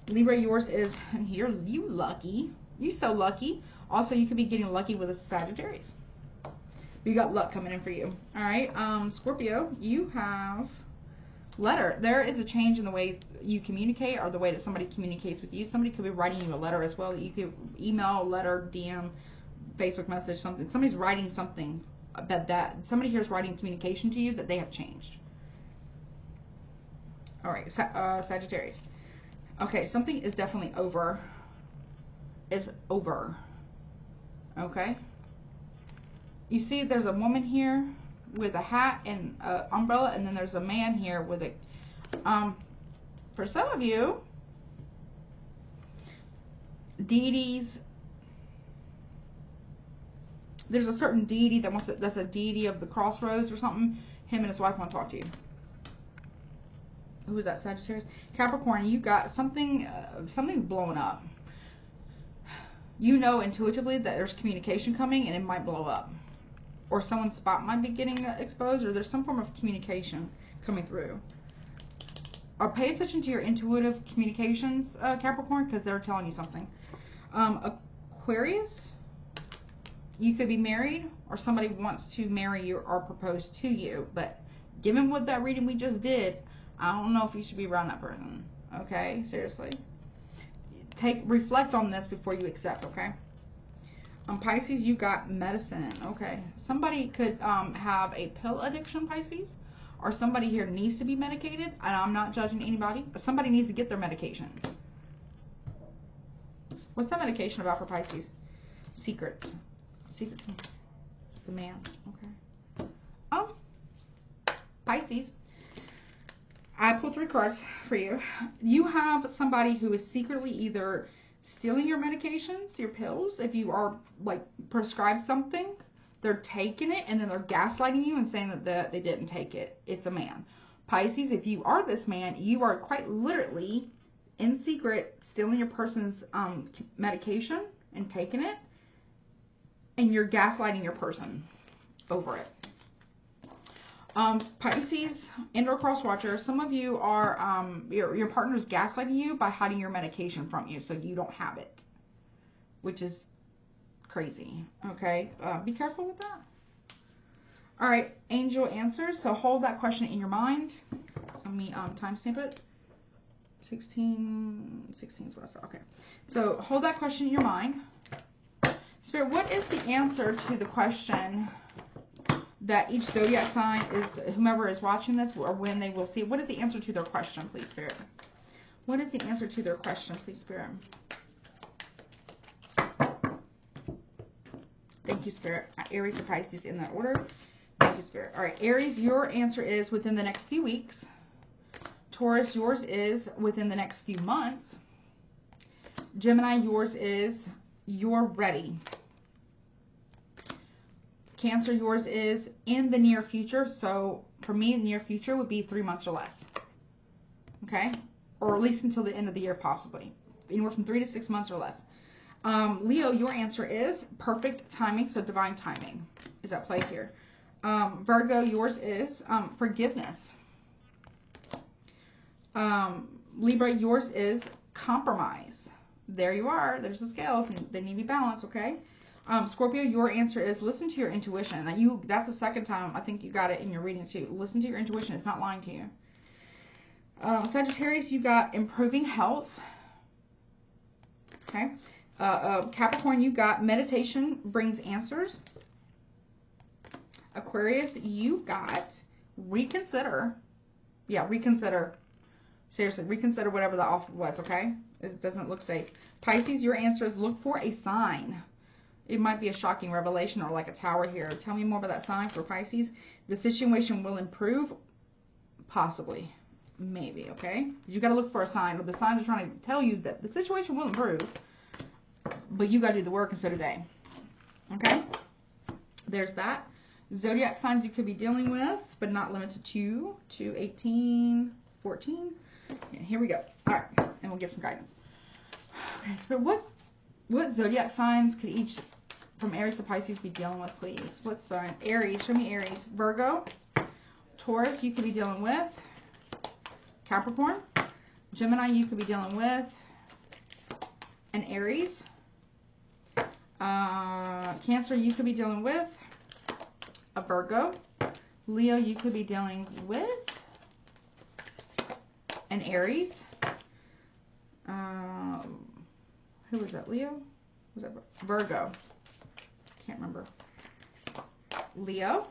Libra, yours is, you lucky. You so lucky. Also, you could be getting lucky with a Sagittarius. You got luck coming in for you. All right, Scorpio, you have letter. There is a change in the way you communicate, or the way that somebody communicates with you. Somebody could be writing you a letter as well. You could email, letter, DM, Facebook message, something. Somebody's writing something about that. Somebody here is writing communication to you that they have changed. All right, Sagittarius. Okay, something is definitely over. Is over. Okay. You see there's a woman here with a hat and an umbrella, and then there's a man here with a, for some of you, deities, there's a certain deity that wants to, that's a deity of the crossroads or something. Him and his wife want to talk to you. Who is that, Sagittarius? Capricorn, you got something, something's blowing up. You know intuitively that there's communication coming and it might blow up. Or someone's spot might be getting exposed, or there's some form of communication coming through. Or pay attention to your intuitive communications, Capricorn, because they're telling you something. Aquarius, you could be married, or somebody wants to marry you or propose to you. But given what that reading we just did, I don't know if you should be around that person. Okay, seriously. Reflect on this before you accept. Okay. Pisces, you got medicine. Okay, somebody could have a pill addiction, Pisces, or somebody here needs to be medicated. And I'm not judging anybody, but somebody needs to get their medication. What's that medication about for Pisces? Secrets. Secret. It's a man. Okay. Pisces, I pulled 3 cards for you. You have somebody who is secretly either stealing your medications, your pills. If you are like prescribed something, they're taking it and then they're gaslighting you and saying that they didn't take it. It's a man. Pisces, if you are this man, you are quite literally in secret stealing your person's medication and taking it, and you're gaslighting your person over it. Pisces, indoor cross watcher, some of you are, your partner's gaslighting you by hiding your medication from you so you don't have it, which is crazy. Okay, be careful with that. All right, angel answers. So hold that question in your mind. Let me timestamp it. 16 is what I saw. Okay, so hold that question in your mind. Spirit, what is the answer to the question that each zodiac sign is, whomever is watching this, or when they will see, what is the answer to their question, please, Spirit? What is the answer to their question, please, Spirit? Thank you, Spirit. Aries to Pisces in that order. Thank you, Spirit. All right, Aries, your answer is within the next few weeks. Taurus, yours is within the next few months. Gemini, yours is you're ready. Cancer, yours is in the near future. So for me, near future would be 3 months or less. Okay? Or at least until the end of the year, possibly. Anywhere from 3 to 6 months or less. Leo, your answer is perfect timing. So divine timing is at play here. Virgo, yours is forgiveness. Libra, yours is compromise. There you are. There's the scales, and they need to be balanced, okay? Scorpio, your answer is listen to your intuition. That's the second time I think you got it in your reading too. Listen to your intuition. It's not lying to you. Sagittarius, you got improving health. Okay. Capricorn, you got meditation brings answers. Aquarius, you got reconsider. Yeah, reconsider. Seriously, reconsider whatever the offer was, okay? It doesn't look safe. Pisces, your answer is look for a sign. It might be a shocking revelation or like a tower here. Tell me more about that sign for Pisces. The situation will improve. Possibly. Maybe, okay? You got to look for a sign. The signs are trying to tell you that the situation will improve. But you got to do the work, and so do they. Okay? There's that. Zodiac signs you could be dealing with, but not limited to 18, 14. Yeah, here we go. All right. And we'll get some guidance. Okay, so what zodiac signs could each from Aries to Pisces be dealing with, please? What sign? Aries. Show me Aries. Virgo. Taurus, you could be dealing with. Capricorn. Gemini, you could be dealing with. And Aries. Cancer, you could be dealing with. A Virgo. Leo, you could be dealing with. An Aries. Who was that? Leo? Was that Virgo? Can't remember. Leo.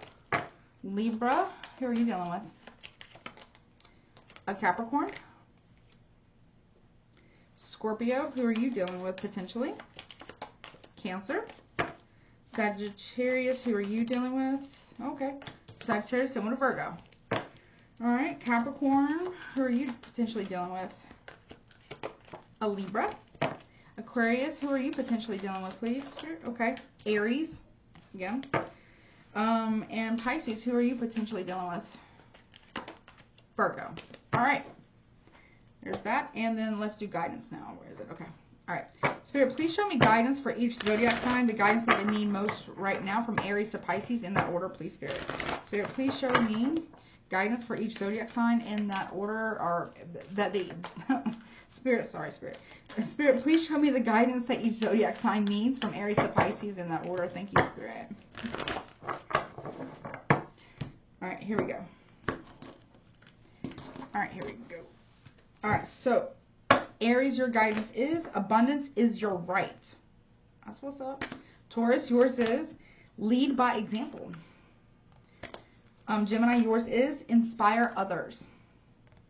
Libra. Who are you dealing with? A Capricorn. Scorpio. Who are you dealing with potentially? Cancer. Sagittarius, who are you dealing with? Okay. Sagittarius, someone to Virgo. All right. Capricorn, who are you potentially dealing with? A Libra. Aquarius, who are you potentially dealing with, please? Sure. Okay. Aries, again. And Pisces, who are you potentially dealing with? Virgo. All right. There's that. And then let's do guidance now. Where is it? Okay. All right. Spirit, please show me guidance for each zodiac sign, the guidance that they need most right now from Aries to Pisces in that order, please, Spirit. Spirit, please show me guidance for each zodiac sign in that order, or that they... Spirit, Spirit, please show me the guidance that each zodiac sign needs from Aries to Pisces in that order. Thank you, Spirit. All right, here we go. All right, here we go. All right, so Aries, your guidance is abundance is your right. That's what's up. Taurus, yours is lead by example. Gemini, yours is inspire others.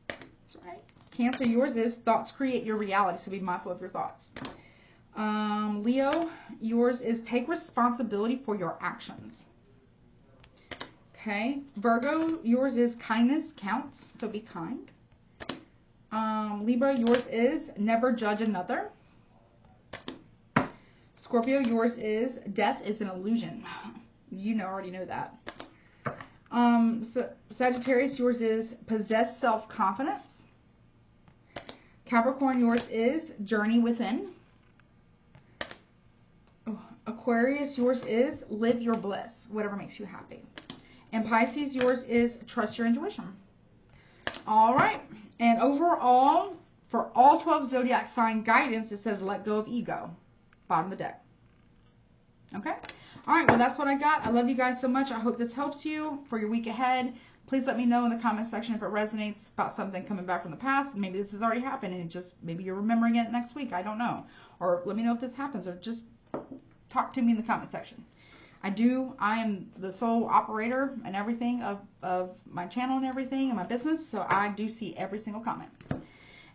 That's right. Cancer, yours is thoughts create your reality, so be mindful of your thoughts. Leo, yours is take responsibility for your actions. Okay. Virgo, yours is kindness counts, so be kind. Libra, yours is never judge another. Scorpio, yours is death is an illusion. You already know that. Sagittarius, yours is possess self-confidence. Capricorn, yours is journey within. Aquarius, yours is live your bliss, whatever makes you happy. And Pisces, yours is trust your intuition. All right. And overall, for all 12 zodiac sign guidance, it says let go of ego. Bottom of the deck. Okay? All right. Well, that's what I got. I love you guys so much. I hope this helps you for your week ahead. Please let me know in the comment section if it resonates about something coming back from the past. Maybe this has already happened and maybe you're remembering it next week. I don't know. Or let me know if this happens, or just talk to me in the comment section. I am the sole operator and everything of my channel and everything and my business. So I do see every single comment.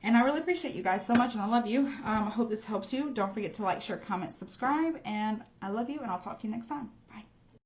And I really appreciate you guys so much, and I love you. I hope this helps you. Don't forget to like, share, comment, subscribe. And I love you, and I'll talk to you next time.